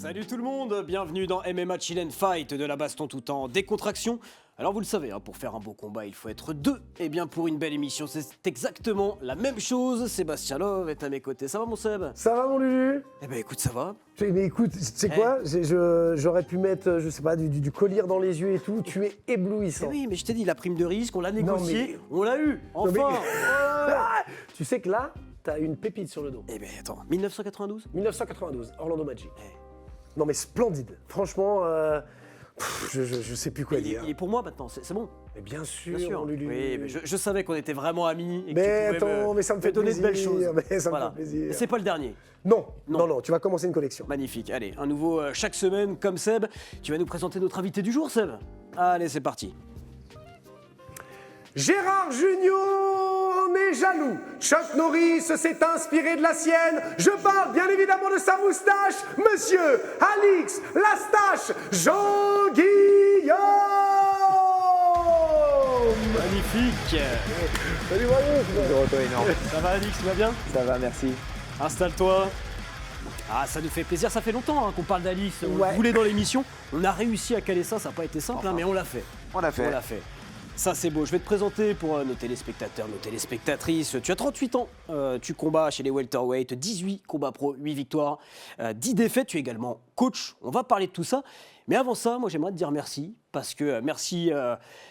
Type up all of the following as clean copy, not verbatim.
Salut tout le monde, bienvenue dans MMA Chill and Fight, de la baston tout en décontraction. Alors vous le savez, pour faire un beau combat, il faut être deux. Et bien pour une belle émission, c'est exactement la même chose. Sébastien Love est à mes côtés. Ça va mon Seb? Ça va mon Lulu? Eh ben écoute, ça va. Mais écoute, tu sais quoi? J'aurais pu mettre, je sais pas, du collier dans les yeux et tout. Tu es éblouissant. Oui, mais je t'ai dit, la prime de risque, on l'a négociée, on l'a eu, Non, mais- enfin. Tu sais que là, t'as une pépite sur le dos. Eh ben attends, 1992? 1992, Orlando Magic. Eh. Non mais splendide. Franchement, je sais plus quoi dire. Il est pour moi maintenant, c'est bon. Mais bien sûr, Bien sûr. mon Lulu. Oui, mais je savais qu'on était vraiment amis. Et que Mais tu pouvais attends, mais ça me fait donner plaisir. de belles choses. Mais ça me Voilà. fait plaisir. Et c'est pas le dernier. Non, Non. non, non, tu vas commencer une collection. Magnifique. Allez, un nouveau chaque semaine, comme Seb. Tu vas nous présenter notre invité du jour, Seb. Allez, c'est parti. Gérard Jugnot en est jaloux. Chuck Norris s'est inspiré de la sienne. Je parle bien évidemment de sa moustache, Monsieur Alix Lastache Jean-Guillaume. Magnifique. Salut, Marius. Dorothée énorme. Ça va, Alix, tu vas bien? Ça va, merci. Installe-toi. Ah, ça nous fait plaisir. Ça fait longtemps qu'on parle d'Alice. On Ouais. le voulait dans l'émission. On a réussi à caler ça. Ça n'a pas été simple, Enfin. mais on l'a fait. On l'a fait. On l'a fait. Ça, c'est beau. Je vais te présenter pour nos téléspectateurs, nos téléspectatrices. Tu as 38 ans. Tu combats chez les welterweight. 18 combats pro, 8 victoires, 10 défaites. Tu es également coach. On va parler de tout ça. Mais avant ça, moi, j'aimerais te dire merci. Parce que merci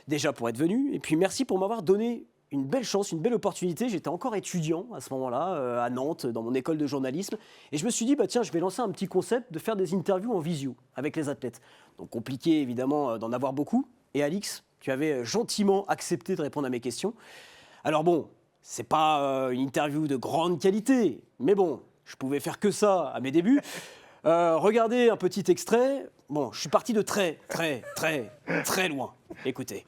déjà pour être venu. Et puis merci pour m'avoir donné une belle chance, une belle opportunité. J'étais encore étudiant à ce moment-là, à Nantes, dans mon école de journalisme. Et je me suis dit, bah, tiens, je vais lancer un petit concept de faire des interviews en visio avec les athlètes. Donc compliqué, évidemment, d'en avoir beaucoup. Et Alix, tu avais gentiment accepté de répondre à mes questions. Alors bon, c'est pas une interview de grande qualité, mais bon, je pouvais faire que ça à mes débuts. Regardez un petit extrait. Bon, je suis parti de très loin. Écoutez.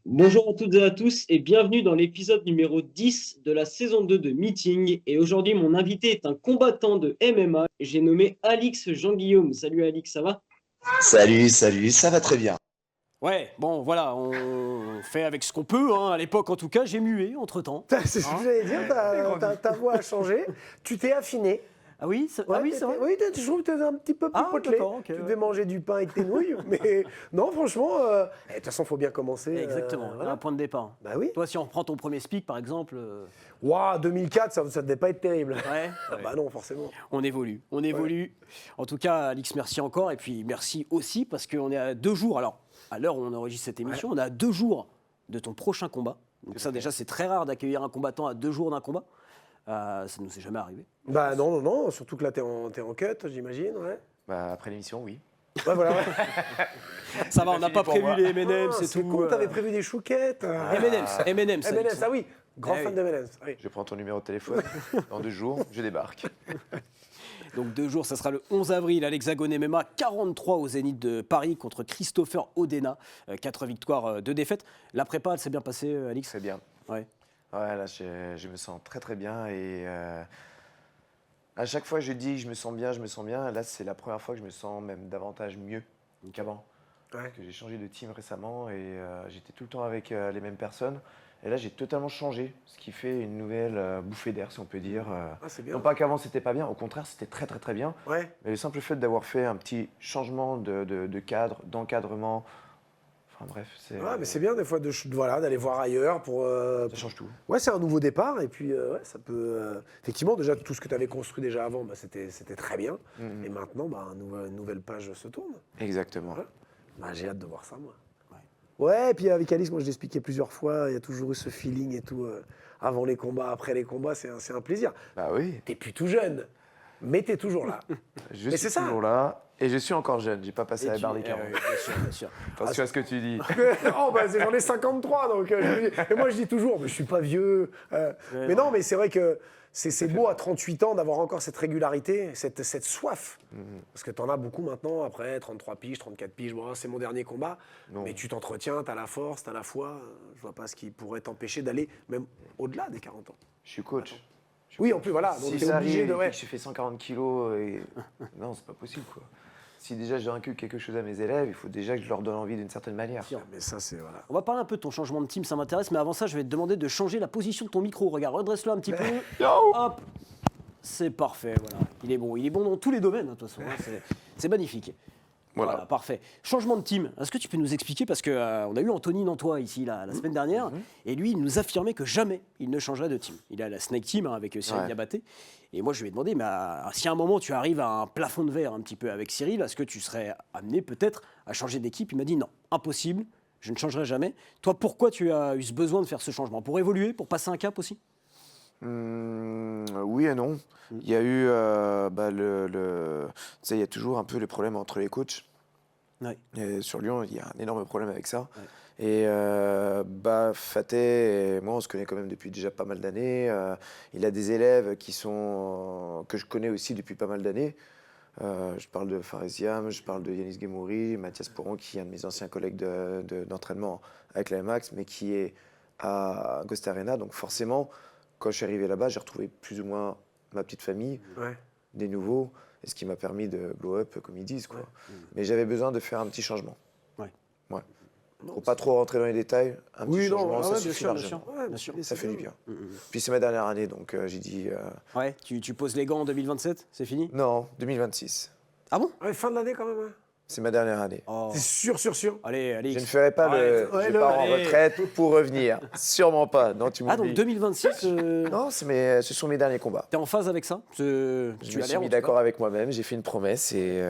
Bonjour à toutes et à tous et bienvenue dans l'épisode numéro 10 de la saison 2 de Meeting. Et aujourd'hui, mon invité est un combattant de MMA. J'ai nommé Alix Jean-Guillaume. Salut Alix, ça va? Salut, ça va très bien. Ouais, bon, voilà, on fait avec ce qu'on peut. À l'époque, en tout cas, j'ai mué entre-temps. C'est ce que j'allais dire, ta voix a changé. Tu t'es affiné. Ah oui, c'est vrai? Oui, je trouve que t'es un petit peu plus potelé. d'accord, ok, Tu ouais. devais manger du pain avec tes nouilles. Mais non, franchement, de toute façon, il faut bien commencer. Exactement, voilà. un point de départ. Bah oui. Toi, si on reprend ton premier speak, par exemple, Waouh, 2004, ça devait pas être terrible. ouais, Ah bah non, forcément. on évolue. En tout cas, Alix, merci encore. Et puis, merci aussi parce qu'on est à 2 jours. Alors, à l'heure où on enregistre cette émission, on est à 2 jours de ton prochain combat. Donc ça, déjà, c'est très rare d'accueillir un combattant à 2 jours d'un combat. Ça ne nous est jamais arrivé. Bah non, surtout que là, t'es en cut, j'imagine, ouais. Bah, après l'émission, oui. Ouais, voilà, ouais. Ça va, on n'a pas pour prévu moi. les M&M, Ah, c'est c'est tout. cool, t'avais prévu des chouquettes. M&M's, M&M's, ah oui, grand Ah fan oui. de M&M's. Oui. Je prends ton numéro de téléphone. Dans 2 jours, je débarque. Donc 2 jours, ça sera le 11 avril à l'Hexagone MMA, 43 au Zénith de Paris contre Christopher Odena. 4 victoires, 2 défaites. La prépa, elle s'est bien passée, Alix? Très bien. Ouais. Ouais, là, je me sens très très bien. Et à chaque fois, je dis je me sens bien. Là, c'est la première fois que je me sens même davantage mieux qu'avant. Ouais. Parce que j'ai changé de team récemment et j'étais tout le temps avec les mêmes personnes. Et là, j'ai totalement changé, ce qui fait une nouvelle bouffée d'air, si on peut dire. Ah, c'est bien. Non pas qu'avant, c'était pas bien. Au contraire, c'était très très très bien. Ouais. Mais le simple fait d'avoir fait un petit changement de cadre, d'encadrement, enfin bref, c'est Ouais, mais c'est bien des fois d'aller voir ailleurs pour. ça change tout. Ouais, c'est un nouveau départ et puis ouais, ça peut. Effectivement, déjà tout ce que tu avais construit déjà avant, bah, c'était très bien. Et maintenant, bah, une nouvelle page se tourne. Exactement. Ouais. Bah, j'ai hâte de voir ça, moi. Ouais, et puis avec Alice, moi je l'expliquais plusieurs fois, il y a toujours eu ce feeling et tout, avant les combats, après les combats, c'est un plaisir. Bah oui, T'es plus tout jeune, mais t'es toujours là. je Mais suis c'est ça. toujours là et je suis encore jeune. J'ai pas passé la barre des 40. Bien sûr, bien sûr. Attention à ce que tu dis. Oh, bah, j'en ai 53, donc. Et moi je dis toujours, mais je suis pas vieux. Mais non, mais c'est vrai que c'est beau à 38 ans d'avoir encore cette régularité, cette soif. Parce que t'en as beaucoup maintenant, après 33 piges, 34 piges, bon, c'est mon dernier combat. Non. Mais tu t'entretiens, t'as la force, t'as la foi. Je vois pas ce qui pourrait t'empêcher d'aller même au-delà des 40 ans. Je suis coach. Oui, en plus, voilà. Donc Si t'es ça obligé arrive de. et Ouais. que je fais 140 kilos et... Non, c'est pas possible quoi. Si déjà je inculque quelque chose à mes élèves, il faut déjà que je leur donne envie d'une certaine manière. Mais ça, c'est. Voilà. On va parler un peu de ton changement de team, ça m'intéresse, mais avant ça, je vais te demander de changer la position de ton micro. Regarde, redresse-le un petit peu. Hop. C'est parfait, voilà. Il est bon dans tous les domaines, hein, de toute façon. Hein, c'est magnifique. Voilà, parfait. Changement de team. Est-ce que tu peux nous expliquer, parce qu'on a eu Anthony Nantois ici la semaine dernière, et lui, il nous affirmait que jamais il ne changerait de team. Il a la Snake Team avec Cyril Diabaté. Et moi, je lui ai demandé, mais si à un moment tu arrives à un plafond de verre un petit peu avec Cyril, est-ce que tu serais amené peut-être à changer d'équipe? Il m'a dit non, impossible, je ne changerai jamais. Toi, pourquoi tu as eu ce besoin de faire ce changement? Pour évoluer, pour passer un cap aussi? Oui et non. Il y a eu, tu sais, il y a toujours un peu les problèmes entre les coachs. Ouais. Et sur Lyon, il y a un énorme problème avec ça. Ouais. Et Faté et moi, on se connaît quand même depuis déjà pas mal d'années. Il a des élèves que je connais aussi depuis pas mal d'années. Je parle de Faresiam, je parle de Yanis Gemouri, Mathias Poron, qui est un de mes anciens collègues d'entraînement avec la MX, mais qui est à Costa Arena. Donc forcément, quand je suis arrivé là-bas, j'ai retrouvé plus ou moins ma petite famille, des nouveaux, et ce qui m'a permis de blow up, comme ils disent, quoi. Mais j'avais besoin de faire un petit changement. Faut pas trop rentrer dans les détails. Un petit changement, ça suffit largement. Bien sûr. Ça fait du bien. Puis c'est ma dernière année, donc j'ai dit... Ouais, tu poses les gants en 2027, c'est fini? Non, 2026. Ah bon? Fin de l'année quand même. Hein. C'est ma dernière année. Oh. C'est sûr. Allez. Je ne ferai pas je pars en retraite pour revenir. Sûrement pas. Non, tu Ah, donc 2026, Non, ce sont mes derniers combats. t'es en phase avec ça? Je me suis mis d'accord avec moi-même, j'ai fait une promesse et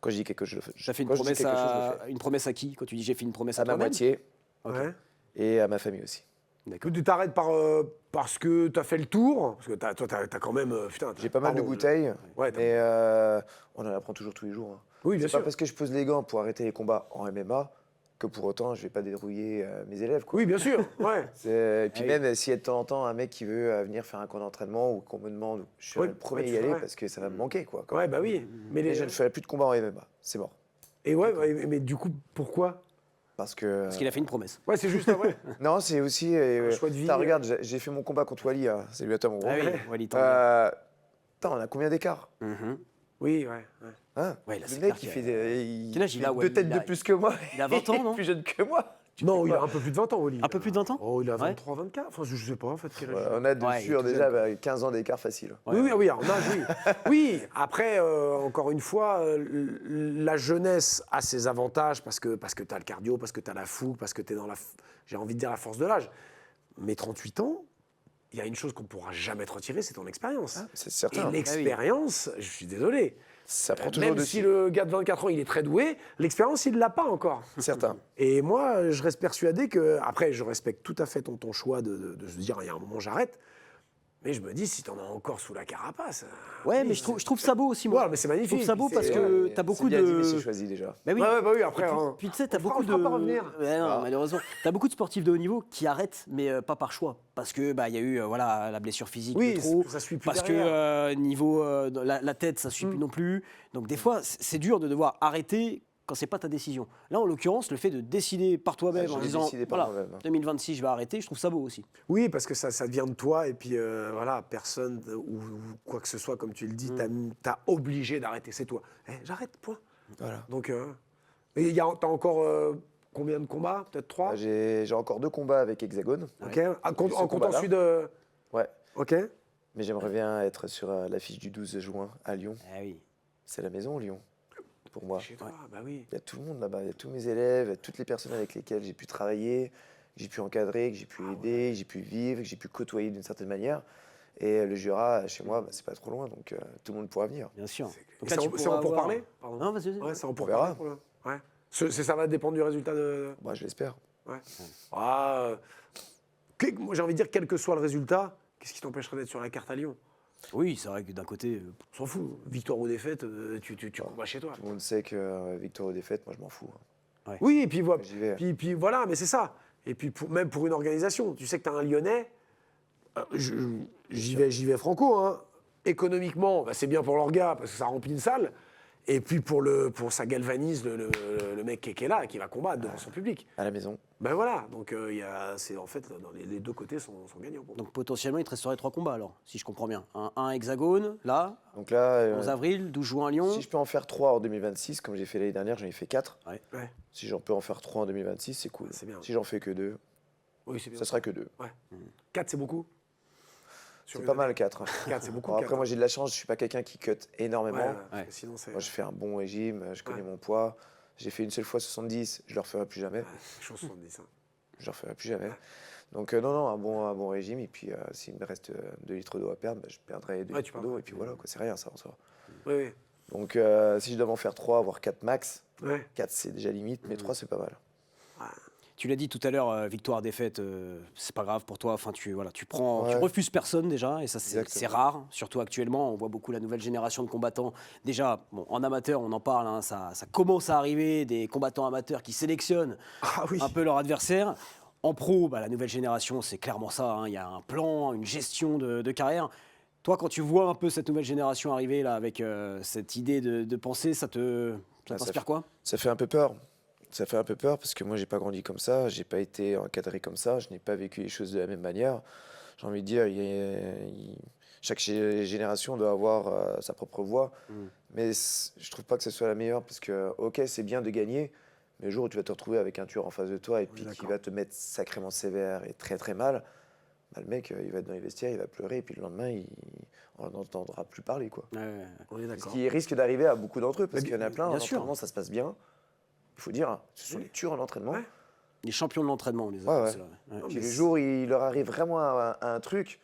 quand je dis quelque chose, je le fais. Tu as fait Quand je dis quelque chose, je le fais. une promesse à qui? Quand tu dis j'ai fait une promesse à À ma toi-même? moitié Ouais. et à ma famille aussi. D'accord. Tu t'arrêtes parce que tu as fait le tour. Parce que toi, t'as quand même. J'ai pas mal de bouteilles, Ouais, mais on en apprend toujours tous les jours. Hein. Oui, bien C'est pas sûr. parce que je pose les gants pour arrêter les combats en MMA que pour autant je vais pas dérouiller mes élèves, quoi. Oui, bien sûr. Ouais. Et puis Ah oui. même s'il y a de temps en temps un mec qui veut venir faire un camp d'entraînement ou qu'on me demande, je serai le premier à y aller parce que ça va me manquer, quoi. Ouais, bah oui. Mais je ne ferai plus de combat en MMA, c'est mort. Et mais du coup, pourquoi? Parce que... Parce qu'il a fait une promesse. Ouais, c'est juste ouais. Non, c'est aussi... choix de vie. Regarde, j'ai fait mon combat contre Wally, hein. C'est lui à toi, mon gros. Ah oui, Walid. On a combien d'écart? Oui, ouais. Hein? Ouais, là, c'est Le clair mec, il qu'il fait, Quel âge il a, deux Wally? têtes de plus que moi. Il a 20 ans, non? Plus jeune que moi. Non, il a un peu plus de 20 ans, Oli. Un peu plus de 20 ans? Oh, il a Ouais. 23, 24. Enfin, je sais pas, en fait, quel âge. On a Ouais, il est sûr tout déjà jeune, 15 ans d'écart facile. Oui, en âge, oui. Oui, après, encore une fois, la jeunesse a ses avantages parce que tu as le cardio, parce que tu as la fougue, parce que tu es dans j'ai envie de dire la force de l'âge. Mais 38 ans, il y a une chose qu'on ne pourra jamais te retirer, c'est ton expérience. C'est Et certain. l'expérience, je suis désolé, Ça prend toujours même dessus. si le gars de 24 ans, il est très doué, l'expérience, il ne l'a pas encore. Certain. Et moi, je reste persuadé que... Après, je respecte tout à fait ton choix de se dire, il y a un moment, j'arrête. Mais je me dis, si t'en as encore sous la carapace... Ouais, mais je trouve ça beau aussi, moi. Ouais, mais c'est Je magnifique. trouve ça beau parce que t'as beaucoup C'est bien dit, mais de... c'est choisi déjà. Bah oui. Bah oui, après... Et puis, hein. puis tu sais, t'as On beaucoup fera de... pas revenir. Ouais, non, malheureusement. T'as beaucoup de sportifs de haut niveau qui arrêtent, mais pas par choix. Parce que y a eu voilà, la blessure physique Oui, de trop. ça suit plus Parce derrière. que niveau la tête, ça suit plus non plus. Donc des fois, c'est dur de devoir arrêter quand c'est pas ta décision. Là, en l'occurrence, le fait de décider par toi-même Ouais, en je l'ai disant décidé par voilà, moi-même. 2026, je vais arrêter, je trouve ça beau aussi. Oui, parce que ça vient de toi, et puis voilà, personne, ou quoi que ce soit, comme tu le dis, t'as obligé d'arrêter, c'est toi. J'arrête, point. Voilà. Donc, t'as encore combien de combats? Peut-être 3? J'ai encore 2 combats avec Hexagone. Ok. En comptant combat-là. celui de... Ouais. Ok. Mais j'aimerais bien être sur l'affiche du 12 juin à Lyon. Ah oui. C'est la maison, Lyon, pour moi. Chez toi, bah oui. Il y a tout le monde là-bas, il y a tous mes élèves, toutes les personnes avec lesquelles j'ai pu travailler, que j'ai pu encadrer, que j'ai pu aider, que j'ai pu vivre, que j'ai pu côtoyer d'une certaine manière. Et le Jura, chez moi, c'est pas trop loin, donc tout le monde pourra venir. Bien sûr. Et c'est en pour parler? Pardon. Non, vas-y. Ouais, c'est en pour On verra. parler. Pour le... Ouais. Ça va dépendre du résultat de... Moi, je l'espère. Ouais. Moi, j'ai envie de dire, quel que soit le résultat, qu'est-ce qui t'empêcherait d'être sur la carte à Lyon? Oui, c'est vrai que d'un côté... On s'en fout. Victoire ou défaite, tu combats chez toi. Tout le monde sait que victoire ou défaite, moi, je m'en fous. Hein. Oui, et puis, J'y vais. puis voilà, mais c'est ça. Et puis même pour une organisation, tu sais que tu as un Lyonnais, j'y vais franco, hein. Économiquement, c'est bien pour leur gars parce que ça remplit une salle. Et puis pour ça galvanise le mec qui est là, qui va combattre devant son public. À la maison. Ben voilà, donc c'est en fait, dans les deux côtés sont gagnants. Pour moi. Donc potentiellement, il te resterait 3 combats alors, si je comprends bien. Un hexagone, là, Donc là, 11 avril, 12 juin à Lyon. si je peux en faire 3 en 2026, comme j'ai fait l'année dernière, j'en ai fait 4. Ouais. Ouais. Si j'en peux en faire 3 en 2026, c'est cool. C'est bien. Si j'en fais que 2, Oui, c'est bien. ça sera que 2. Ouais. 4, c'est beaucoup. Sur C'est une pas année. mal 4. 4, c'est beaucoup. Bon, après, 4. moi j'ai de la chance, je suis pas quelqu'un qui cut énormément. Parce que sinon, c'est. Moi je fais un bon régime, je connais Ouais. mon poids. J'ai fait une seule fois 70, je le referai plus jamais. Chaud 70. Hein. Je le referai plus jamais. Donc non, un bon régime. Et puis s'il me reste 2 litres d'eau à perdre, bah, je perdrai 2 Ouais, tu litres d'eau. perdras. Et puis voilà, quoi, c'est rien ça en soi. Oui, oui. Donc si je dois m'en faire 3, voire 4 max, Ouais. 4 c'est déjà limite, mais 3 c'est pas mal. Tu l'as dit tout à l'heure, victoire, défaite, c'est pas grave pour toi. Enfin, tu prends, tu Ouais. refuses personne déjà, et ça c'est Exactement. rare. Surtout actuellement, on voit beaucoup la nouvelle génération de combattants. Déjà, bon, en amateur, on en parle, hein, ça commence à arriver, des combattants amateurs qui sélectionnent Ah oui. un peu leur adversaire. En pro, bah, la nouvelle génération, c'est clairement ça. Hein. Il y a un plan, une gestion de carrière. Toi, quand tu vois un peu cette nouvelle génération arriver là, avec cette idée de penser, ça ça t'inspire fait- quoi? Ça fait un peu peur. Ça fait un peu peur parce que moi, j'ai pas grandi comme ça, j'ai pas été encadré comme ça, je n'ai pas vécu les choses de la même manière. J'ai envie de dire, chaque génération doit avoir sa propre voie, mais je trouve pas que ce soit la meilleure parce que, ok, c'est bien de gagner, mais le jour où tu vas te retrouver avec un tueur en face de toi et puis qui d'accord. va te mettre sacrément sévère et très très mal, bah, le mec, il va être dans les vestiaires, il va pleurer et puis le lendemain, on n'entendra plus parler, quoi. Ouais. On est Ce d'accord. qui risque d'arriver à beaucoup d'entre eux parce Mais qu'il y en a plein, bien en sûr. entraînement, ça se passe bien. Il faut dire, ce sont Oui. les tueurs en entraînement. Ouais. Les champions de l'entraînement, on les Ouais, appelle ouais. ceux-là. Ouais. Non, Puis mais le c'est- jour où il leur arrive vraiment un truc,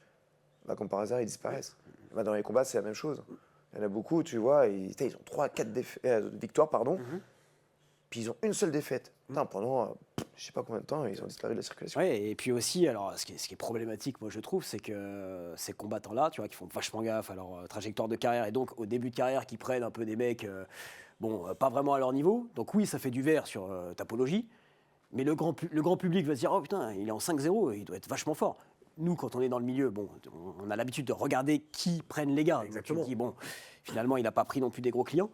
bah, comme par hasard, ils disparaissent. Bah, dans les combats, c'est la même chose. Il y en a beaucoup, tu vois, ils ont 3-4 victoires, pardon, puis ils ont une seule défaite. Putain, pendant je sais pas combien de temps, ils ont disparu de la circulation. Ouais, et puis aussi, alors, ce qui est problématique, moi je trouve, c'est que ces combattants-là, tu vois, qui font vachement gaffe à leur trajectoire de carrière, et donc au début de carrière, qui prennent un peu des mecs, pas vraiment à leur niveau. Donc oui, ça fait du vert sur Tapologie, mais le grand public va se dire, oh putain, il est en 5-0, il doit être vachement fort. Nous, quand on est dans le milieu, bon, on a l'habitude de regarder qui prennent les gars. Donc, Exactement. tu te dis, bon, finalement, il n'a pas pris non plus des gros clients.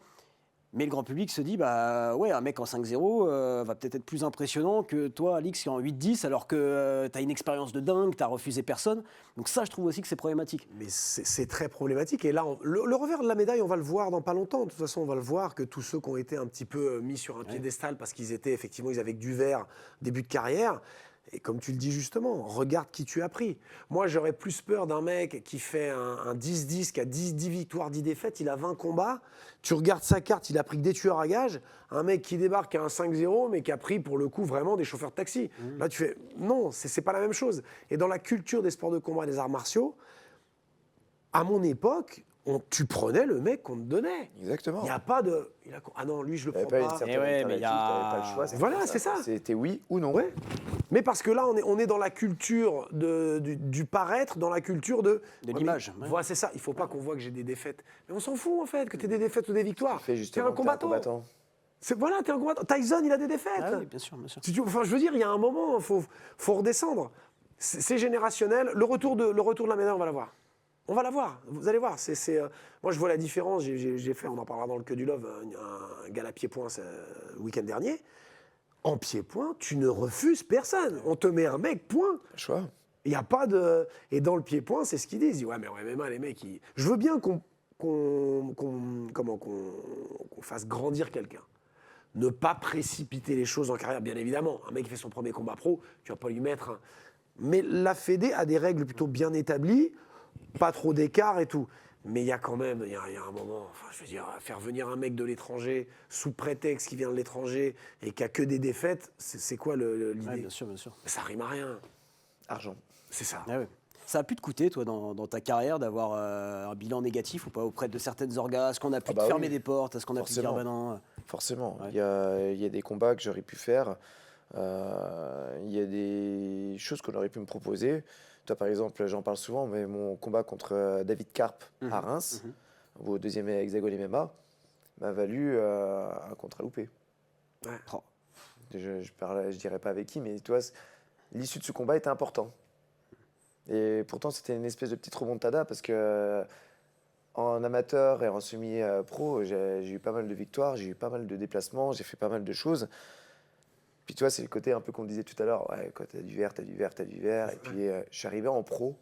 Mais le grand public se dit, bah ouais, un mec en 5-0 va peut-être être plus impressionnant que toi, Alix, qui est en 8-10, alors que tu as une expérience de dingue, tu n'as refusé personne. Donc ça, je trouve aussi que c'est problématique. Mais c'est très problématique. Et là, le revers de la médaille, on va le voir dans pas longtemps. De toute façon, on va le voir que tous ceux qui ont été un petit peu mis sur un piédestal parce qu'ils étaient effectivement, ils avaient que du vert début de carrière. Et comme tu le dis justement, regarde qui tu as pris. Moi, j'aurais plus peur d'un mec qui fait un 10-10, qui a 10 victoires, 10 défaites, il a 20 combats. Tu regardes sa carte, il a pris que des tueurs à gages. Un mec qui débarque à un 5-0, mais qui a pris pour le coup vraiment des chauffeurs de taxi. Là, tu fais non, c'est pas la même chose. Et dans la culture des sports de combat et des arts martiaux, à mon époque, tu prenais le mec qu'on te donnait. Exactement. Il n'y a pas de. Ah non, lui, je le Il n'y prends avait pas pas. une certaine Eh ouais, mais alternative, il y a- t'avais pas le choix. Voilà, comme c'est ça. C'était oui ou non. Ouais. Mais parce que là, on est dans la culture du paraître, dans la culture de. De l'image, mais ouais. Voilà, c'est ça. Il ne faut pas qu'on voit que j'ai des défaites. Mais on s'en fout, en fait, que tu aies des défaites ou des victoires. Tu fais T'es justement un que t'es combattant. Voilà, t'es un combattant. Tyson, il a des défaites. Ah oui, bien sûr, bien sûr. Enfin, je veux dire, il y a un moment, il faut redescendre. C'est générationnel. Le retour de la médaille, on va l'avoir. On va la voir, vous allez voir. Moi, je vois la différence. J'ai fait, on en parlera dans le Que du Love, un gala pied-point le week-end dernier. En pied-point, tu ne refuses personne. On te met un mec, point. Pas le choix. Il n'y a pas de. Et dans le pied-point, c'est ce qu'ils disent. Ils disent, ouais, mais en MMA, les mecs, je veux bien qu'on fasse grandir quelqu'un. Ne pas précipiter les choses en carrière, bien évidemment. Un mec qui fait son premier combat pro, tu vas pas lui mettre un. Mais la Fédé a des règles plutôt bien établies, pas trop d'écart et tout. Mais il y a quand même, il y a un moment, enfin, je veux dire, faire venir un mec de l'étranger sous prétexte qu'il vient de l'étranger et qui a que des défaites, c'est quoi l'idée? Ouais, bien sûr, bien sûr. Ça rime à rien. Argent. C'est ça. Ah ouais. Ça a pu te coûter, toi, dans ta carrière, d'avoir un bilan négatif ou pas auprès de certaines orgas? Est-ce qu'on a pu te fermer oui. des portes? Est-ce qu'on a pu te dire, Forcément. bah non Forcément. Ouais. Il y a des combats que j'aurais pu faire. Il y a des choses qu'on aurait pu me proposer. Toi, par exemple, j'en parle souvent, mais mon combat contre David Karp à Reims, au deuxième Hexagone MMA, m'a valu un contrat loupé. Ouais. Oh. Je dirais pas avec qui, mais tu vois, l'issue de ce combat était important. Et pourtant, c'était une espèce de petite remontada parce que en amateur et en semi-pro, j'ai eu pas mal de victoires, j'ai eu pas mal de déplacements, j'ai fait pas mal de choses. Puis tu vois, c'est le côté un peu qu'on disait tout à l'heure, ouais, quand t'as du vert, t'as du vert, t'as du vert. Et puis je suis arrivé en pro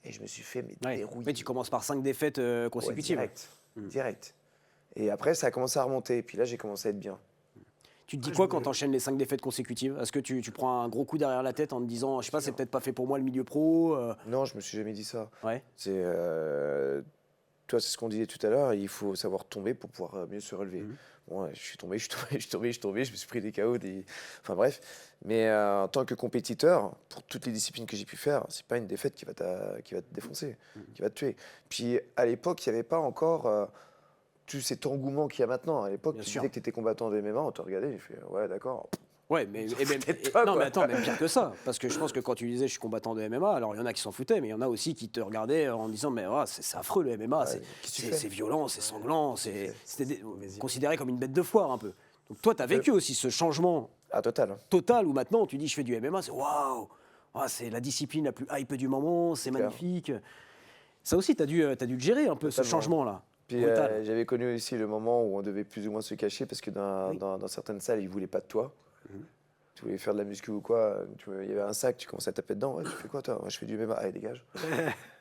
et je me suis fait dérouiller. Mais tu commences par 5 défaites Ouais, consécutives. direct. Et après, ça a commencé à remonter. Et puis là, j'ai commencé à être bien. Tu te dis quoi quand t'enchaînes les 5 défaites consécutives? Est-ce que tu prends un gros coup derrière la tête en te disant, je sais pas, c'est peut-être pas fait pour moi le milieu pro Non, je me suis jamais dit ça. Ouais. Toi, c'est ce qu'on disait tout à l'heure, il faut savoir tomber pour pouvoir mieux se relever. Mhm. Bon, ouais, je suis tombé, je me suis pris des KO, enfin bref. Mais en tant que compétiteur, pour toutes les disciplines que j'ai pu faire, c'est pas une défaite qui va te défoncer, qui va te tuer. Puis à l'époque, il n'y avait pas encore tout cet engouement qu'il y a maintenant. À l'époque, Bien tu sûr. disais que tu étais combattant de MMA, on te regardait, j'ai fait ouais, d'accord. Ouais, mais, pas, non, quoi. mais attends, même pire que ça. Parce que je pense que quand tu disais je suis combattant de MMA, alors il y en a qui s'en foutaient, mais il y en a aussi qui te regardaient en disant mais c'est affreux le MMA, c'est violent, c'est sanglant, c'était considéré comme une bête de foire un peu. Donc toi, tu as vécu aussi ce changement Ah, total. total où maintenant tu dis je fais du MMA, c'est waouh, c'est la discipline la plus hype du moment, c'est Clair. magnifique. Ça aussi, tu as dû le gérer un peu ce Totalement. changement-là. Puis Brutal. j'avais connu aussi le moment où on devait plus ou moins se cacher parce que dans certaines salles, ils ne voulaient pas de toi. Tu voulais faire de la muscu ou quoi, il y avait un sac, tu commençais à taper dedans. Ouais, tu fais quoi toi? Moi, je fais du MMA. Allez, dégage.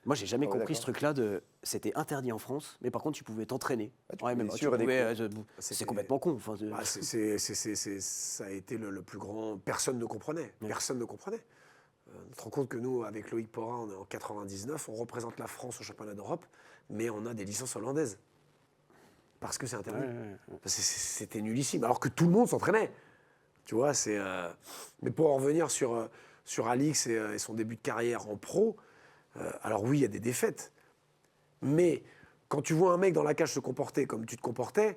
Moi, j'ai jamais Ah ouais, compris ce d'accord. truc-là c'était interdit en France, mais par contre, tu pouvais t'entraîner. Ah, tu Ouais, pouvais même, suivre des c'est C'était- complètement con. Enfin, Ah, ça a été le plus grand. Personne ne comprenait. Personne ne comprenait. On se rend compte que nous, avec Loïc Porin, on est en 99, on représente la France au championnat d'Europe, mais on a des licences hollandaises. Parce que c'est interdit. C'était nullissime. Alors que tout le monde s'entraînait. Tu vois, mais pour en revenir sur Alix et son début de carrière en pro, alors oui, il y a des défaites. Mais quand tu vois un mec dans la cage se comporter comme tu te comportais,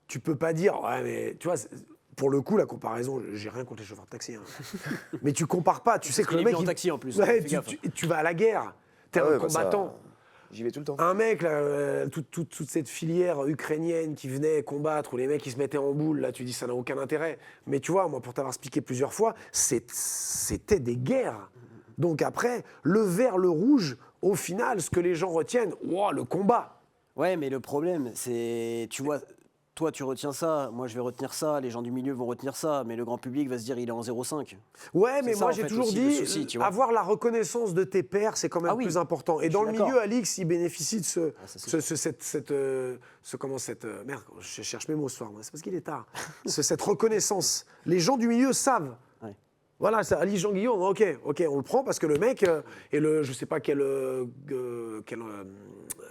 tu peux pas dire, ouais, mais tu vois, pour le coup, la comparaison, j'ai rien contre les chauffeurs de taxi. Hein. Mais tu compares pas, tu sais que qu'il le est mec. mis en taxi, en plus, Ouais, fais gaffe. tu vas à la guerre, t'es Ah un ouais, bah ça, combattant. j'y vais tout le temps. Un mec, là, toute cette filière ukrainienne qui venait combattre, où les mecs ils se mettaient en boule, là tu dis ça n'a aucun intérêt. Mais tu vois, moi pour t'avoir expliqué plusieurs fois, c'était des guerres. Donc après, le vert, le rouge, au final, ce que les gens retiennent, wow, le combat. Ouais, mais le problème, c'est, tu vois, toi tu retiens ça, moi je vais retenir ça, les gens du milieu vont retenir ça, mais le grand public va se dire il est en 0,5. Ouais, mais ça, moi en j'ai fait, toujours aussi, le dit, souci, tu vois. avoir la reconnaissance de tes pairs, c'est quand même Ah oui, plus important. Et je dans suis le d'accord. milieu, Alix, il bénéficie de ça, c'est merde, je cherche mes mots ce soir, moi, c'est parce qu'il est tard. Cette reconnaissance. Les gens du milieu savent. Ouais. Voilà, c'est Alice Jean-Guillaume, ok, on le prend parce que le mec est je sais pas quelle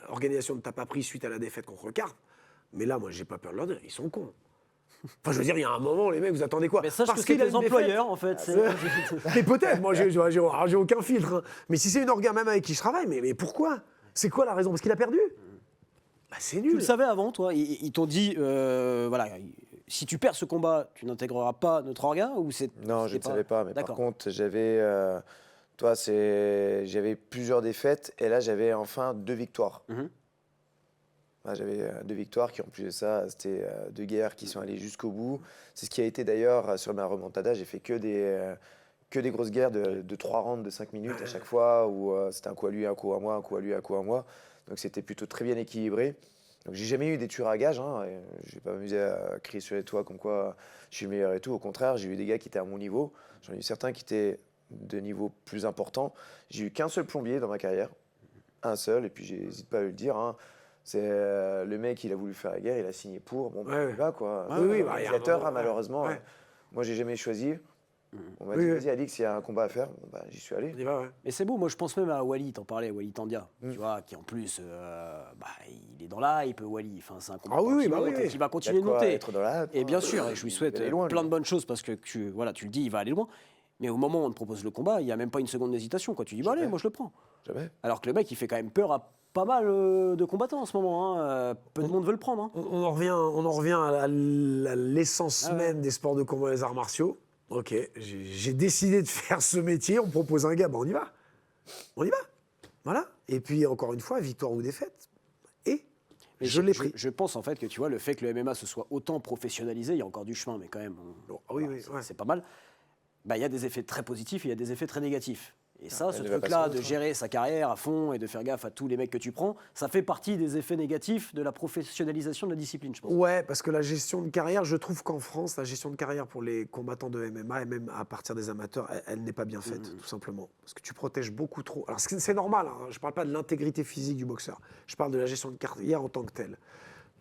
organisation ne t'a pas pris suite à la défaite contre le Carp. Mais là, moi, j'ai pas peur de leur dire, ils sont cons. Enfin, je veux dire, il y a un moment, les mecs, vous attendez quoi? Mais sache Parce que c'est qu'il a tes une défaite. employeurs, en fait. Mais peut-être, moi, j'ai aucun filtre. Hein. Mais si c'est une organe même avec qui je travaille, mais pourquoi? C'est quoi la raison? Parce qu'il a perdu? Bah, c'est nul. Tu le savais avant, toi. Ils t'ont dit, voilà, si tu perds ce combat, tu n'intégreras pas notre orga ou c'est. Non, je ne savais pas. Mais par D'accord. contre, j'avais plusieurs défaites et là, j'avais enfin 2 victoires. Mhm. Là, j'avais 2 victoires qui, en plus de ça, c'était 2 guerres qui sont allées jusqu'au bout. C'est ce qui a été d'ailleurs sur ma remontada. J'ai fait que des grosses guerres de 3 rounds de 5 minutes à chaque fois où c'était un coup à lui, un coup à moi, un coup à lui, un coup à moi. Donc c'était plutôt très bien équilibré. Donc j'ai jamais eu des tueurs à gages. Hein, je vais pas m'amuser à crier sur les toits comme quoi je suis meilleur et tout. Au contraire, j'ai eu des gars qui étaient à mon niveau. J'en ai eu certains qui étaient de niveau plus important. J'ai eu qu'un seul plombier dans ma carrière. Un seul. Et puis j'hésite pas à le dire. Hein. C'est le mec, il a voulu faire la guerre, il a signé pour. Bon, bah, Ouais, on y va quoi. Ouais, oui, bah, il y a un L'organisateur, moment, malheureusement, ouais. moi j'ai jamais choisi. On m'a Oui, dit, oui. vas-y Alix, il y a un combat à faire. Bon, bah, j'y suis allé. On y va, ouais. Mais c'est beau, moi je pense même à Wally, t'en parlais, Wally Tandia, tu vois, qui en plus, il est dans l'hype, Wally. Enfin, c'est un combattant Ah oui, qui bah monte oui, et oui. qui va continuer de Quoi, monter. être dans la hype, Et hein. bien sûr, et je lui souhaite Il va aller loin, plein lui. de bonnes choses parce que tu le dis, il va aller loin. Mais au moment où on te propose le combat, il n'y a même pas une seconde d'hésitation. Quoi. Tu dis, bah allez, moi je le prends. Jamais. Alors que le mec, il fait quand même peur à pas mal de combattants en ce moment. Hein. Peu de monde veut le prendre. Hein. On en revient à l'essence Ah ouais. même des sports de combat et des arts martiaux. Ok, j'ai décidé de faire ce métier, on me propose un gars, ben on y va. On y va. Voilà. Et puis, encore une fois, victoire ou défaite. Et Mais je l'ai pris. Je pense en fait que tu vois, le fait que le MMA se soit autant professionnalisé, il y a encore du chemin, mais quand même, Oui, voilà, oui, ouais. c'est pas mal. Bah, il y a des effets très positifs et il y a des effets très négatifs. Et ça, ce elle ne va pas truc-là sans de l'autre, hein. gérer sa carrière à fond et de faire gaffe à tous les mecs que tu prends, ça fait partie des effets négatifs de la professionnalisation de la discipline, je pense. Ouais, parce que la gestion de carrière, je trouve qu'en France, la gestion de carrière pour les combattants de MMA et même à partir des amateurs, elle n'est pas bien faite, tout simplement. Parce que tu protèges beaucoup trop. Alors c'est normal, hein, je ne parle pas de l'intégrité physique du boxeur, je parle de la gestion de carrière en tant que telle.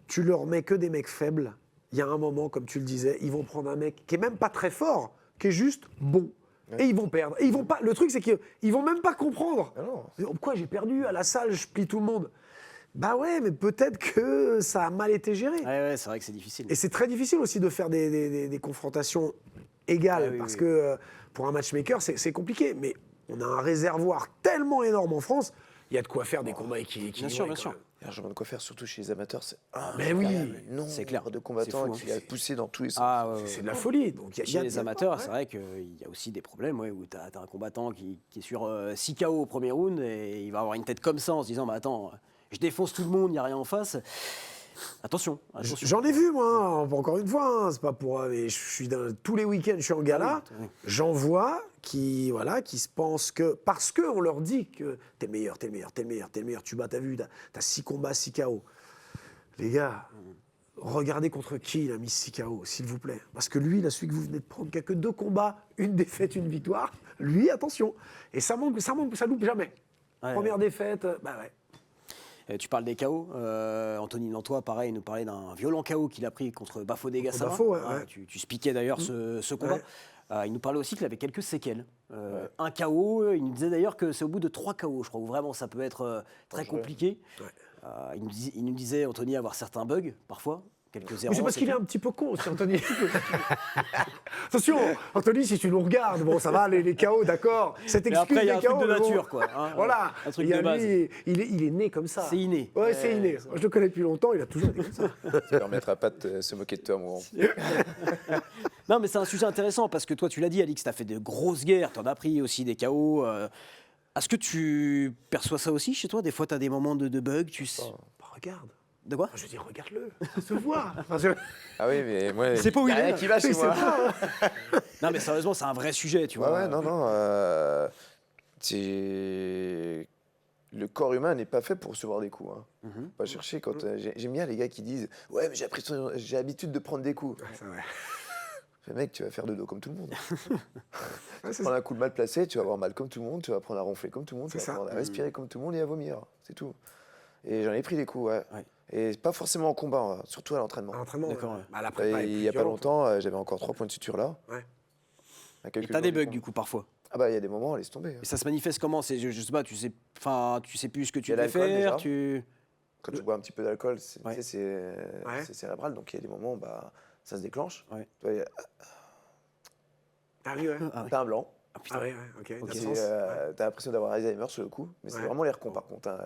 Tu leur mets que des mecs faibles, il y a un moment, comme tu le disais, ils vont prendre un mec qui est même pas très fort, qui est juste bon. Et ils vont perdre. Et ils vont pas. Le truc, c'est qu'ils vont même pas comprendre. Ah non. Pourquoi j'ai perdu à la salle, je plie tout le monde. Bah ouais, mais peut-être que ça a mal été géré. Ouais, c'est vrai que c'est difficile. Et c'est très difficile aussi de faire des confrontations égales, oui, parce oui. que pour un matchmaker, c'est compliqué. Mais on a un réservoir tellement énorme en France, il y a de quoi faire des combats équilibrés. Bien sûr, bien sûr. Il y a largement de quoi faire, surtout chez les amateurs. C'est Mais oui, non, c'est clair. de C'est combattants fou, hein. qui a poussé dans tous les sens. Ah, ouais, ouais, c'est ouais. de la folie. Donc, il y a Chez les amateurs, ouais. c'est vrai qu'il y a aussi des problèmes où tu as un combattant qui est sur 6 KO au premier round et il va avoir une tête comme ça en se disant bah, attends, je défonce tout le monde, il n'y a rien en face. Attention. J'en ai vu, moi, hein, encore une fois. Hein, c'est pas pour. Mais je suis tous les week-ends, je suis en gala. oui. J'en vois qui se pensent que. Parce qu'on leur dit que t'es le meilleur, t'es le meilleur, t'es le meilleur, t'es le meilleur. Tu bats, t'as vu, t'as 6 combats, 6 KO. Les gars, regardez contre qui il a mis 6 KO, s'il vous plaît. Parce que lui, là, celui que vous venez de prendre, qui a que 2 combats, une défaite, une victoire, lui, attention. Et ça loupe jamais. Ouais, Première défaite, bah ouais. Tu parles des KO. Anthony Nantois, pareil, nous parlait d'un violent KO qu'il a pris contre Bafodé Gassama. Bafo, ouais. Tu spiquais d'ailleurs ce combat. Ouais. Il nous parlait aussi qu'il avait quelques séquelles. Un KO, il nous disait d'ailleurs que c'est au bout de 3 KO, je crois, où vraiment ça peut être très compliqué. Ouais. Il nous disait, Anthony, avoir certains bugs, parfois, quelques erreurs. Mais c'est parce qu'il est un petit peu con aussi, Anthony. Attention, Anthony, si tu nous regardes, bon, ça va, les KO, d'accord. Cette Mais excuse après, il y a un des truc KO, de mais bon, nature, quoi. Hein, voilà. un truc Il y a de base. lui, il est né comme ça. C'est inné. Ouais, c'est inné. Moi, je le connais depuis longtemps, il a toujours été comme ça. Ça ne permettra pas de se moquer de toi, mon grand. Non, mais c'est un sujet intéressant parce que toi, tu l'as dit, Alix, tu as fait de grosses guerres, tu en as pris aussi des KO. Est-ce que tu perçois ça aussi chez toi? Des fois, tu as des moments de bug, tu sais. Bah, regarde. De quoi? Je veux dire, regarde-le. Ça se voit. Enfin, Ah oui, mais moi, C'est pas où y a il est, rien là. qui va chez c'est moi. pas, hein. Non, mais sérieusement, c'est un vrai sujet, tu Ouais, vois. ouais, non, non. Le corps humain n'est pas fait pour recevoir des coups. Hein. Mhm. Pas chercher quand j'aime bien les gars qui disent ouais, mais j'ai l'habitude de prendre des coups. C'est vrai. Mais mec, tu vas faire de dos comme tout le monde. Ouais, c'est Prendre un coup de mal placé, tu vas avoir mal comme tout le monde, tu vas apprendre à ronfler comme tout le monde, tu C'est vas ça. apprendre à respirer comme tout le monde et à vomir. C'est tout. Et j'en ai pris des coups, ouais. Ouais. Et pas forcément en combat, hein, surtout à l'entraînement. Un entraînement. D'accord, ouais. Bah, la prépa est Il plus y a pas violente. longtemps, j'avais encore 3 points de suture là. Ouais. À Et quelques t'as des jours bugs, combat. du coup, parfois. Ah bah il y a des moments, laisse tomber. Hein. Et ça se manifeste comment? Je sais pas, tu sais plus ce que tu Il y a devais l'alcool, faire. déjà. Quand tu bois un petit peu d'alcool, c'est Ouais. tu sais, c'est cérébral, donc il y a des moments où bah, ça se déclenche. Ouais. Tu vois, Ah oui, ouais. Ah, ouais. t'as un blanc, Ah, putain. Ah ouais, ouais, ok. Ok. ça a c'est, sens. t'as l'impression d'avoir Alzheimer sur le coup, mais c'est Ouais. vraiment les recons par contre. Hein.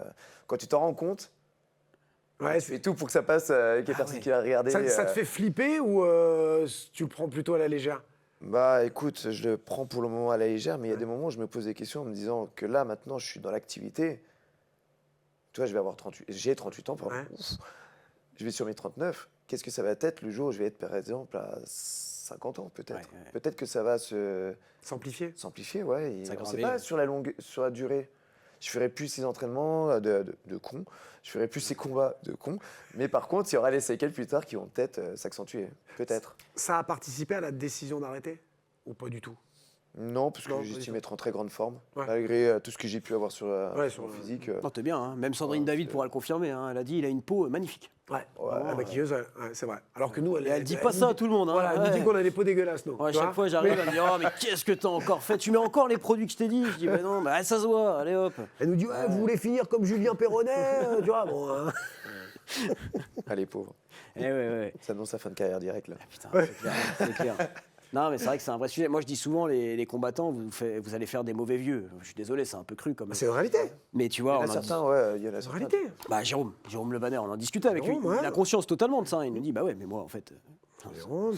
Quand tu t'en rends compte, Ouais, tu fais tout pour que ça passe, qu'il y ait Ah personne ouais. qui va regarder. ça te fait flipper ou tu le prends plutôt à la légère? Bah écoute, je le prends pour le moment à la légère, mais il y a des moments où je me pose des questions en me disant que là maintenant je suis dans l'activité. Tu vois, j'ai 38 ans, pardon. Ouais. Ouf. Je vais sur mes 39. Qu'est-ce que ça va être le jour où je vais être par exemple à 50 ans peut-être. Ouais, ouais. Peut-être que ça va S'amplifier. s'amplifier, ouais. Et Ça on sait grandit. pas sur la durée. Je ferai plus ces entraînements de cons, je ferai plus ces combats de cons, mais par contre, il y aura des séquelles plus tard qui vont peut-être s'accentuer, peut-être. Ça a participé à la décision d'arrêter? Ou pas du tout? Non, parce que Non, j'estime oui, être en très grande forme, Ouais. malgré tout ce que j'ai pu avoir sur sur mon le- physique. Non, t'es bien, hein. Même Sandrine Ouais, David c'est- pourra le confirmer. Hein. Elle a dit il a une peau magnifique. Ouais, Ouais, la maquilleuse, ouais, c'est vrai. Alors que nous, Et elle dit pas ça à tout le monde. Hein. Voilà, elle nous Ouais. dit qu'on a des peaux dégueulasses, nous. Ouais, à tu chaque vois. fois, j'arrive, elle me dit oh, mais qu'est-ce que t'as encore fait? Tu mets encore les produits que je t'ai dit? Je dis bah non, bah, ça se voit, allez hop. Elle nous dit ouais, vous voulez finir comme Julien Perronnet, tu vois, bon. Hein. Allez, pauvre. Eh ouais, ouais. Ça annonce sa fin de carrière directe, là. Putain, c'est clair, c'est clair. Non, mais c'est vrai que c'est un vrai sujet. Moi, je dis souvent, les combattants, vous allez faire des mauvais vieux. Je suis désolé, c'est un peu cru quand même. C'est une réalité. Mais tu Il vois, y en on a en certains, ouais, il y en a C'est une certains. réalité. Bah, Jérôme Le Banner, on en discutait avec lui. Jérôme, ouais. Il a conscience totalement de ça. Il nous dit bah ouais, mais moi, en fait, Jérôme,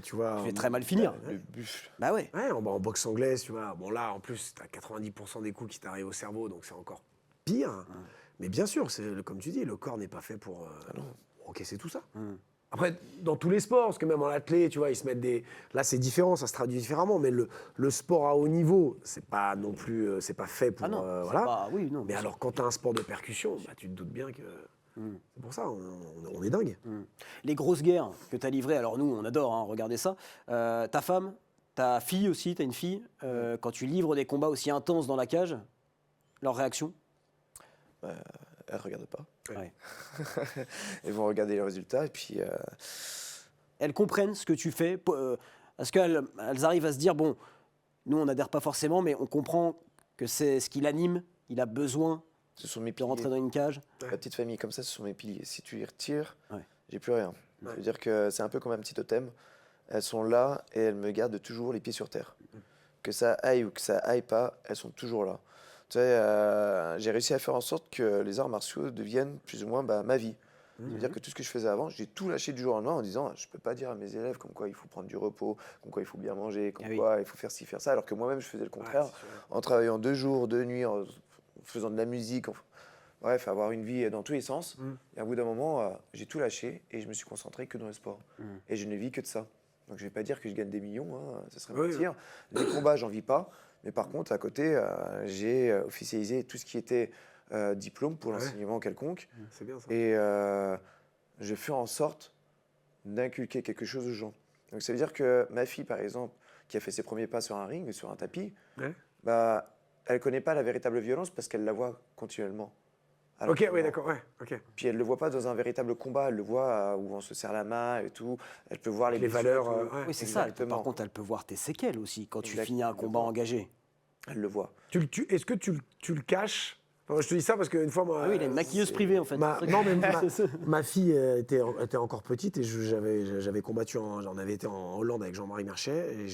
tu vois. je vais très mal finir. Le buffle. Bah ouais. Ouais, en boxe anglaise, tu vois. Bon, là, en plus, t'as 90% des coups qui t'arrivent au cerveau, donc c'est encore pire. Mais bien sûr, comme tu dis, le corps n'est pas fait pour encaisser tout ça. Après, dans tous les sports, parce que même en athlète, tu vois, ils se mettent des. Là, c'est différent, ça se traduit différemment, mais le sport à haut niveau, c'est pas non plus. C'est pas fait pour. Ah non, c'est voilà. pas- oui, non. Mais alors, quand t'as un sport de percussion, bah, tu te doutes bien que. C'est pour ça, on est dingue. Les grosses guerres que tu as livrées, alors nous, on adore, hein, regardez ça. Ta femme, ta fille aussi, tu as une fille, quand tu livres des combats aussi intenses dans la cage, leur réaction? Elles ne regardent pas. Ouais. Elles vont regarder les résultats et puis elles comprennent ce que tu fais? Est-ce qu'elles arrivent à se dire, bon, nous on n'adhère pas forcément, mais on comprend que c'est ce qui l'anime, il a besoin Ce sont mes de piliers. rentrer dans une cage? Ma petite famille, comme ça, ce sont mes piliers. Si tu les retires, Ouais. j'ai plus rien. Ça veut dire que c'est un peu comme un petit totem. Elles sont là et elles me gardent toujours les pieds sur terre. Que ça aille ou que ça aille pas, elles sont toujours là. Tu sais, j'ai réussi à faire en sorte que les arts martiaux deviennent plus ou moins ma vie. C'est-à-dire que tout ce que je faisais avant, j'ai tout lâché du jour au lendemain en disant je peux pas dire à mes élèves comme quoi il faut prendre du repos, comme quoi il faut bien manger, comme quoi il faut faire ci, faire ça, alors que moi-même je faisais le contraire en travaillant 2 jours, 2 nuits, en faisant de la musique, bref, avoir une vie dans tous les sens. Et à bout d'un moment, j'ai tout lâché et je me suis concentré que dans le sport. Et je ne vis que de ça. Donc je vais pas dire que je gagne des millions, hein, ça serait mentir. Les combats, j'en vis pas. Mais par contre, à côté, j'ai officialisé tout ce qui était diplôme pour l'enseignement quelconque. C'est bien ça. Et je fais en sorte d'inculquer quelque chose aux gens. Donc ça veut dire que ma fille, par exemple, qui a fait ses premiers pas sur un ring, sur un tapis, bah, elle ne connaît pas la véritable violence parce qu'elle la voit continuellement. Ok, oui, d'accord, ouais, ok. Puis elle ne le voit pas dans un véritable combat, elle le voit où on se serre la main et tout. Elle peut voir les Les blessures valeurs, et tout. ouais. Oui, c'est ça. Exactement. Par contre, elle peut voir tes séquelles aussi quand tu Exact. finis un combat engagé. Elle le voit. Est-ce que tu le caches? Enfin, je te dis ça parce qu'une fois, moi. Ah oui, il a une maquilleuse privée en fait. Non, mais ma fille était encore petite et j'avais combattu, j'en avais été en Hollande avec Jean-Marie Merchet et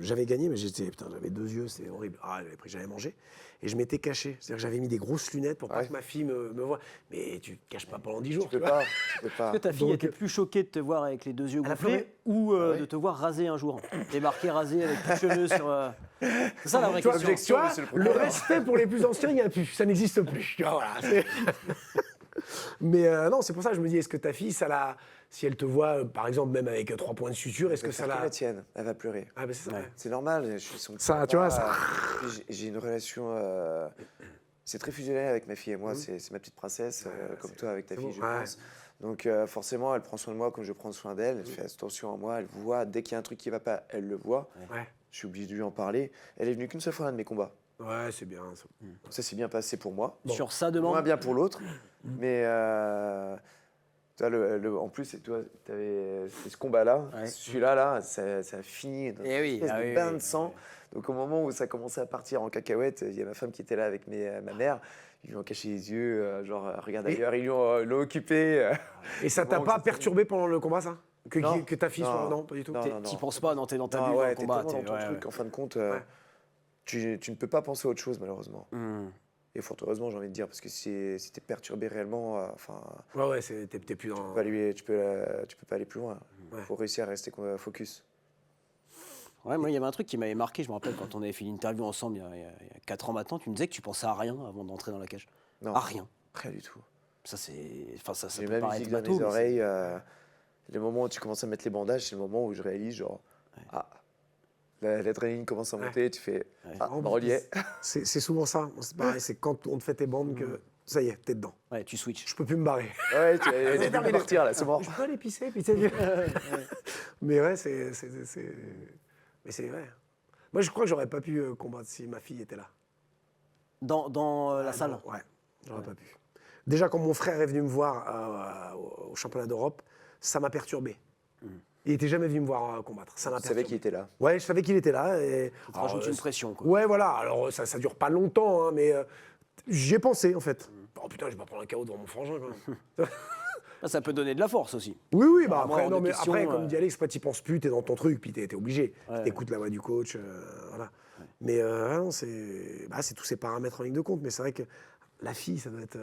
j'avais gagné, mais j'avais 2 yeux, c'est horrible. Ah, j'avais mangé et je m'étais caché. C'est-à-dire que j'avais mis des grosses lunettes pour pas que ma fille me voie. Mais tu te caches pas pendant 10 jours. Tu peux pas. Tu peux pas. Est-ce que ta fille Donc, était plus choquée de te voir avec les 2 yeux Elle a gonflés pleuré. ou de te voir rasé un jour? Débarquer rasé avec tout cheveux sur. C'est ça la vraie question. Tu vois, le respect pour les plus anciens, il n'y a plus, ça n'existe plus. Tu vois, voilà, mais non, c'est pour ça que je me dis, est-ce que ta fille, si elle te voit, par exemple, même avec 3 points de suture, est-ce que ça la tienne, elle va pleurer. Ah, ben c'est ça. Ouais. C'est normal. Je suis son Ça, tu vois, ça. J'ai une relation. C'est très fusionnel avec ma fille et moi. C'est ma petite princesse, comme toi avec ta fille, je pense. Donc forcément, elle prend soin de moi comme je prends soin d'elle. Elle fait attention à moi. Elle voit dès qu'il y a un truc qui va pas, elle le voit. Ouais. Je suis obligé de lui en parler. Elle est venue qu'une seule fois à un de mes combats. Ouais, c'est bien. Ça. Ça s'est bien passé pour moi. Sur sa demande. Moins bien pour l'autre. Mais toi, en plus, toi, tu avais ce combat-là. Ouais. Celui-là, ça a fini dans Eh oui, une espèce ah de oui, bain oui, de sang. Donc au moment où ça commençait à partir en cacahuète, il y a ma femme qui était là avec ma mère. Ils lui ont caché les yeux, genre regarde ailleurs, ils l'ont occupé. Et ça t'a Bon, pas ça, perturbé pendant le combat, ça Non. Que ta fille soit. Non. Non, pas du tout. Non. T'y penses pas, non, t'es dans ta Ah bulle ouais, en t'es combat. tellement dans ton ouais, truc. En fin de compte, Ouais. tu ne peux pas penser à autre chose, malheureusement. ouais. Et fort heureusement, j'ai envie de dire, parce que si t'es perturbé réellement, Ouais, t'es plus dans. tu peux pas aller plus loin. Il Ouais. faut réussir à rester focus. Ouais, moi, il y avait un truc qui m'avait marqué, je me rappelle, quand on avait fait l'interview ensemble il y a 4 ans maintenant, tu me disais que tu pensais à rien avant d'entrer dans la cage. Non, À rien. rien du tout. Ça, c'est. Enfin, ça J'ai peut ma paraître musique dans bateau, mes mais oreilles. Les moments où tu commences à mettre les bandages, c'est le moment où je réalise, genre, l'adrénaline commence à monter, tu fais, on y est. C'est souvent ça. C'est pareil, c'est quand on te fait tes bandes que ça y est, t'es dedans. Ouais, tu switches. Je peux plus me barrer. Ouais, tu peux partir là, c'est mort. Je peux aller pisser, puis c'est Mais ouais, Mais c'est vrai. Moi, je crois que j'aurais pas pu combattre si ma fille était là. Dans la salle. Ouais, j'aurais pas pu. Déjà, quand mon frère est venu me voir au championnat d'Europe, ça m'a perturbé. Il était jamais venu me voir combattre. Ça m'a Tu savais perturbé. qu'il était là. Ouais, je savais qu'il était là. Et... Ça te rajoute une pression, quoi. Ouais, voilà. Alors, ça dure pas longtemps, hein, mais j'y ai pensé, en fait. Oh putain, je vais pas prendre un KO devant mon frangin, quand même. Ça peut donner de la force aussi. Oui, bah Vraiment, après, hors non, de mais question, après, comme dit Alex, t'y penses plus, t'es dans ton truc, puis t'es obligé. Ouais. T'écoutes la voix du coach, voilà. Mais non, c'est tous ces paramètres en ligne de compte, mais c'est vrai que la fille, ça doit être...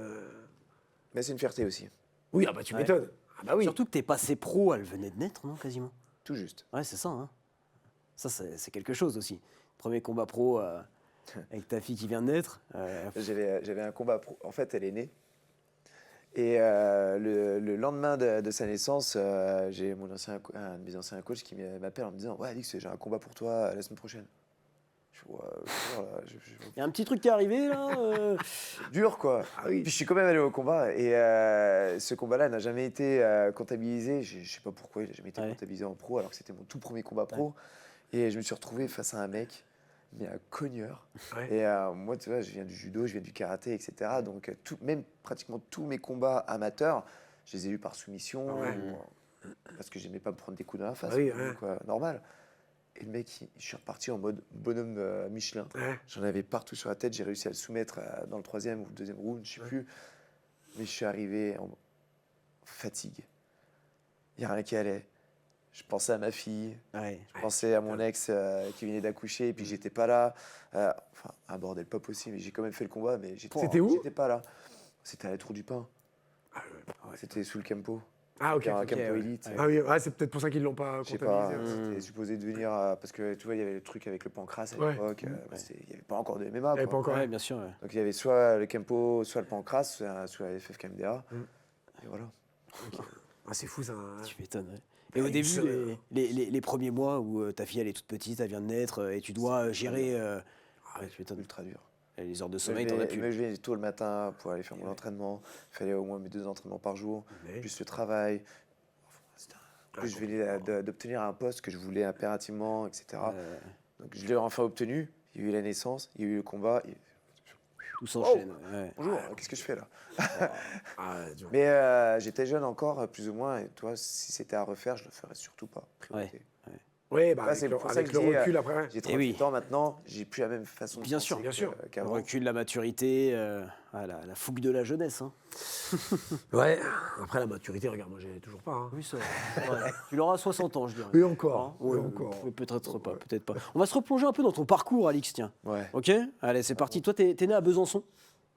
Mais c'est une fierté aussi, Oui, ah bah tu m'étonnes. Ah bah oui. Surtout que t'es passé pro, elle venait de naître, non, quasiment. tout juste. Ouais, c'est ça. Hein. Ça, c'est quelque chose aussi. Premier combat pro avec ta fille qui vient de naître. J'avais un combat pro. En fait, elle est née. Et le lendemain de sa naissance, j'ai un de mes anciens coachs qui m'appelle en me disant « Ouais, Alix, j'ai un combat pour toi la semaine prochaine. » Je fais Il y a un petit truc qui est arrivé, là. dur, quoi. Ah oui. Puis je suis quand même allé au combat. Et ce combat-là n'a jamais été comptabilisé. Je ne sais pas pourquoi il n'a jamais été comptabilisé en pro, alors que c'était mon tout premier combat pro. Ouais. Et je me suis retrouvé face à un mec, mais un cogneur. Ouais. Et moi, tu vois, je viens du judo, je viens du karaté, etc. Donc, même pratiquement tous mes combats amateurs, je les ai eus par soumission. Ouais. parce que j'aimais pas me prendre des coups dans la face, Ah oui, ouais. quoi, normal. Et le mec, je suis reparti en mode bonhomme Michelin. Ouais. J'en avais partout sur la tête, j'ai réussi à le soumettre dans le 3e ou le 2e round, je sais plus. Mais je suis arrivé en fatigue. Il n'y a rien qui allait. Je pensais à ma fille, Ouais. je pensais à mon ex qui venait d'accoucher, et puis j'étais pas là. Enfin, un bordel pas possible. J'ai quand même fait le combat, mais C'était où? J'étais pas là. C'était à la Tour du Pain. C'était sous le Campo. Ah, ok. Un ok. Campo ouais. Elite. Ah oui, ouais, c'est peut-être pour ça qu'ils l'ont pas Je sais pas, comptabilisé. c'était supposé devenir. Parce que tu vois, il y avait le truc avec le pancras à Ouais. l'époque. Il n'y avait pas encore de MMA. Il y avait quoi. pas encore. Ouais, bien sûr. Ouais. Donc il y avait soit le Campo, soit le pancras, soit la FFKMDA. Et voilà. Ah, c'est fou ça. Tu m'étonnes. Ouais. Et au Une début, semaine. les premiers mois où ta fille elle est toute petite, elle vient de naître et tu dois gérer. Ouais, tu m'étonnes. Ultra dur. Et les heures de sommeil, t'en as plus. Me lever tôt le matin pour aller faire mon entraînement. Il fallait au moins mes 2 entraînements par jour, Ouais. plus le travail. Plus je venais d'obtenir un poste que je voulais impérativement, etc. Donc je l'ai enfin obtenu. Il y a eu la naissance, il y a eu le combat. Tout s'enchaîne. Ouais. Bonjour, qu'est-ce que je fais là? Ah, dur. Mais j'étais jeune encore, plus ou moins, et toi, si c'était à refaire, je le ferais surtout pas. Priorité. Oui, bah, Là, c'est avec le, pour ça avec que le je dis, recul après. Ouais. J'ai Eh 38 oui. ans maintenant, j'ai plus la même façon de Bien penser sûr, bien sûr. Le qu'avant. recul, la maturité, la fougue de la jeunesse. Hein. Ouais, après la maturité, regarde, moi j'ai toujours pas. Hein. Oui, ça va. Tu l'auras à 60 ans, je dirais. Et encore. Ouais, et encore. Peut-être pas, peut-être pas. On va se replonger un peu dans ton parcours, Alix, tiens. Ouais. Ok? Allez, c'est parti. Toi, t'es né à Besançon.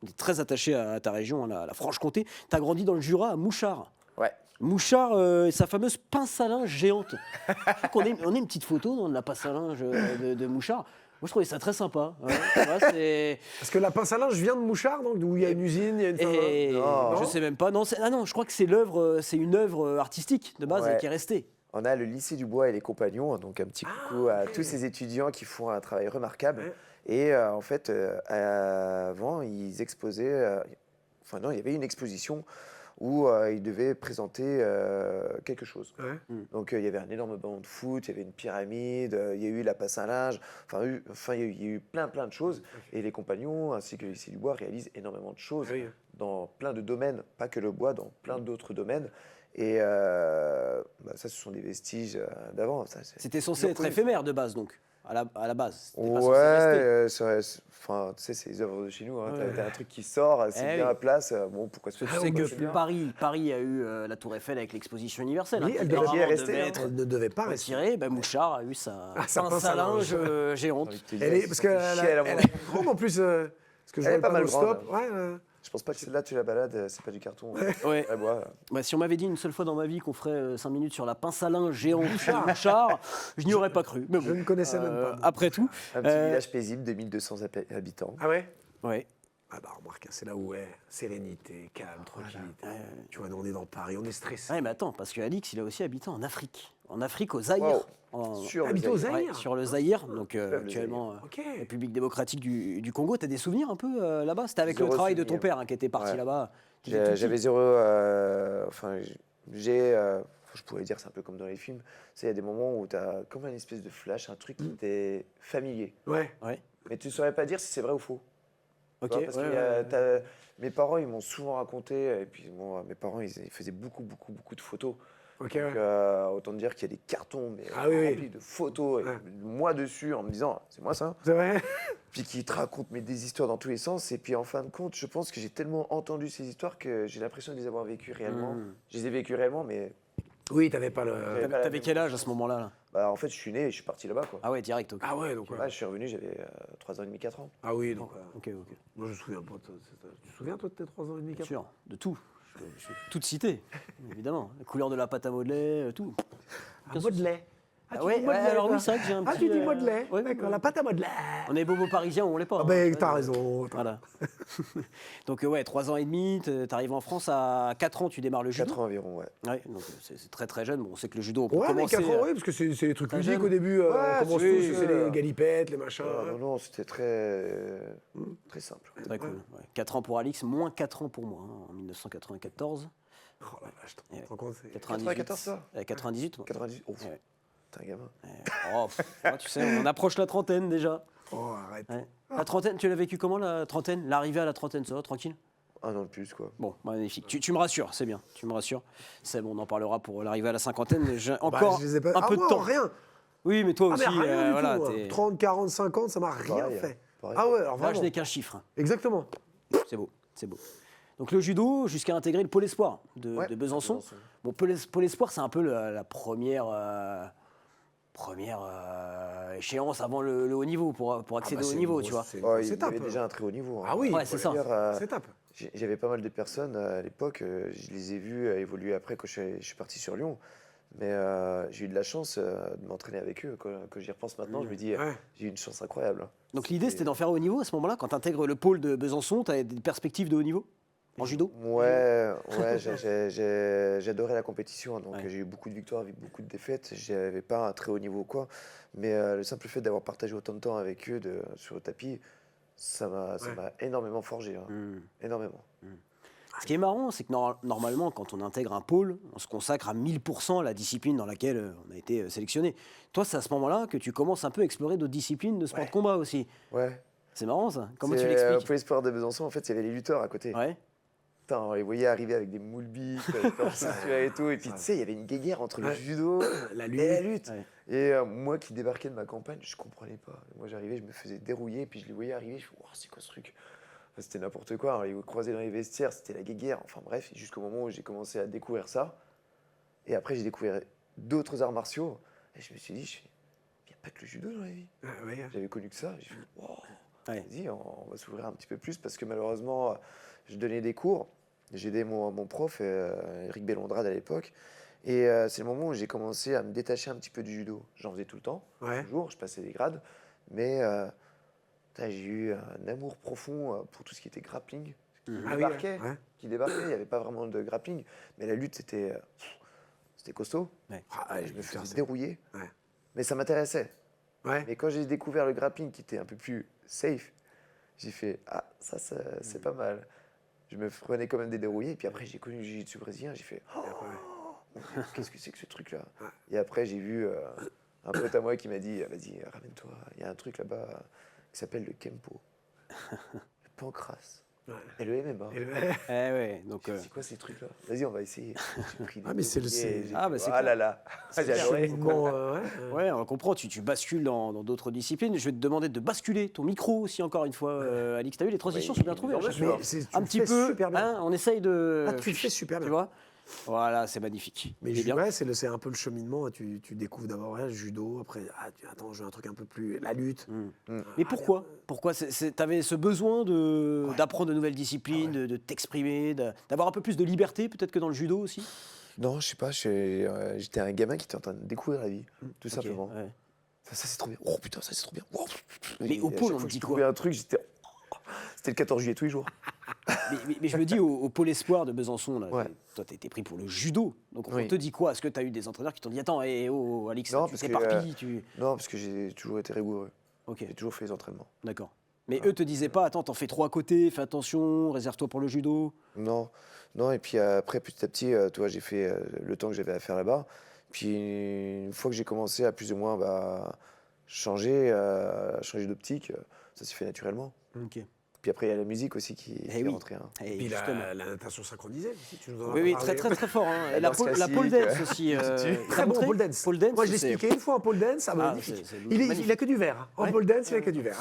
T'es très attaché à ta région, hein, la Franche-Comté. T'as grandi dans le Jura, à Mouchard. Ouais. Mouchard, sa fameuse pince à linge géante. Je crois qu'on on a une petite photo non, de la pince à linge de Mouchard. Moi, je trouvais ça très sympa. Ouais, tu vois, c'est... Parce que la pince à linge vient de Mouchard, donc d'où il y a une usine, il y a une. Et Non. je sais même pas. Non, non, je crois que c'est une œuvre artistique de base Ouais. qui est restée. On a le lycée du Bois et les compagnons, donc un petit coucou à tous ces étudiants qui font un travail remarquable. Ouais. Et en fait, avant, ils exposaient. Enfin, non, il y avait une exposition où ils devaient présenter quelque chose. Ouais. Donc il y avait un énorme ballon de foot, il y avait une pyramide, il y a eu la passe à linge, il y a eu plein de choses. Et les compagnons ainsi que le lycée du Bois réalisent énormément de choses Oui. dans plein de domaines, pas que le bois, dans plein d'autres domaines. Et ça, ce sont des vestiges d'avant. C'était censé être éphémère de base, donc, à la base. C'était pas censé Ouais, rester. enfin, tu sais, c'est les œuvres de chez nous. Hein. Ouais. T'as un truc qui sort, c'est Eh bien oui. à place. Bon, pourquoi se Tu faire sais que c'est bien. Paris a eu la Tour Eiffel avec l'exposition universelle. Oui, qui elle devait apparemment rester, devait hein. être Elle ne devait pas rester. retirée. Ben, Mouchard a eu sa sa pince à linge géante. J'ai envie de te dire, Elle est, ils parce se sont fait qu'elle chier à la elle main. est grande en plus. Parce que je Elle est vois pas le mal panneau grande. stop. Ouais, Je pense pas que celle-là, tu la balades, c'est pas du carton. Ouais. Elle boit. Bah, si on m'avait dit une seule fois dans ma vie qu'on ferait 5 minutes sur la pince à linge géante de Mouchard, je n'y aurais pas cru. Mais bon, je ne connaissais même pas. après tout. Un petit village paisible de 1200 habitants. Ah ouais. Ouais. Ah bah remarque, c'est là où est sérénité, calme, tranquillité. Tu vois, nous on est dans Paris, on est stressé. Ouais, mais attends, parce que Alix, il a aussi habité en Afrique. En Afrique, au Zaïre. Wow. En- Sur le Habité au Zaïre. Zaïre. Ouais, sur le Zaïre, donc le actuellement Ok. République démocratique du Congo. T'as des souvenirs un peu là-bas? C'était avec le Zéro travail de ton souvenir. père hein, qui était parti Ouais. là-bas. Tu étais tout petit. J'avais zéro. Enfin, je pourrais dire, c'est un peu comme dans les films. Il y a des moments où tu as comme une espèce de flash, un truc qui t'est familier. Ouais. Ouais. Mais tu ne saurais pas dire si c'est vrai ou faux. Ok. Tu vois, parce ouais, que ouais. mes parents, ils m'ont souvent raconté, et puis bon, mes parents, ils faisaient beaucoup de photos. Ok, Donc, ouais. autant dire qu'il y a des cartons mais Ah oui, oui. remplis de photos, et Ouais. moi dessus, en me disant, c'est moi ça. C'est vrai. Puis qui te racontent des histoires dans tous les sens. Et puis en fin de compte, je pense que j'ai tellement entendu ces histoires que j'ai l'impression de les avoir vécues réellement. Je les ai vécues réellement, mais Oui, t'avais pas le. T'avais quel âge à ce moment-là là? bah, en fait, je suis né et je suis parti là-bas. Quoi. Ah ouais, direct. Ok. Ah ouais, donc. Ouais, je suis revenu, j'avais 3 ans et demi, 4 ans. Ah oui, donc. Ok, ok. Moi je me souviens pas. Tu te souviens toi de tes 3 ans et demi, Bien 4 sûr, de tout. Je vais tout citer, évidemment. La couleur de la pâte à modeler, tout. Un modelet. Ah ouais, ouais, alors oui, c'est vrai que j'ai un Ah, petit, tu dis modelet. ouais, D'accord, ouais. la pâte à modelet. On est bobo parisien ou on l'est pas. Ah hein. ben, Ouais, t'as raison. Voilà. Donc ouais, 3 ans et demi, t'arrives en France à 4 ans, tu démarres le judo. 4 ans environ, ouais. Ouais, donc c'est très très jeune. Bon, on sait que le judo, on peut Ouais, mais commencer. 4 ans, oui, parce que c'est des trucs très ludiques jeune. au début. On Ouais, commence oui, tous, c'est oui. les galipettes, les machins. Ah, non, c'était très simple. Très cool. Ouais. 4 ans pour Alix, moins 4 ans pour moi, hein, en 1994. Oh la vache, tu Ouais. te rends compte c'est- 94, ça 98, moi. 98. Oh, Ouais. t'es un gamin. Oh, tu sais, on approche la trentaine déjà. Oh, arrête. Ouais. La trentaine, tu l'as vécu comment la trentaine? L'arrivée à la trentaine, ça va, tranquille? 1 an de plus, quoi. Bon, magnifique. Tu me rassures, c'est bien. Tu me rassures. C'est bon, on en parlera pour l'arrivée à la cinquantaine. J'ai encore je les ai pas... un peu de moi, temps. rien. Oui, mais toi Ah, aussi, mais rien du voilà, tout, moi. t'es- 30, 40, 50, ça m'a rien Pareil, fait. pareil. Ah ouais, alors Là, je vraiment. n'ai qu'un chiffre. Exactement. C'est beau, c'est beau. Donc le judo, jusqu'à intégrer le pôle espoir Ouais, de Besançon. Besançon. Bon, pôle espoir, c'est un peu la première, échéance avant le haut niveau, pour accéder au haut niveau, tu vois. C'est Ouais, une il y étape. avait déjà un très haut niveau. hein. Ah oui, Ouais, faut c'est ça. le dire, Euh, c'est étape. J'avais pas mal de personnes à l'époque, je les ai vus évoluer après quand je suis parti sur Lyon. Mais j'ai eu de la chance de m'entraîner avec eux. Quand j'y repense maintenant, je me dis, Ouais. j'ai eu une chance incroyable. hein. Donc l'idée, c'était d'en faire haut niveau à ce moment-là. Quand tu intègres le pôle de Besançon, tu as des perspectives de haut niveau en judo? Ouais, j'adorais la compétition, donc Ouais. j'ai eu beaucoup de victoires avec beaucoup de défaites. J'avais pas un très haut niveau ou quoi, mais le simple fait d'avoir partagé autant de temps avec eux sur le tapis, ça m'a énormément forgé, hein. Énormément. Ce qui est marrant, c'est que normalement, quand on intègre un pôle, on se consacre à 1000% à la discipline dans laquelle on a été sélectionné. Toi, c'est à ce moment-là que tu commences un peu à explorer d'autres disciplines de sport de combat aussi. Ouais. C'est marrant ça. Comment tu Au l'expliques? Pôle Espoir de Besançon, en fait, il y avait les lutteurs à côté. Ouais. Putain, on les voyait arriver avec des moules bites, et tout, et puis tu sais, il y avait une guéguerre entre le Ouais. judo La et lutte. la lutte. Ouais. Et moi qui débarquais de ma campagne, je comprenais pas. Moi j'arrivais, je me faisais dérouiller, puis je les voyais arriver, je me disais, c'est quoi ce truc? Enfin, c'était n'importe quoi, on les croisait dans les vestiaires, c'était la guéguerre. Enfin bref, jusqu'au moment où j'ai commencé à découvrir ça. Et après, j'ai découvert d'autres arts martiaux. Et je me suis dit, il n'y a pas que le judo dans la vie. Ah, ouais. J'avais connu que ça. J'ai fait, wow, Ouais. vas-y, on va s'ouvrir un petit peu plus, parce que malheureusement, je donnais des cours. J'ai aidé mon prof, Eric Bellondrade à l'époque. Et c'est le moment où j'ai commencé à me détacher un petit peu du judo. J'en faisais tout le temps, Ouais. toujours, je passais des grades. Mais putain, j'ai eu un amour profond pour tout ce qui était grappling. Ah oui, Débarquait, ouais. qui débarquait, il n'y avait pas vraiment de grappling. Mais la lutte, c'était costaud. Ouais. Ah, Je me putain, faisais dérouiller. Ouais. Mais ça m'intéressait. Ouais. Mais quand j'ai découvert le grappling qui était un peu plus safe, j'ai fait, ah, ça c'est pas mal. Je me prenais quand même des dérouillés. Et puis après, j'ai connu le jiu-jitsu brésilien. J'ai fait, oh, qu'est-ce que c'est que ce truc-là? Et après, j'ai vu un pote à moi qui m'a dit, vas-y, ramène-toi. Il y a un truc là-bas qui s'appelle le Kempo, le pancras Ouais. et le MMA. Et le- Eh ouais, donc C'est quoi ces trucs-là? Vas-y, on va essayer. J'ai pris des Ah, mais c'est le- dérouillés, c'est- j'ai Ah, fait, bah, c'est ah là clair. là. J'ai adoré. cheminement, ouais. ouais, on comprend, tu bascules dans d'autres disciplines. Je vais te demander de basculer ton micro aussi encore une fois, Alix. T'as vu, les transitions Oui, sont bien trouvées à chaque mais fois. Mais tu Un le petit fais peu, super bien. hein, on essaye de... Ah, tu le fais super Tu bien. vois? Voilà, c'est magnifique. Mais Il est bien. ouais, c'est un peu le cheminement. Tu découvres d'abord le judo, après, attends, je veux un truc un peu plus. La lutte. Mais pourquoi? Pourquoi t'avais ce besoin d'apprendre de nouvelles disciplines, de t'exprimer, d'avoir un peu plus de liberté peut-être que dans le judo aussi? Non, je sais pas, j'étais un gamin qui était en train de découvrir la vie, tout Ok, simplement. ouais. Ça c'est trop bien. Oh putain, ça c'est trop bien. Oh, Mais au à pôle, chaque on fois me que dit je quoi? trouvais un truc, c'était le 14 juillet tous les jours. Mais je me dis, au pôle espoir de Besançon, là, Ouais. toi, t'as été pris pour le judo. Donc, on Oui. te dit quoi? Est-ce que tu as eu des entraîneurs qui t'ont dit, attends, Alix, Non, tu parce que, t'éparpilles, Non, parce que j'ai toujours été rigoureux. Ok, J'ai toujours fait les entraînements. d'accord. Mais eux te disaient pas, attends, t'en fais trop à côté, fais attention, réserve-toi pour le judo. Non, non, et puis après, petit à petit, tu vois, j'ai fait le temps que j'avais à faire là-bas. Puis une fois que j'ai commencé à plus ou moins changer d'optique, ça s'est fait naturellement. Ok. Puis après, il y a la musique aussi qui est oui. rentrée. hein. Et Puis justement. la natation synchronisée aussi, tu nous en as Oui, oui, parlé. très fort. Hein. Et La la pole danse dance aussi. Très bon en pole dance. Pole dance, Moi, je l'ai c'est- expliqué une fois en pole dance, Ah, magnifique. c'est Il a que du vert. hein. En Ouais. pole dance, il a que du vert.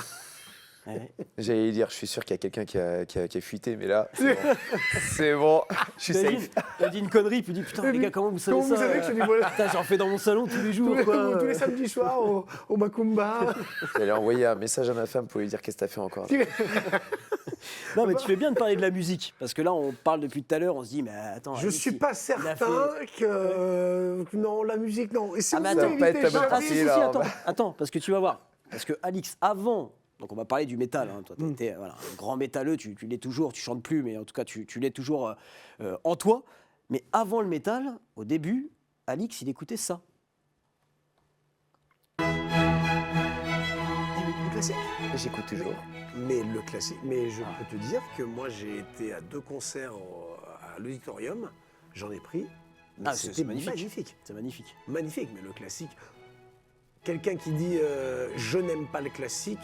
Ouais. J'allais dire, je suis sûr qu'il y a quelqu'un qui a fuité, mais là, c'est bon. C'est bon, je suis T'as dit, safe. t'as dit une connerie, puis dit putain, les gars, comment vous savez Comment ça vous savez que je fais du pole Putain, j'en fais dans mon salon tous les jours. tous quoi. les samedis soirs au Macumba. J'allais envoyer un message à ma femme pour lui dire qu'est-ce que t'as fait encore. là. Non, mais tu fais bien de parler de la musique, parce que là, on parle depuis tout à l'heure, on se dit, mais attends. Je Alix, suis il- pas il a certain fait- que non, la musique, non. Et si Ah, vous mais voulez attends, va pas être éviter ta bonne Ah, Charlie- si, si, là, si, on attends, va- attends, parce que tu vas voir. Parce que Alix, avant, donc on va parler du métal, hein, toi, Mm. t'étais voilà, un grand métalleux, tu l'es toujours, tu chantes plus, mais en tout cas, tu l'es toujours en toi. Mais avant le métal, au début, Alix, il écoutait ça. Le classique. J'écoute toujours. Mais le classique. Mais je peux te dire que moi, j'ai été à 2 concerts à l'auditorium. J'en ai pris. Mais Ah, c'est c'était magnifique. magnifique. C'est magnifique. Magnifique, mais le classique. Quelqu'un qui dit je n'aime pas le classique,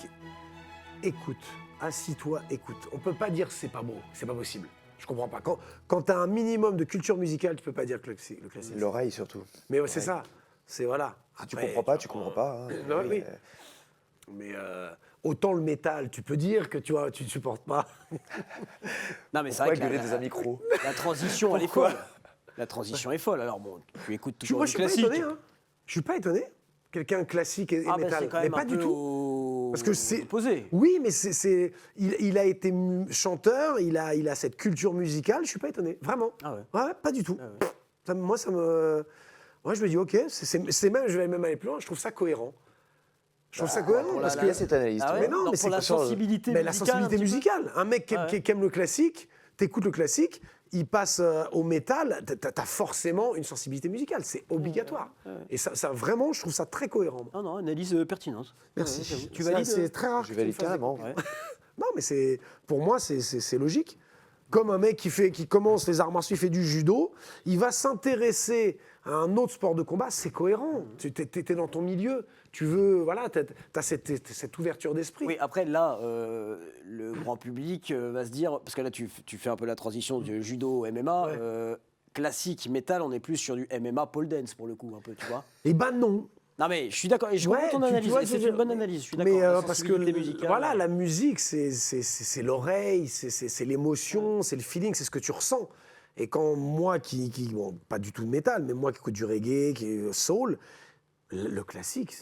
écoute, assis-toi, écoute. On peut pas dire c'est pas beau, c'est pas possible. Je comprends pas. Quand tu as un minimum de culture musicale, tu peux pas dire que le classique. L'oreille surtout. Mais ouais, c'est ça. C'est voilà. Si tu Après, comprends pas, tu comprends pas. Hein. Non, oui. Mais autant le métal, tu peux dire que tu ne supportes pas. Non, mais c'est Pourquoi vrai que gueuler des micros? la transition, elle est folle. La transition est folle. Alors bon, tu écoutes toujours Moi, du je suis pas classique. étonné. Hein. Je suis pas étonné. Quelqu'un classique et Ah, bah, métal. c'est quand Mais même pas un du peu tout. Parce que c'est opposé. Oui, mais il a été chanteur, il a cette culture musicale. Je suis pas étonné, vraiment. Ah ouais. Ouais, pas du tout. Ah ouais. Moi, je me dis ok. C'est même, je vais même aller plus loin. Je trouve ça cohérent. Je trouve ça cohérent pour parce Il y a cette analyse. Ah ouais tu vois. Mais non, Donc mais pour c'est la pas ça. sensibilité Mais musicale. la sensibilité un petit peu musicale. Un mec Ah ouais. qui aime le classique, t'écoutes le classique, il passe au métal, t'as forcément une sensibilité musicale. C'est obligatoire. Et ça, vraiment, je trouve ça très cohérent. Non, non, analyse pertinente. Merci. Ouais, j'avoue. Tu Ça, valides c'est très rare. Je que valide tu me fasses des carrément. Ouais. Non, mais pour moi, c'est logique. Comme un mec qui commence les arts martiaux, il fait du judo, il va s'intéresser à un autre sport de combat, c'est cohérent. Tu es dans ton milieu, tu veux, voilà, tu as cette ouverture d'esprit. Oui, après, là, le grand public va se dire, parce que là, tu fais un peu la transition du judo au MMA, Ouais. classique, métal, on est plus sur du MMA pole dance, pour le coup, un peu, tu vois. Eh ben non. Non, mais je suis d'accord, et je comprends ton tu analyse, vois, et c'est je- une bonne analyse, je suis d'accord. Mais la parce que sensibilité musicale, voilà, la musique, c'est l'oreille, c'est l'émotion, c'est le feeling, c'est ce que tu ressens. Et quand moi bon, pas du tout de métal, mais moi qui écoute du reggae, qui est soul, le classique,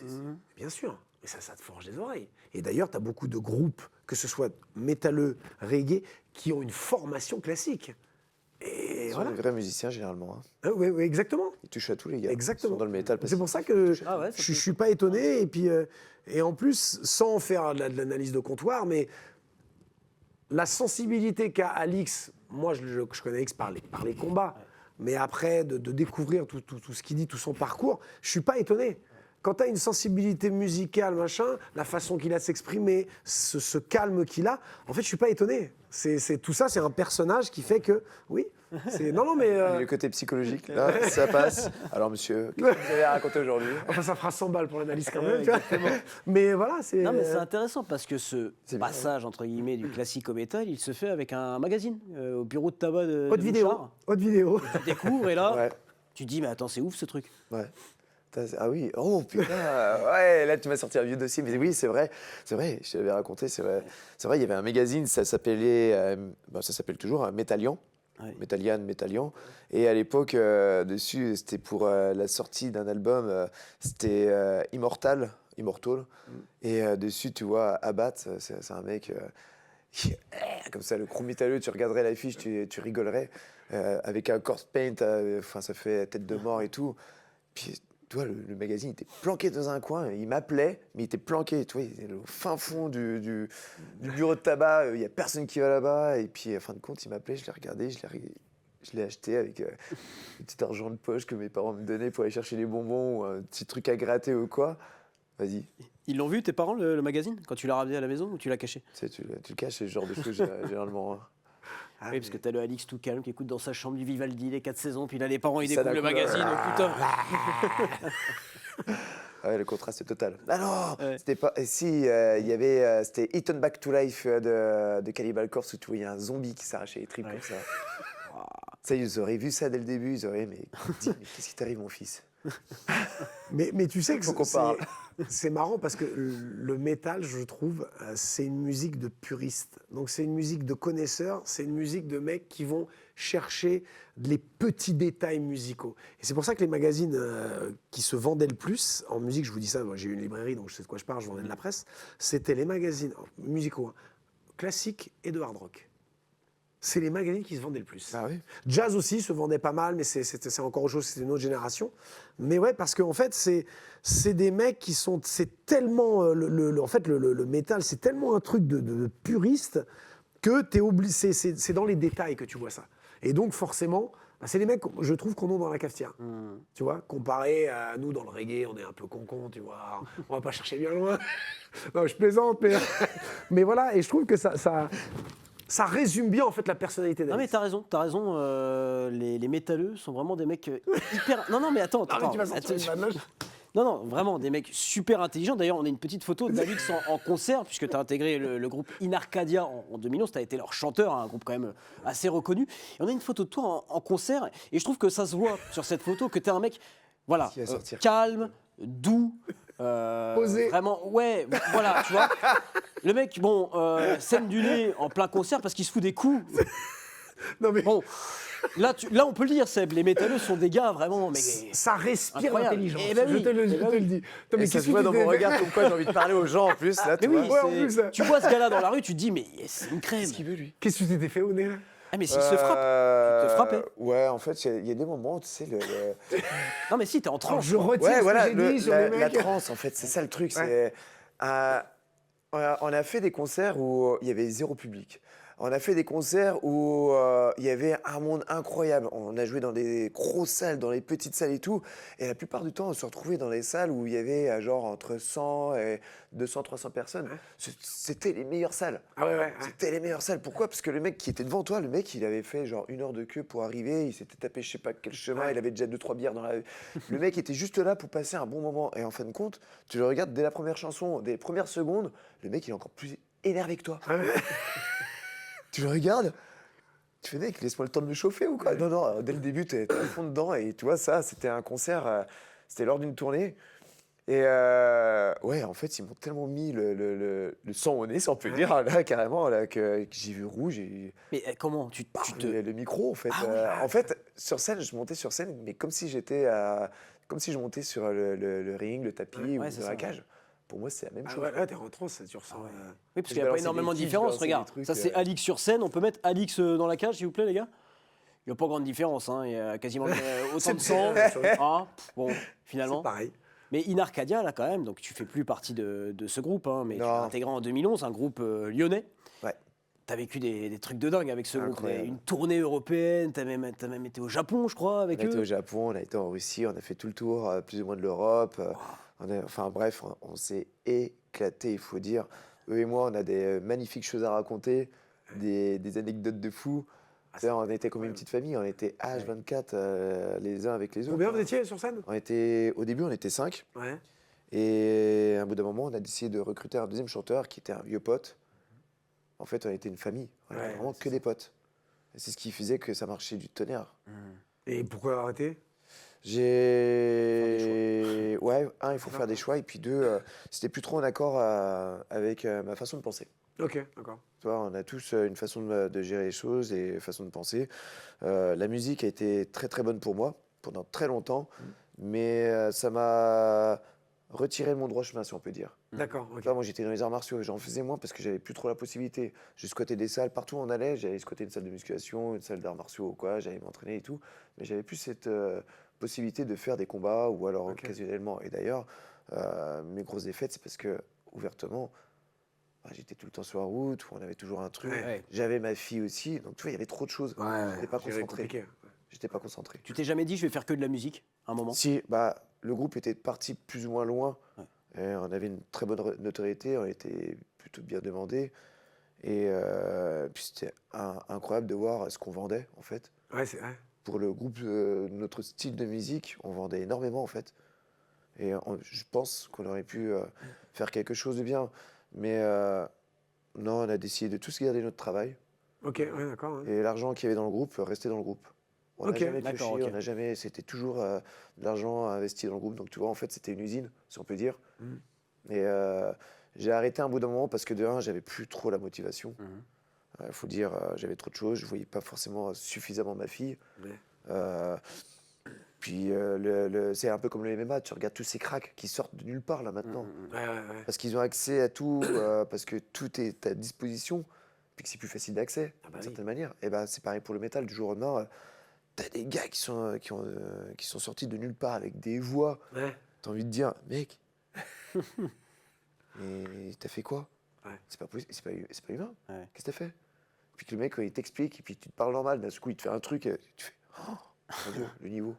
bien sûr, mais ça te forge les oreilles. Et d'ailleurs, tu as beaucoup de groupes, que ce soit métalleux, reggae, qui ont une formation classique. Et Ils sont voilà. des vrais musiciens généralement. Hein. Oui, exactement. Ils touchent à tous les gars. Exactement. Ils sont dans le métal. Parce C'est pour ça que Ah ouais, ça je peut- suis pas étonné. Et puis, et en plus, sans faire de l'analyse de comptoir, mais la sensibilité qu'a Alix, moi je connais Alix par les combats, mais après de découvrir tout ce qu'il dit, tout son parcours, je suis pas étonné. Quand tu as une sensibilité musicale, machin, la façon qu'il a de s'exprimer, ce calme qu'il a, en fait, je suis pas étonné. Tout ça, c'est un personnage qui fait que, oui, non, mais Le côté psychologique, là, ça passe. Alors, monsieur, qu'est-ce que vous avez à raconter aujourd'hui? enfin, ça fera 100 balles pour l'analyse quand même. Tu vois. Mais voilà, c'est. Non, mais c'est intéressant parce que ce C'est bien, passage, entre guillemets, du classique au métal, il se fait avec un magazine, au bureau de tabac de Haute vidéo. Bouchard. Haute vidéo. Tu découvres et là, Ouais. tu te dis, mais attends, c'est ouf ce truc. Ouais. Ah oui, oh putain, ouais, là tu m'as sorti un vieux dossier, mais oui, c'est vrai, je t'avais raconté, c'est vrai, il y avait un magazine, ça s'appelait, ça s'appelle toujours, Métallian, Ouais. Métallian, et à l'époque, dessus, c'était pour la sortie d'un album, c'était Immortal, et dessus, tu vois, Abbat, c'est un mec, qui, comme ça, le crew métalleux, tu regarderais l'affiche, tu rigolerais, avec un corpse paint, enfin, ça fait tête de mort et tout, puis tu vois, le magazine était planqué dans un coin, il m'appelait, mais il était planqué, tu vois, il était au fin fond du bureau de tabac, il n'y a personne qui va là-bas, et puis en fin de compte, il m'appelait, je l'ai regardé, je l'ai acheté avec le petit argent de poche que mes parents me donnaient pour aller chercher les bonbons ou un petit truc à gratter ou quoi. Vas-y, Ils l'ont vu, tes parents, le magazine, quand tu l'as ramené à la maison ou tu l'as caché? tu sais, tu le caches, c'est ce genre de choses généralement. Hein. Ah, Oui, parce que t'as le Alix tout calme qui écoute dans sa chambre du Vivaldi les 4 saisons, puis là les parents ils Ça découvrent le d'un coup, magazine, oh putain. Ouais, le contraste est total. Ah non, Ouais. c'était pas. Si, il y avait. C'était Eaten Back to Life de Cannibal Corpse où tu voyais un zombie qui s'arrachait les tripes comme ça. Ça, ils auraient vu ça dès le début, ils auraient. Mais qu'est-ce qui t'arrive, mon fils? Mais tu sais que Faut qu'on parle. c'est marrant parce que le métal, je trouve, c'est une musique de puristes. Donc c'est une musique de connaisseurs, c'est une musique de mecs qui vont chercher les petits détails musicaux. Et c'est pour ça que les magazines qui se vendaient le plus en musique, je vous dis ça, moi j'ai eu une librairie donc je sais de quoi je parle, je vendais de la presse, c'était les magazines musicaux, hein, classiques et de hard rock. C'est les magazines qui se vendaient le plus. Ah oui. Jazz aussi se vendait pas mal, mais c'est encore autre chose, c'est une autre génération. Mais ouais, parce qu'en fait, c'est des mecs qui sont. C'est tellement. En fait, le métal, c'est tellement un truc de puriste que t'es obligé. C'est dans les détails que tu vois ça. Et donc, forcément, bah, c'est les mecs, je trouve, qu'on a dans la cafetière. Tu vois, comparé à nous dans le reggae, on est un peu con-con, tu vois. On va pas chercher bien loin. Non, je plaisante, mais voilà. Et je trouve que ça résume bien en fait la personnalité Non mais d'Alex. t'as raison, les métalleux sont vraiment des mecs hyper... Non mais attends, Ah, mais tu vas sortir une vanne, là. Non, vraiment, des mecs super intelligents. D'ailleurs, on a une petite photo d'Alix en concert, puisque tu as intégré le groupe In Arcadia en 2011. Tu as été leur chanteur, un groupe quand même assez reconnu. Et on a une photo de toi en concert. Et je trouve que ça se voit sur cette photo que tu es un mec voilà, Qui va sortir. calme, doux. Posé. Vraiment, ouais, voilà, tu vois. Le mec, bon, scène du nez en plein concert parce qu'il se fout des coups. Non, mais Bon, là, on peut le dire, Seb, les métalleux sont des gars vraiment. Mais... ça respire Incroyable. l'intelligence. Eh ben oui, je te le eh ben oui. dis. Non, mais Et ça qu'est-ce se voit que dans tu mon fais regard comme quoi j'ai envie de parler aux gens en plus. Là, Mais tu oui, vois. Ouais, en plus. tu vois ce gars-là dans la rue, tu te dis, mais c'est une crème. Qu'est-ce qu'il veut, lui? Qu'est-ce que tu t'étais fait au nez là? Ah, mais s'il se frappe, tu te frappais. Ouais, en fait, il y a des moments, tu sais, Non, mais si, t'es en Alors, transe. je quoi. retire ouais, ce voilà, que j'ai dit sur les la mecs. transe, en fait, c'est ça le truc. Ouais. C'est, on a fait des concerts où il y avait zéro public. On a fait des concerts où il y avait un monde incroyable. On a joué dans des grosses salles, dans les petites salles et tout. Et la plupart du temps, on se retrouvait dans des salles où il y avait genre entre 100 et 200, 300 personnes. C'était les meilleures salles. Ah ouais. C'était les meilleures salles. Pourquoi? Parce que le mec qui était devant toi, le mec, il avait fait genre 1 heure de queue pour arriver. Il s'était tapé je sais pas quel chemin. Il avait déjà 2-3 bières dans la... Le mec était juste là pour passer un bon moment. Et en fin de compte, tu le regardes dès la première chanson, dès les premières secondes, le mec, il est encore plus énervé que toi. Tu le regardes, tu fais mec, laisse-moi le temps de me chauffer ou quoi? Non, dès le début, t'es à fond dedans. Et tu vois, ça, c'était un concert, c'était lors d'une tournée. Et ouais, en fait, ils m'ont tellement mis le sang au nez, si on peut le dire, là, carrément, là, que j'ai vu rouge. Et, Mais comment tu te. le micro, en fait. En fait, sur scène, je montais sur scène, mais comme si comme si je montais sur le ring, le tapis ou ouais, c'est dans ça, la cage. Pour moi, c'est la même Ah chose. ouais, là, t'es en transe, tu ressens. Oui, parce Je qu'il n'y a pas balançais énormément de des tiges, différence. je balançais Regarde, des trucs, ça c'est Alix sur scène. On peut mettre Alix dans la cage, s'il vous plaît, les gars? Il n'y a pas grande différence. Hein. Il y a quasiment autant de sang. Ah, bon, finalement. C'est pareil. Mais In Arcadia, là, quand même, donc tu fais plus partie de ce groupe, hein, mais tu l'as Non. intégré en 2011, un groupe lyonnais. Ouais. T'as vécu des trucs de dingue avec ce groupe. Incroyable. Une tournée européenne, t'as même été au Japon, je crois, avec On a été eux. au Japon, on a été en Russie, on a fait tout le tour, plus ou moins de l'Europe. Enfin bref, on s'est éclaté, il faut dire. Eux et moi, on a des magnifiques choses à raconter, des anecdotes de fous. On était comme une petite famille, on était H24 les uns avec les autres. Combien vous étiez sur scène? Au début, on était 5. Ouais. Et à un bout d'un moment, on a décidé de recruter un deuxième chanteur qui était un vieux pote. En fait, on était une famille, on était vraiment que des potes. Et c'est ce qui faisait que ça marchait du tonnerre. Et pourquoi arrêter? Ouais, un, il faut faire des choix, et puis deux, c'était plus trop en accord avec ma façon de penser. Ok, d'accord. Tu vois, on a tous une façon de gérer les choses et une façon de penser. La musique a été très très bonne pour moi pendant très longtemps, mais ça m'a retiré de mon droit chemin, si on peut dire. D'accord, ok. Tu vois, moi j'étais dans les arts martiaux, j'en faisais moins parce que j'avais plus trop la possibilité. Je squattais des salles, partout où on allait, j'allais squatter une salle de musculation, une salle d'arts martiaux ou quoi, j'allais m'entraîner et tout, mais j'avais plus cette possibilité de faire des combats ou alors occasionnellement. Et d'ailleurs, mes grosses défaites, c'est parce que ouvertement, j'étais tout le temps sur la route, où on avait toujours un truc. Ouais. J'avais ma fille aussi, donc tu vois, il y avait trop de choses. J'étais pas Gérer concentré. compliqué. J'étais pas concentré. Tu t'es jamais dit, je vais faire que de la musique, à un moment? Si, le groupe était parti plus ou moins loin. Et on avait une très bonne notoriété, on était plutôt bien demandé. Et puis c'était incroyable de voir ce qu'on vendait, en fait. Ouais, c'est vrai. Pour le groupe, notre style de musique, on vendait énormément, en fait. Et je pense qu'on aurait pu faire quelque chose de bien. Mais non, on a décidé de tous garder notre travail. Ok, ouais, d'accord. Ouais. Et l'argent qu'il y avait dans le groupe restait dans le groupe. On n'a Ok, jamais d'accord, pioché, ok. on n'a jamais. C'était toujours de l'argent investi dans le groupe. Donc tu vois, en fait, c'était une usine, si on peut dire. Et j'ai arrêté un bout d'un moment parce que de un, j'avais plus trop la motivation. Il faut dire, j'avais trop de choses. Je voyais pas forcément suffisamment ma fille. Puis c'est un peu comme le MMA. Tu regardes tous ces cracks qui sortent de nulle part là maintenant. Ouais. Parce qu'ils ont accès à tout, parce que tout est à disposition, puis que c'est plus facile d'accès, d'une certaine manière. Et c'est pareil pour le métal, du jour au lendemain, t'as des gars qui sont sortis de nulle part avec des voix. Ouais. T'as envie de dire, mec, mais t'as fait quoi? C'est pas possible, c'est pas humain. Qu'est-ce que t'as fait? Puis que le mec, il t'explique, et puis tu te parles normal, d'un coup, il te fait un truc, et tu fais, oh, mon Dieu, le niveau,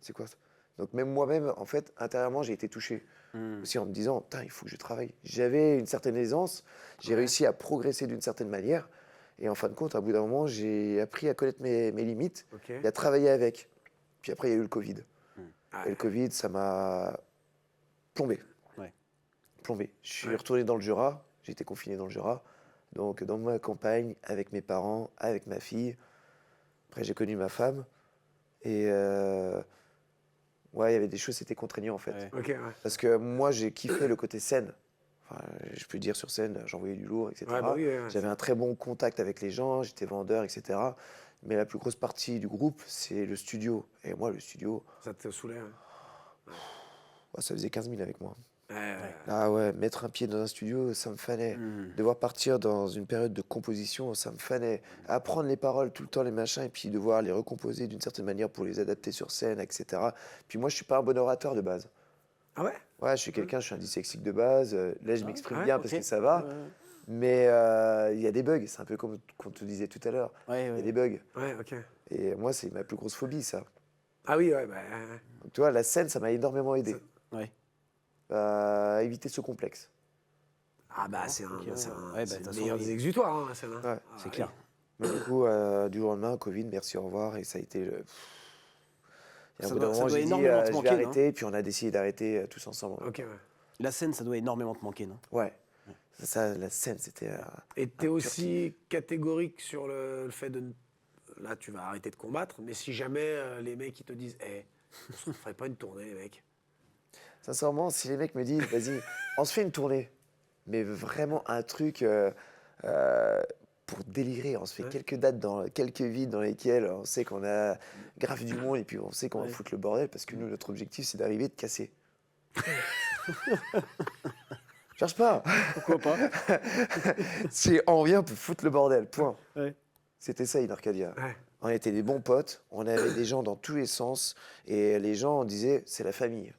c'est quoi ça? Donc même moi-même, en fait, intérieurement, j'ai été touché. Aussi en me disant, putain, il faut que je travaille. J'avais une certaine aisance, j'ai réussi à progresser d'une certaine manière, et en fin de compte, à bout d'un moment, j'ai appris à connaître mes limites, et à travailler avec. Puis après, il y a eu le Covid. Et le Covid, ça m'a plombé. Ouais. Plombé. Je suis retourné dans le Jura, j'ai été confiné dans le Jura, donc dans ma campagne, avec mes parents, avec ma fille. Après, j'ai connu ma femme, et ouais, il y avait des choses, c'était contraignant en fait. Ouais. Ok, ouais. Parce que moi, j'ai kiffé le côté scène. Enfin, je peux dire sur scène, j'envoyais du lourd, etc. Ouais, bah oui, ouais, J'avais un très bon contact avec les gens, j'étais vendeur, etc. Mais la plus grosse partie du groupe, c'est le studio. Et moi, le studio, Ça te saoulait. Hein. bah, ça faisait 15 000 avec moi. Ouais. Ah ouais, mettre un pied dans un studio, ça me fanait. Devoir partir dans une période de composition, ça me fanait. Apprendre les paroles tout le temps, les machins, et puis devoir les recomposer d'une certaine manière pour les adapter sur scène, etc. Puis moi, je suis pas un bon orateur de base. Ah ouais. Ouais, je suis un dyslexique de base. Là, je m'exprime ouais, bien ok. parce que ça va. Mais il y a des bugs. C'est un peu comme qu'on te disait tout à l'heure. Ouais, Il y ouais. a des bugs. Ouais, ok. Et moi, c'est ma plus grosse phobie, ça. Ah oui, ouais, bah. Ouais. Donc, tu vois, la scène, ça m'a énormément aidé Ouais. à éviter ce complexe. Ah bah c'est ok, c'est ouais, un, bah, c'est de toute le façon, meilleur oui. des exutoires, hein, la scène. Hein. Ouais, Ah, C'est oui. clair. Mais du coup, du jour au lendemain, Covid, merci, au revoir. Et ça a été le. Et Ça au bout doit- d'un ça moment, doit j'ai dit, énormément te je vais manquer, non arrêter. Et puis on a décidé d'arrêter tous ensemble. Ok, ouais. La scène, ça doit énormément te manquer, non? Ouais. Ça, la scène, c'était. Et t'es aussi catégorique sur le fait de. Là, tu vas arrêter de combattre, mais si jamais les mecs ils te disent, on se ferait pas une tournée, les mecs. Sincèrement, si les mecs me disent, vas-y, on se fait une tournée, mais vraiment un truc pour délirer, on se fait quelques dates dans quelques villes dans lesquelles on sait qu'on a grave du monde et puis on sait qu'on va foutre le bordel parce que nous, notre objectif, c'est d'arriver et de casser. Cherche pas. Pourquoi pas? On vient pour foutre le bordel, point. Ouais. C'était ça, In Arcadia. Ouais. On était des bons potes, on avait des gens dans tous les sens et les gens disaient, c'est la famille.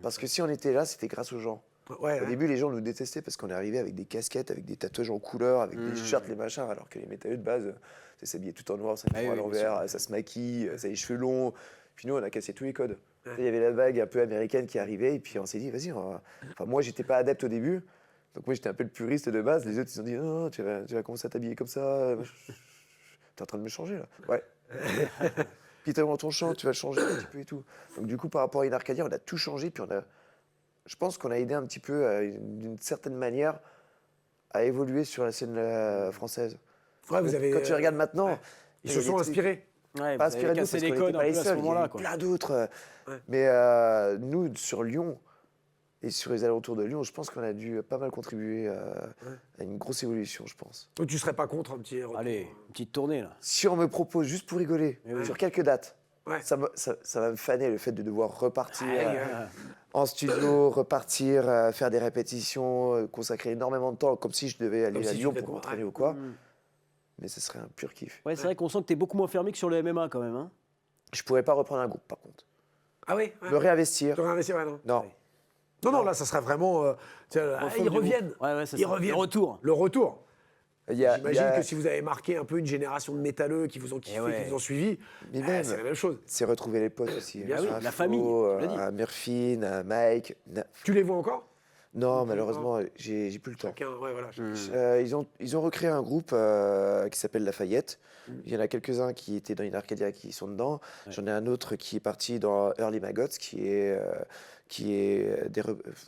Parce que si on était là, c'était grâce aux gens. Ouais, Au ouais. début, les gens nous détestaient parce qu'on est arrivé avec des casquettes, avec des tatouages en couleur, avec des shirts, les machins, alors que les métalleux de base, ça s'habillait tout en noir, ça Ah fait oui, à bien l'envers, sûr. ça se maquille, ça a les cheveux longs. Puis nous, on a cassé tous les codes. Il y avait la vague un peu américaine qui arrivait, et puis on s'est dit, vas-y, enfin, moi, j'étais pas adepte au début, donc moi, j'étais un peu le puriste de base. Les autres, ils se sont dit, non, non, tu vas commencer à t'habiller comme ça. T'es en train de me changer, là. Ouais. Puis t'as dans ton chant, tu vas le changer un petit peu et tout. Donc du coup, par rapport à In Arcadia, on a tout changé, puis je pense qu'on a aidé un petit peu, d'une certaine manière, à évoluer sur la scène française. Ouais, vous avez, Quand tu regardes maintenant, ouais. Ils il y se a des sont trucs- inspirés. Ouais, Pas vous inspirés avez de nous, cassé parce les qu'on codes n'était un pas les peu à ce seuls, il y moment-là, avait quoi. plein d'autres. Ouais. Mais nous, sur Lyon, et sur les alentours de Lyon, je pense qu'on a dû pas mal contribuer à une grosse évolution, je pense. Donc, tu serais pas contre un petit retour. Allez, une petite tournée, là. Si on me propose juste pour rigoler, sur quelques dates, Ouais. ça va me faner le fait de devoir repartir Ouais, en studio, repartir, faire des répétitions, consacrer énormément de temps, comme si je devais aller Comme à si tu Lyon devais pour te- m'entraîner ouais. ou quoi. Mais ce serait un pur kiff. Ouais, c'est vrai qu'on sent que t'es beaucoup moins fermé que sur le MMA, quand même, hein. Je pourrais pas reprendre un groupe, par contre. Ah oui ouais. Me réinvestir, Tu aurais investi, ouais, non. non. Non, non, là, ça serait vraiment. Tiens, Refonte ils du reviennent. groupe. Ouais, ouais, c'est Ils ça. reviennent. Le retour. Le retour. Il J'imagine y a- que si vous avez marqué un peu une génération de métalleux qui vous ont kiffé, ouais. qui vous ont suivi, Mais même- c'est la même chose. C'est retrouver les potes aussi. Bien À sûr, Flo, la famille, tu l'as dit. À Murphy, à Mike. Tu les vois encore Non, malheureusement, j'ai plus le temps. Chacun, ouais, voilà. Ils ont recréé un groupe qui s'appelle Lafayette. Il y en a quelques-uns qui étaient dans In Arcadia qui sont dedans. J'en ai un autre qui est parti dans Early Maggots, qui est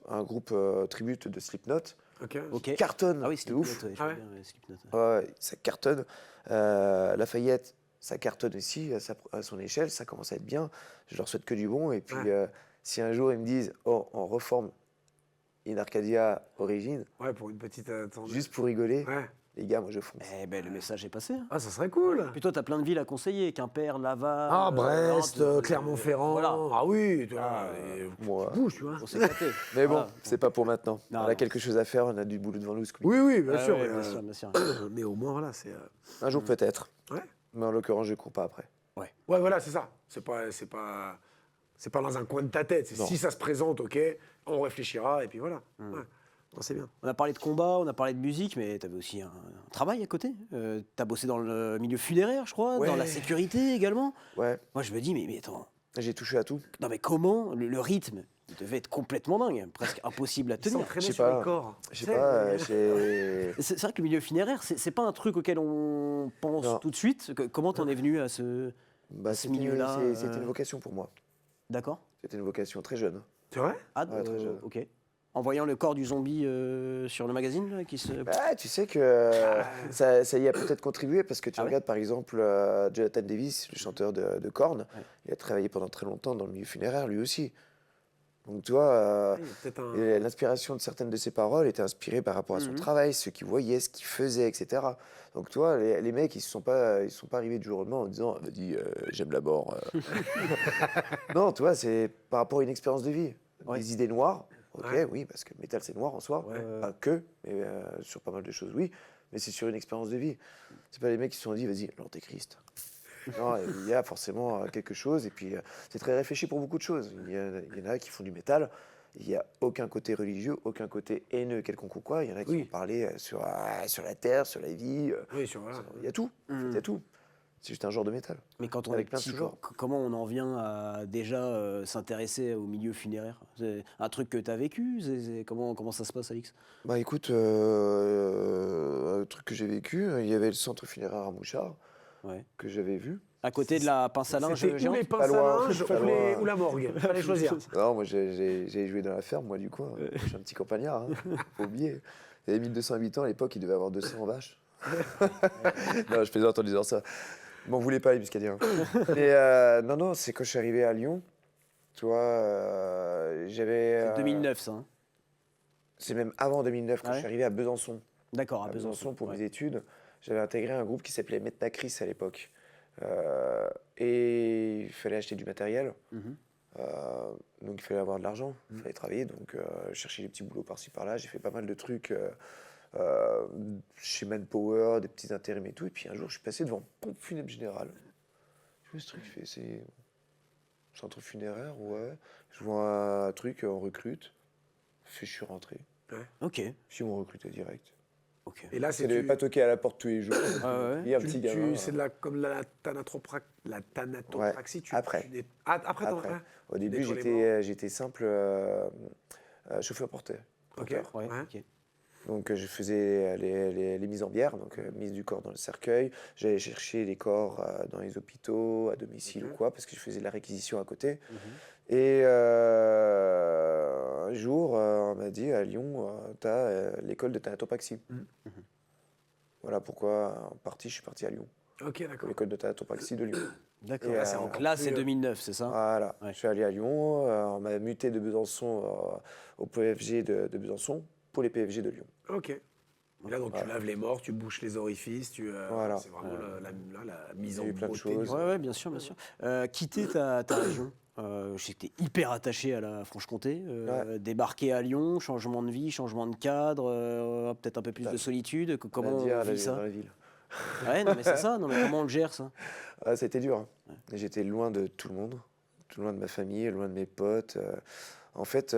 un groupe tribute de Slipknot. Ok. Ok. Cartonne, Ah oui, de Slipknot, ouf. ouais, je Ah sais ouais. bien, ouais, Slipknot, ouais. Ouais, ça cartonne. Lafayette, ça cartonne aussi à son échelle. Ça commence à être bien. Je leur souhaite que du bon. Et puis, Ouais. si un jour ils me disent, oh, on reforme In Arcadia Origine, Ouais, pour une petite. juste pour rigoler, Ouais. les gars, moi je fonce. Eh ben, le message est passé, hein. Ah, ça serait cool. Puis toi, t'as plein de villes à conseiller. Quimper, Laval... Ah, Brest, Nantes, Clermont-Ferrand. Voilà. Ah oui, tu vois. Ah, Moi. Bouge, tu vois. On s'est éclaté. Mais bon, Voilà. c'est pas pour maintenant. Non, on non. a quelque chose à faire, on a du boulot devant nous. ce coup. Oui, oui, bien Ah sûr. ouais, mais, bien sûr, bien sûr. mais au moins, voilà, c'est. Un jour peut-être. Ouais. Mais en l'occurrence, je cours pas après. Ouais, voilà, c'est ça. C'est pas dans un coin de ta tête. C'est Non. si ça se présente, ok, on réfléchira et puis voilà. Ouais. Non, c'est bien. On a parlé de combat, on a parlé de musique, mais t'avais aussi un travail à côté. T'as bossé dans le milieu funéraire, je crois, Ouais. dans la sécurité également. Ouais, Moi, je me dis, mais attends, j'ai touché à tout. non mais comment le rythme, il devait être complètement dingue, presque impossible à tenir. S'entraîner Je sais sur pas. les corps. Je sais Tu sais, pas, j'ai. C'est vrai que le milieu funéraire, c'est pas un truc auquel on pense Non. tout de suite. Comment t'en es venu à ce... Bah, ce milieu-là, c'était une vocation pour moi. D'accord. C'était une vocation très jeune. C'est vrai? Ah, Ouais, très jeune. ok. En voyant le corps du zombie sur le magazine là, qui se. Bah, tu sais que ça y a peut-être contribué parce que tu Ah ouais regardes par exemple Jonathan Davis, le chanteur de Korn, Ouais. il a travaillé pendant très longtemps dans le milieu funéraire lui aussi. Donc tu vois, Il y a peut-être un... et l'inspiration de certaines de ses paroles était inspirée par rapport à son travail, ce qu'il voyait, ce qu'il faisait, etc. Donc tu vois, les mecs, ils se sont pas arrivés du jour au lendemain en disant, ah, vas-y, j'aime la mort. Non, tu vois, c'est par rapport à une expérience de vie, Ouais. des idées noires. Ok, Ouais. oui, parce que le métal c'est noir en soi, Ouais. pas que, mais sur pas mal de choses, oui. Mais c'est sur une expérience de vie. C'est pas les mecs qui se sont dit, vas-y, l'antéchrist. Non, il y a forcément quelque chose, et puis c'est très réfléchi pour beaucoup de choses. Il y en a qui font du métal, il n'y a aucun côté religieux, aucun côté haineux quelconque ou quoi. Il y en a qui Oui. vont parler sur la terre, sur la vie, Oui, voilà. il y a tout. En fait, il y a tout. C'est juste un genre de métal. Mais quand on Avec est plein de petit, sous-genres. comment on en vient à déjà s'intéresser au milieu funéraire? C'est un truc que tu as vécu? Comment ça se passe, Alix? Bah écoute, un truc que j'ai vécu, il y avait le centre funéraire à Mouchard, Ouais. que j'avais vu. À côté de la pince à linge C'était ou géante? les pinces Pas à loin, linge pas loin. ou la morgue. Fallait choisir. Non, moi j'ai joué dans la ferme, moi du coup. Je suis un petit campagnard, hein. Faut oublier. Il y avait 1200 habitants à l'époque, il devait avoir 200 vaches. Non, je plaisante en disant ça. M'en voulez pas, les Muscadiens. Mais non, c'est quand je suis arrivé à Lyon, tu vois, j'avais. C'est 2009, ça. Hein. C'est même avant 2009, quand Ah je ouais suis arrivé à Besançon. D'accord, à À Besançon pour ouais. mes études. J'avais intégré un groupe qui s'appelait Metnacris à l'époque. Et il fallait acheter du matériel. Mhm. Donc il fallait avoir de l'argent, il fallait travailler. Donc chercher des petits boulots par-ci par-là. J'ai fait pas mal de trucs chez Manpower, des petits intérims et tout. Et puis un jour, je suis passé devant Pompe Funèbre Générale. Je vois ce truc, je fais, c'est centre funéraire, ouais. Je vois un truc, on recrute. Je suis rentré. Ok. Puis on recrutait direct. Ok. Et là, Ça c'est devait pas toquer à la porte tous les jours. ouais. Il y a un petit gamin. c'est comme la thanatopraxie. Après. Après, Après. Au début, nettoies les morts. j'étais simple chauffeur porteur. Ok. Ouais, Ouais. ok. Donc je faisais les mises en bière, donc mise du corps dans le cercueil. J'allais chercher les corps dans les hôpitaux, à domicile ou quoi, parce que je faisais de la réquisition à côté. Et un jour, on m'a dit à Lyon, tu as l'école de thanatopraxie. Voilà pourquoi je suis parti à Lyon, Ok, pour d'accord. l'école de thanatopraxie de Lyon. D'accord. Et, Ah, c'est donc là, c'est plus, 2009, c'est ça? Voilà, Ouais. je suis allé à Lyon, on m'a muté de Besançon au PFG de Besançon pour les PFG de Lyon. Ok. Et là, donc, tu laves les morts, tu bouches les orifices, Voilà. c'est vraiment la mise Il y en a eu plein de beauté choses. Ouais, ouais, bien sûr, bien sûr. Quitter ta région. J'étais hyper attaché à la Franche-Comté. Débarquer à Lyon, changement de vie, changement de cadre, peut-être un peu plus de solitude. Comment on Nadia, vit dans ça? la ville. Ouais, non, mais c'est ça. Non, mais comment on le gère, ça? Ah, ça a été dur. Hein. J'étais loin de tout le monde, loin de ma famille, loin de mes potes. En fait,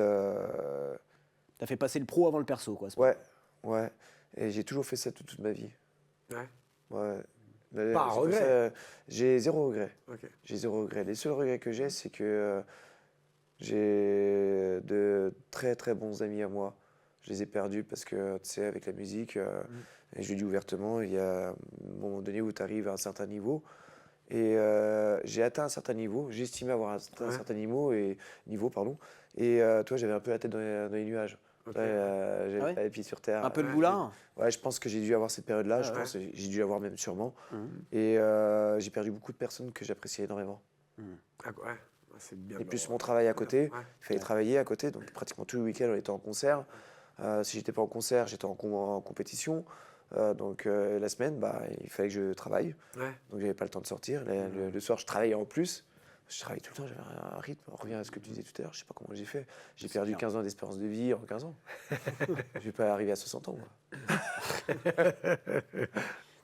T'as fait passer le pro avant le perso, quoi. ouais. Et j'ai toujours fait ça toute ma vie. Ouais. Ouais. Mais Pas un c'est pour regret. ça, j'ai zéro regret. Ok. J'ai zéro regret. Les seuls regrets que j'ai, c'est que j'ai de très très bons amis à moi. Je les ai perdus parce que, tu sais, avec la musique, et je le dis ouvertement, il y a un moment donné où tu arrives à un certain niveau. Et j'ai atteint un certain niveau, j'estimais avoir atteint un certain niveau, et toi, j'avais un peu la tête dans les nuages. Ok. Ouais, j'avais Ah ouais pas les pieds sur terre. Un peu le boulard? Ouais, je pense que j'ai dû avoir cette période-là, Ah je ouais. pense, j'ai dû l'avoir même sûrement. Mhm. Et j'ai perdu beaucoup de personnes que j'appréciais énormément. Ah, ouais. C'est bien. Et plus mon travail à côté, Ouais. il fallait travailler à côté, donc pratiquement tous les week-ends on était en concert. Si j'étais pas en concert, j'étais en compétition. Donc la semaine, il fallait que je travaille. Ouais. Donc j'avais pas le temps de sortir. Le soir, je travaillais en plus. Je travaillais tout le temps, j'avais un rythme. On revient à ce que tu disais tout à l'heure, je sais pas comment j'ai fait. J'ai perdu 15 ans d'espérance de vie en 15 ans. Je vais pas arriver à 60 ans, moi.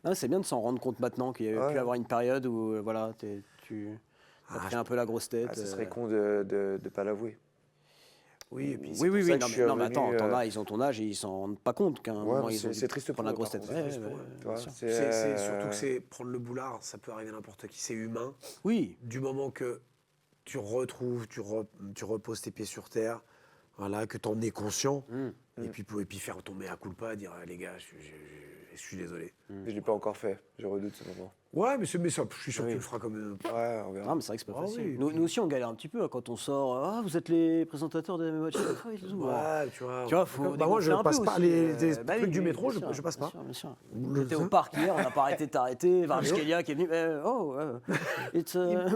Non, c'est bien de s'en rendre compte maintenant qu'il y avait pu Ouais. avoir une période où voilà, tu as pris un peu la grosse tête. Ah, ce serait con de pas l'avouer. Oui, et puis Oui, oui, ça oui. que Non, je mais, suis non, mais attends, revenu, ils ont ton âge et ils s'en rendent pas compte qu'à un moment ils ont c'est dû triste prendre la pour eux, grosse tête. par Ouais, contre. ouais, ouais, Tu vois, bien sûr. surtout que c'est prendre le boulard, ça peut arriver à n'importe qui, c'est humain. Oui, Du moment que tu retrouves, tu reposes tes pieds sur terre, voilà, que tu en es conscient, et puis faire tomber à culpa, dire ah, les gars, je suis désolé. Je l'ai pas encore fait, je redoute ce moment. Ouais, mais ça, je suis sûr que tu le feras comme. Ouais, on verra. Ah, mais c'est vrai que c'est pas Ah facile. oui, Nous aussi, on galère un petit peu hein, quand on sort. Ah, vous êtes les présentateurs de matchs. Ouais, tu vois. Tu vois, faut moi, je dégonfler un passe peu pas aussi, les bah trucs oui, du oui, métro, bien sûr, je passe pas. Bien sûr. J'étais au parc hier, on n'a pas arrêté de t'arrêter. Varjkelia qui est venu.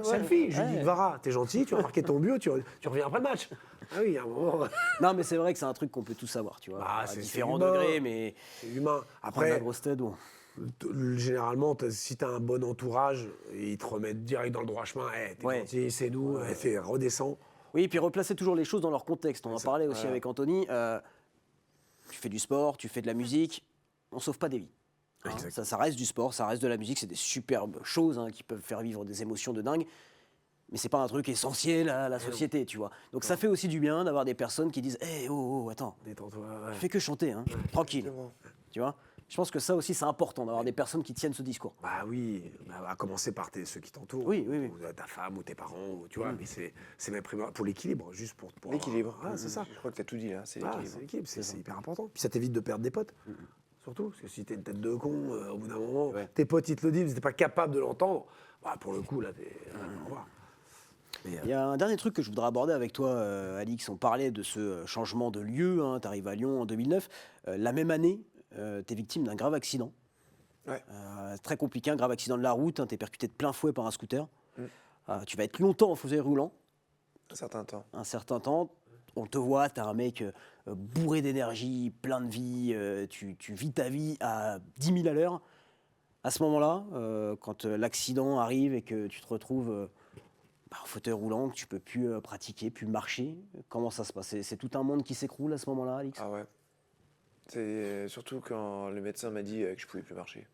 Selfie, je lui dis, Ouais. Vara, t'es gentil, tu vas marquer ton but, tu reviens après le match. Ah oui, à un moment, Non, mais c'est vrai que c'est un truc qu'on peut tous savoir, tu vois. Bah, à c'est différents humain. degrés, mais c'est humain. après, la Après, grosse tête, bon. généralement, si t'as un bon entourage, ils te remettent direct dans le droit chemin. T'es Ouais. gentil, c'est nous, redescends. Oui, et puis replacer toujours les choses dans leur contexte. On en parlait aussi avec Anthony. Tu fais du sport, tu fais de la musique, on sauve pas des vies. Hein. Ça reste du sport, ça reste de la musique, c'est des superbes choses hein, qui peuvent faire vivre des émotions de dingue. Mais c'est pas un truc essentiel à la société, tu vois. Donc ça fait aussi du bien d'avoir des personnes qui disent hey, oh, attends, Détends-toi. tu fais que chanter, hein, tranquille. Exactement. Tu vois. Je pense que ça aussi, c'est important d'avoir des personnes qui tiennent ce discours. Bah oui, à commencer par ceux qui t'entourent. Oui. Ou ta femme ou tes parents, ou, tu vois. Mais c'est même primordial pour l'équilibre, juste pour L'équilibre. C'est ça. Je crois que tu as tout dit là, c'est Ah, l'équilibre. c'est l'équilibre, c'est hyper important. Puis ça t'évite de perdre des potes. Surtout, parce que si t'es une tête de con, au bout d'un moment, tes potes ils te le disent, mais t'es pas capable de l'entendre, bah, pour le coup, là, t'es. Au revoir. Il y a un dernier truc que je voudrais aborder avec toi, Alix. On parlait de ce changement de lieu. Hein, tu arrives à Lyon en 2009. La même année, tu es victime d'un grave accident. Ouais. Très compliqué, un grave accident de la route. Hein, tu es percuté de plein fouet par un scooter. Tu vas être longtemps en fauteuil roulant. Un certain temps. Un certain temps. On te voit, tu es un mec bourré d'énergie, plein de vie. Tu vis ta vie à 10 000 à l'heure. À ce moment-là, quand l'accident arrive et que tu te retrouves en fauteuil roulant, que tu peux plus pratiquer, plus marcher, comment ça se passe? C'est tout un monde qui s'écroule à ce moment-là, Alix? Ah ouais. C'est surtout quand le médecin m'a dit que je pouvais plus marcher.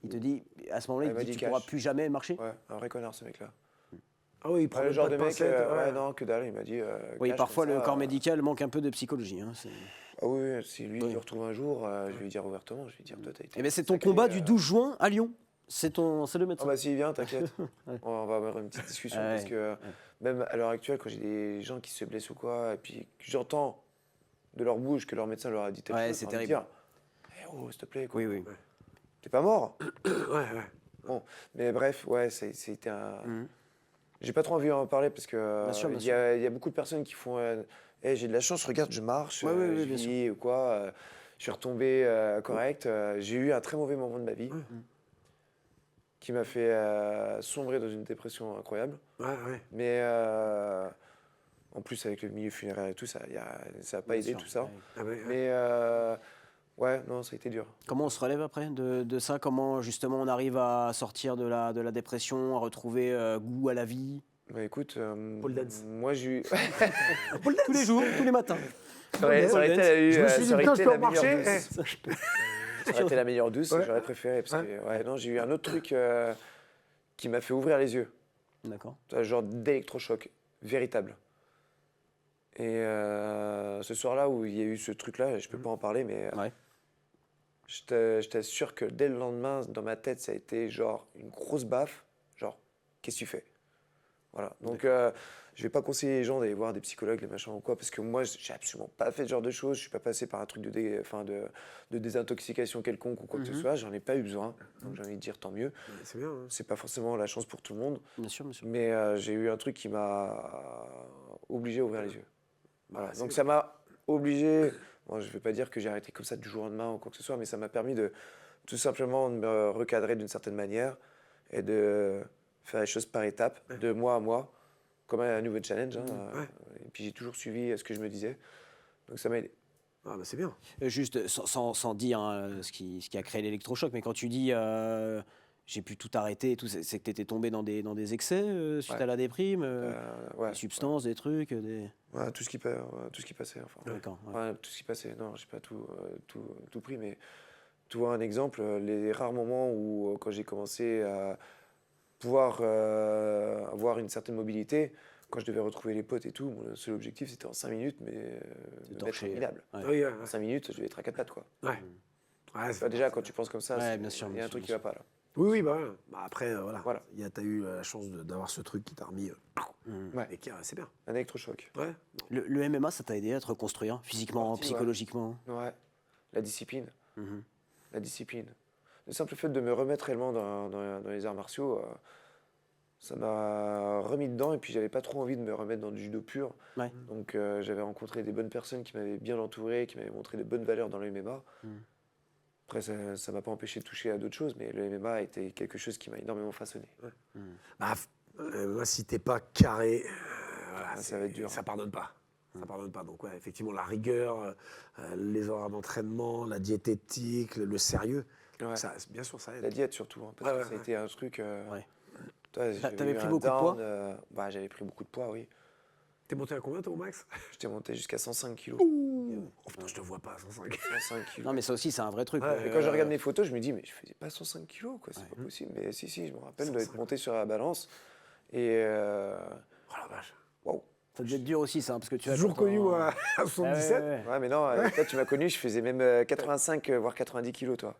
Il te dit, à ce moment-là, Il il te m'a dit dit tu pourras cash. plus jamais marcher? Ouais, un vrai connard ce mec-là. Ah oui, il prend Ouais, le même genre pas de de mec, pincettes. ouais, non, que dalle, il m'a dit. Oui, cash parfois comme le ça, corps médical manque un peu de psychologie. Hein, Ah oui, si lui il le retrouve un jour, je vais lui dire ouvertement, je vais lui dire toi t'as été. Eh ben, c'est ton sacré, combat du 12 juin à Lyon. C'est le Ah médecin. bah s'il vient, t'inquiète. On va avoir une petite discussion Ouais, parce que même à l'heure actuelle, quand j'ai des gens qui se blessent ou quoi, et puis que j'entends de leur bouche que leur médecin leur a dit telle Ouais, chose, c'est j'ai envie de terrible. dire, oh s'il te plaît, quoi. Oui. T'es pas mort. Ouais. Bon, mais bref, ouais, c'était un. J'ai pas trop envie d'en parler parce que Bien sûr, bien il y a beaucoup de personnes qui font hey, j'ai de la chance, regarde, je marche, Ouais, je bien vis ou quoi, je suis retombé correct. J'ai eu un très mauvais moment de ma vie qui m'a fait sombrer dans une dépression incroyable. Ouais. Mais en plus, avec le milieu funéraire et tout, ça n'a pas aidé sûr, tout ça. ouais. Ah ouais. Mais ouais, non, ça a été dur. Comment on se relève après de ça? Comment justement on arrive à sortir de la dépression, à retrouver goût à la vie? Bah écoute, Pole dance. moi j'ai eu. Tous les jours, tous les matins. Ça aurait été Je me suis dit, putain, je peux en marcher. Ça aurait été la meilleure douce, Ouais. j'aurais préféré. Parce que, ouais, non, j'ai eu un autre truc qui m'a fait ouvrir les yeux. D'accord. Un genre d'électrochoc, véritable. Et ce soir-là où il y a eu ce truc-là, je peux pas en parler, mais Ouais. je t'assure que dès le lendemain, dans ma tête, ça a été genre une grosse baffe. Genre, qu'est-ce que tu fais? Voilà. Donc, je vais pas conseiller les gens d'aller voir des psychologues, des machins ou quoi, parce que moi, j'ai absolument pas fait ce genre de choses. Je suis pas passé par un truc de désintoxication quelconque ou quoi que ce soit. J'en ai pas eu besoin. Donc, j'ai envie de dire tant mieux. C'est bien. Hein. C'est pas forcément la chance pour tout le monde, Bien sûr. mais j'ai eu un truc qui m'a obligé à ouvrir les yeux. Voilà. c'est Donc, bien. ça m'a obligé. Bon, je vais pas dire que j'ai arrêté comme ça du jour au lendemain ou quoi que ce soit, mais ça m'a permis de tout simplement de me recadrer d'une certaine manière et de faire les choses par étapes, de mois à mois, comme un nouveau challenge. Hein, et puis j'ai toujours suivi ce que je me disais. Donc ça m'a aidé. Ah bah c'est bien. Juste sans dire hein, ce qui a créé l'électrochoc, mais quand tu dis j'ai pu tout arrêter, et tout, c'est que tu étais tombé dans des excès suite Ouais. à la déprime, Ouais, des substances, des trucs, des. ouais, tout ce qui passait. Enfin, D'accord. Ouais. ouais, tout ce qui passait. Non, j'ai pas tout pris, mais tu vois un exemple, les rares moments où quand j'ai commencé à pouvoir avoir une certaine mobilité, quand je devais retrouver les potes et tout, mon seul objectif c'était en 5 minutes, mais me mettre torcher. minable. Ouais. Oui, En 5 minutes, je devais être à 4 pattes, quoi. Ouais, c'est Bah, déjà, quand tu penses comme ça, Ouais, bien sûr, il y bien a un sûr, truc qui bien va pas là. Oui, bah, ouais. Bah après, voilà. Voilà. T'as eu la chance d'avoir ce truc qui t'a remis. Ouais. Et qui, c'est bien. Un électrochoc. Ouais. Le MMA, ça t'a aidé à te reconstruire physiquement, Partie, ouais. psychologiquement? Ouais. La discipline. la discipline. Le simple fait de me remettre réellement dans les arts martiaux, ça m'a remis dedans et puis j'avais pas trop envie de me remettre dans du judo pur. Ouais. Donc j'avais rencontré des bonnes personnes qui m'avaient bien entouré, qui m'avaient montré de bonnes valeurs dans le MMA. Après, ça m'a pas empêché de toucher à d'autres choses, mais le MMA a été quelque chose qui m'a énormément façonné. Bah, moi, si t'es pas carré, voilà, Ça va être dur. Ça pardonne pas. Ça pardonne pas. Donc, ouais, effectivement, la rigueur, les horaires d'entraînement, la diététique, le sérieux, Ouais. ça, bien sûr, ça aide. La diète surtout, hein, parce Ouais, que ouais, ça a été un truc... Ouais. toi, j'avais T'avais eu pris un beaucoup de poids bah, j'avais pris beaucoup de poids, oui. T'es monté à combien, toi, au max? J'étais monté jusqu'à 105 kilos. Ouh. Oh putain, je te vois pas à 105. 105 kilos. Non, mais ça aussi, c'est un vrai truc. Ouais, Et quand je regarde mes photos, je me dis, mais je faisais pas 105 kilos, quoi, c'est pas possible. Mais si, je me rappelle d'être 105. monté sur la balance. Et Oh la vache. waouh. Ça devait être dur aussi, ça, parce que tu as Toujours connu à Ah 77. Ouais, mais non, toi, tu m'as connu, je faisais même 85, voire 90 kilos, toi.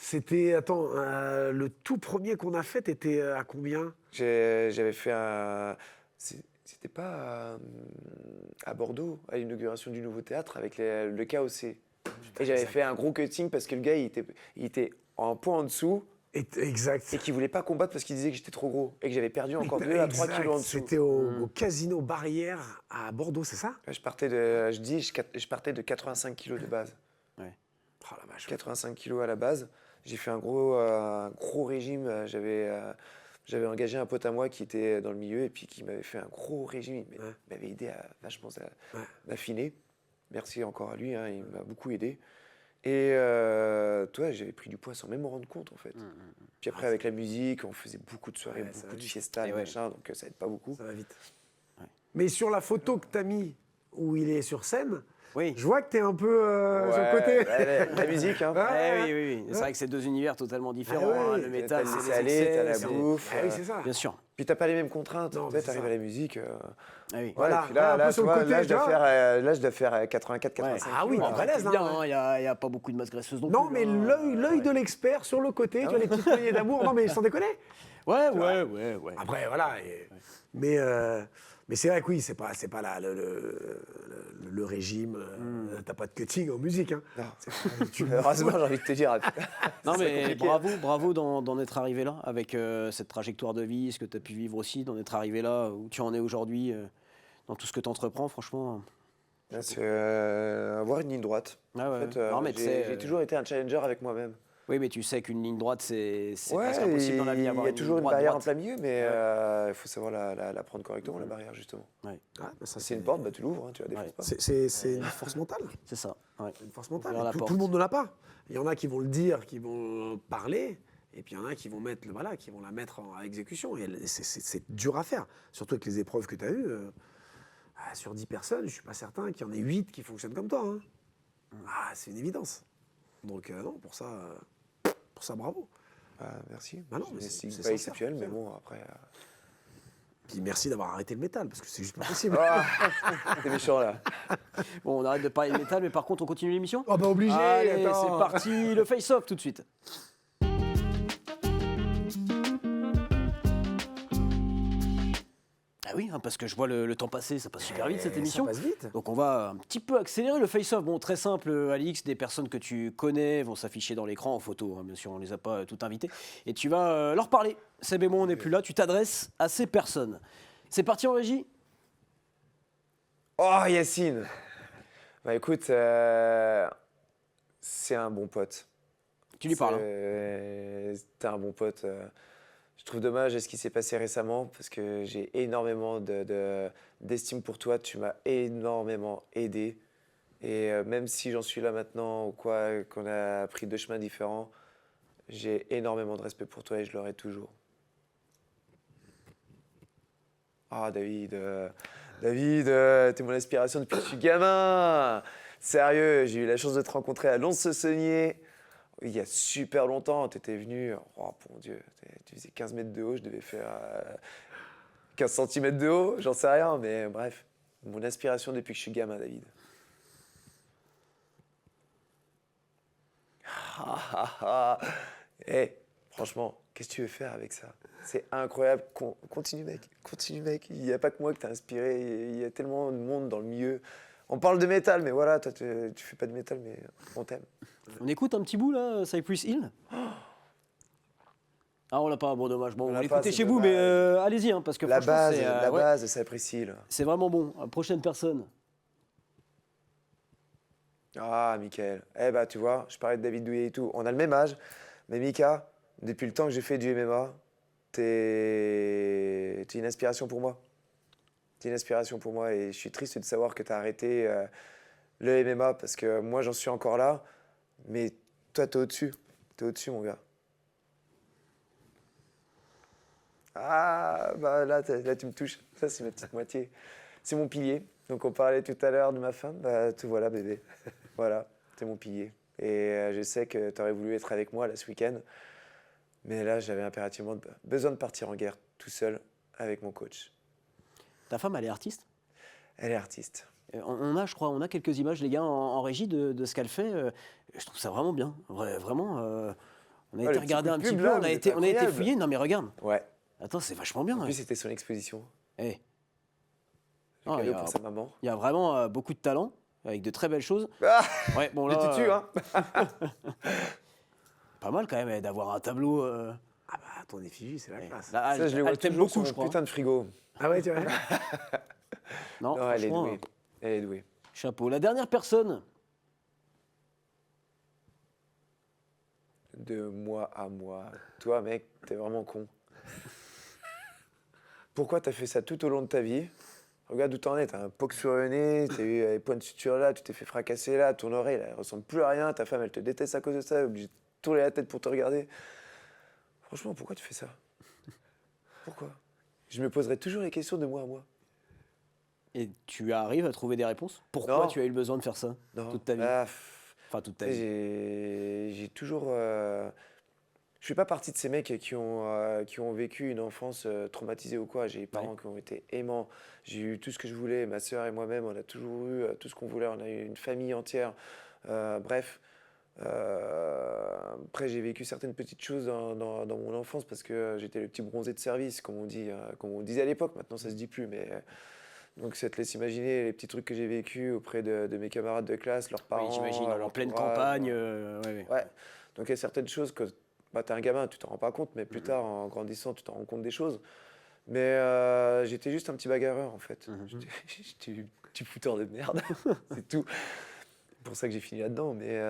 C'était, attends, le tout premier qu'on a fait, t'étais à combien? J'avais fait un. C'était pas à Bordeaux, à l'inauguration du nouveau théâtre avec le KOC. Et j'avais fait un gros cutting parce que le gars, il était en poids en dessous Exact. et qu'il voulait pas combattre parce qu'il disait que j'étais trop gros et que j'avais perdu encore 2 à 3 Exact. kilos en dessous. C'était au Casino Barrière à Bordeaux, c'est ça? Je partais de 85 kilos de base. Oh la vache. 85 kilos à la base. J'ai fait un gros régime. J'avais engagé un pote à moi qui était dans le milieu et puis qui m'avait fait un gros régime. Il m'avait aidé à vachement m'affiner. Merci encore à lui, hein, il m'a beaucoup aidé. Et toi, j'avais pris du poids sans même me rendre compte en fait. Puis après, avec la musique, on faisait beaucoup de soirées, Ouais, ça beaucoup va de vite. fiesta, Et et ouais. machin, donc ça aide pas beaucoup. Ça va vite. Mais sur la photo que t'as mis où il est sur scène, Oui. je vois que t'es un peu sur le côté. La musique, hein. Oui. C'est vrai que c'est deux univers totalement différents. Ah ouais. hein. Le métal, T'as le c'est laisser les aller, t'as la excès, bouffe. Ah oui, c'est ça. Bien sûr. Puis t'as pas les mêmes contraintes. Non, Toi, c'est t'arrives ça. à la musique. Ah oui. Voilà. Ouais, puis là, un peu tu sur le vois, côté, là, tu vois. je dois faire 84-85 Ouais. Ah oui, kilos, bah, là. balèze, C'est hein, bien, il n'y a pas beaucoup de masse graisseuse non, Non, plus. mais hein. l'œil de l'expert sur le côté, tu vois les petites poignées d'amour. Non, mais sans déconner. Ouais. Après, voilà. Mais c'est vrai que oui, c'est pas le régime. T'as pas de cutting en musique. Hein. Non. Heureusement, j'ai envie de te dire. Non, C'est mais compliqué. bravo d'en être arrivé là, avec cette trajectoire de vie, ce que tu as pu vivre aussi, d'en être arrivé là, où tu en es aujourd'hui, dans tout ce que tu entreprends, franchement. C'est avoir une ligne droite. Ah ouais. En fait, Non, mais tu sais, j'ai toujours été un challenger avec moi-même. Oui, mais tu sais qu'une ligne droite, c'est Ouais, presque impossible dans la vie il y d'avoir a une toujours ligne une barrière en droite. plein milieu, mais il faut savoir la prendre correctement, la barrière, justement. Ouais, Ah, bah, ça, C'est une porte, bah, tu l'ouvres, hein, tu la défonces Ouais. pas. C'est une force mentale. c'est ça. Ouais. Une force mentale. Ouvrir la Tout porte. le monde ne l'a pas. Il y en a qui vont le dire, qui vont parler, et puis il y en a qui vont qui vont la mettre à exécution. Et c'est dur à faire, surtout avec les épreuves que tu as eues. Sur 10 personnes, je suis pas certain qu'il y en ait 8 qui fonctionnent comme toi. Hein. Ah, c'est une évidence. Donc non, pour ça, bravo. Ah, merci. Bah non, mais C'est c'est pas sincère, exceptionnel, mais c'est bon, après. Puis merci d'avoir arrêté le métal, parce que c'est juste pas possible. T'es méchant là. Bon, on arrête de parler de métal, mais par contre, on continue l'émission. Oh bah obligé, Allez, attends. c'est parti, le face-off tout de suite. Ah oui, hein, parce que je vois le temps passer, ça passe super vite cette émission. Ça passe vite. Donc on va un petit peu accélérer le face-off. Bon, très simple, Alix, des personnes que tu connais vont s'afficher dans l'écran en photo, hein, bien sûr, on les a pas toutes invitées. Et tu vas leur parler. Seb et moi, on n'est plus là, tu t'adresses à ces personnes. C'est parti en régie? Oh, Yacine. Bah écoute, c'est un bon pote. Tu lui parles. Hein. T'es un bon pote. Je trouve dommage ce qui s'est passé récemment parce que j'ai énormément d'estime pour toi. Tu m'as énormément aidé. Et même si j'en suis là maintenant ou quoi, qu'on a pris deux chemins différents, j'ai énormément de respect pour toi et je l'aurai toujours. Ah, David, t'es mon inspiration depuis que je suis gamin. Sérieux, j'ai eu la chance de te rencontrer à Lons-le-Saunier. Il y a super longtemps, tu étais venu, oh mon Dieu, tu faisais 15 mètres de haut, je devais faire 15 cm de haut, j'en sais rien, mais bref, mon inspiration depuis que je suis gamin, David. Franchement, qu'est-ce que tu veux faire avec ça? C'est incroyable, continue mec, il n'y a pas que moi que t'as inspiré, il y a tellement de monde dans le milieu. On parle de métal, mais voilà, toi, tu fais pas de métal, mais on t'aime. On écoute un petit bout là, Cypress Hill. Ah, on l'a pas, bon dommage. Bon, On on l'a l'écoutez pas, chez c'est vous, mais dommage. allez-y, hein, parce que La franchement, base, c'est la ouais, base, ça apprécie, là. c'est vraiment bon. Prochaine personne. Ah, Michael. Eh bah, tu vois, je parlais de David Douillet et tout. On a le même âge, mais Mika, depuis le temps que j'ai fait du MMA, t'es une inspiration pour moi. T'es une inspiration pour moi et je suis triste de savoir que t'as arrêté le MMA parce que moi, j'en suis encore là, mais toi, t'es au-dessus. T'es au-dessus, mon gars. Ah, bah là, là, tu me touches. Ça, c'est ma petite moitié. C'est mon pilier. Donc, on parlait tout à l'heure de ma femme. Bah, te voilà, bébé. Voilà, t'es mon pilier. Et je sais que tu aurais voulu être avec moi là ce week-end. Mais là, j'avais impérativement besoin de partir en guerre tout seul avec mon coach. Ta femme, elle est artiste. Elle est artiste. On a, je crois, on a quelques images, les gars, en régie de ce qu'elle fait. Je trouve ça vraiment bien. Vraiment. On a été le petit regarder coup un de petit pub, peu, là, on a vous êtes été incroyable. fouillé. Non, mais regarde. Ouais. Attends, c'est vachement bien. En Ouais. plus, c'était son exposition. Eh. Un Ah, cadeau pour sa maman. il y a vraiment beaucoup de talent, avec de très belles choses. Ah, Ouais, bon je là, te tue, hein. pas mal quand même d'avoir un tableau. Ah bah, ton effigie, c'est la classe. Là, Ça, je le vois elle t'aime toujours beaucoup, sur je mon crois. putain de frigo. Ah ouais, tu vois. Non, Non, elle est franchement, douée. Elle est douée. chapeau. La dernière personne. De mois à mois. Toi, mec, t'es vraiment con. Pourquoi t'as fait ça tout au long de ta vie? Regarde où t'en es, t'as un poc sur le nez, t'as eu les points de suture là, tu t'es fait fracasser là, ton oreille, elle ressemble plus à rien, ta femme, elle te déteste à cause de ça, elle est obligée de tourner la tête pour te regarder. Franchement, pourquoi tu fais ça? Pourquoi? Je me poserai toujours les questions de mois à mois. Et tu arrives à trouver des réponses? Pourquoi Non. tu as eu le besoin de faire ça Non. toute ta vie? Ah, Enfin, toute ta tu sais, vie. j'ai toujours. Je fais pas partie de ces mecs qui ont vécu une enfance traumatisée ou quoi. J'ai des parents qui ont été aimants. J'ai eu tout ce que je voulais. Ma sœur et moi-même, on a toujours eu tout ce qu'on voulait. On a eu une famille entière. Bref. Après, j'ai vécu certaines petites choses dans mon enfance parce que j'étais le petit bronzé de service, comme on dit, comme on disait à l'époque. Maintenant, ça se dit plus, mais. Donc ça te laisse imaginer les petits trucs que j'ai vécu auprès de mes camarades de classe, leurs parents. Oui, j'imagine, leur en pleine entourage. campagne. Ouais. Ouais. Donc il y a certaines choses que bah, t'es un gamin, tu t'en rends pas compte, mais plus tard, en grandissant, tu t'en rends compte des choses. Mais j'étais juste un petit bagarreur en fait. J'étais un petit fouteur de merde, c'est tout. C'est pour ça que j'ai fini là-dedans. Mais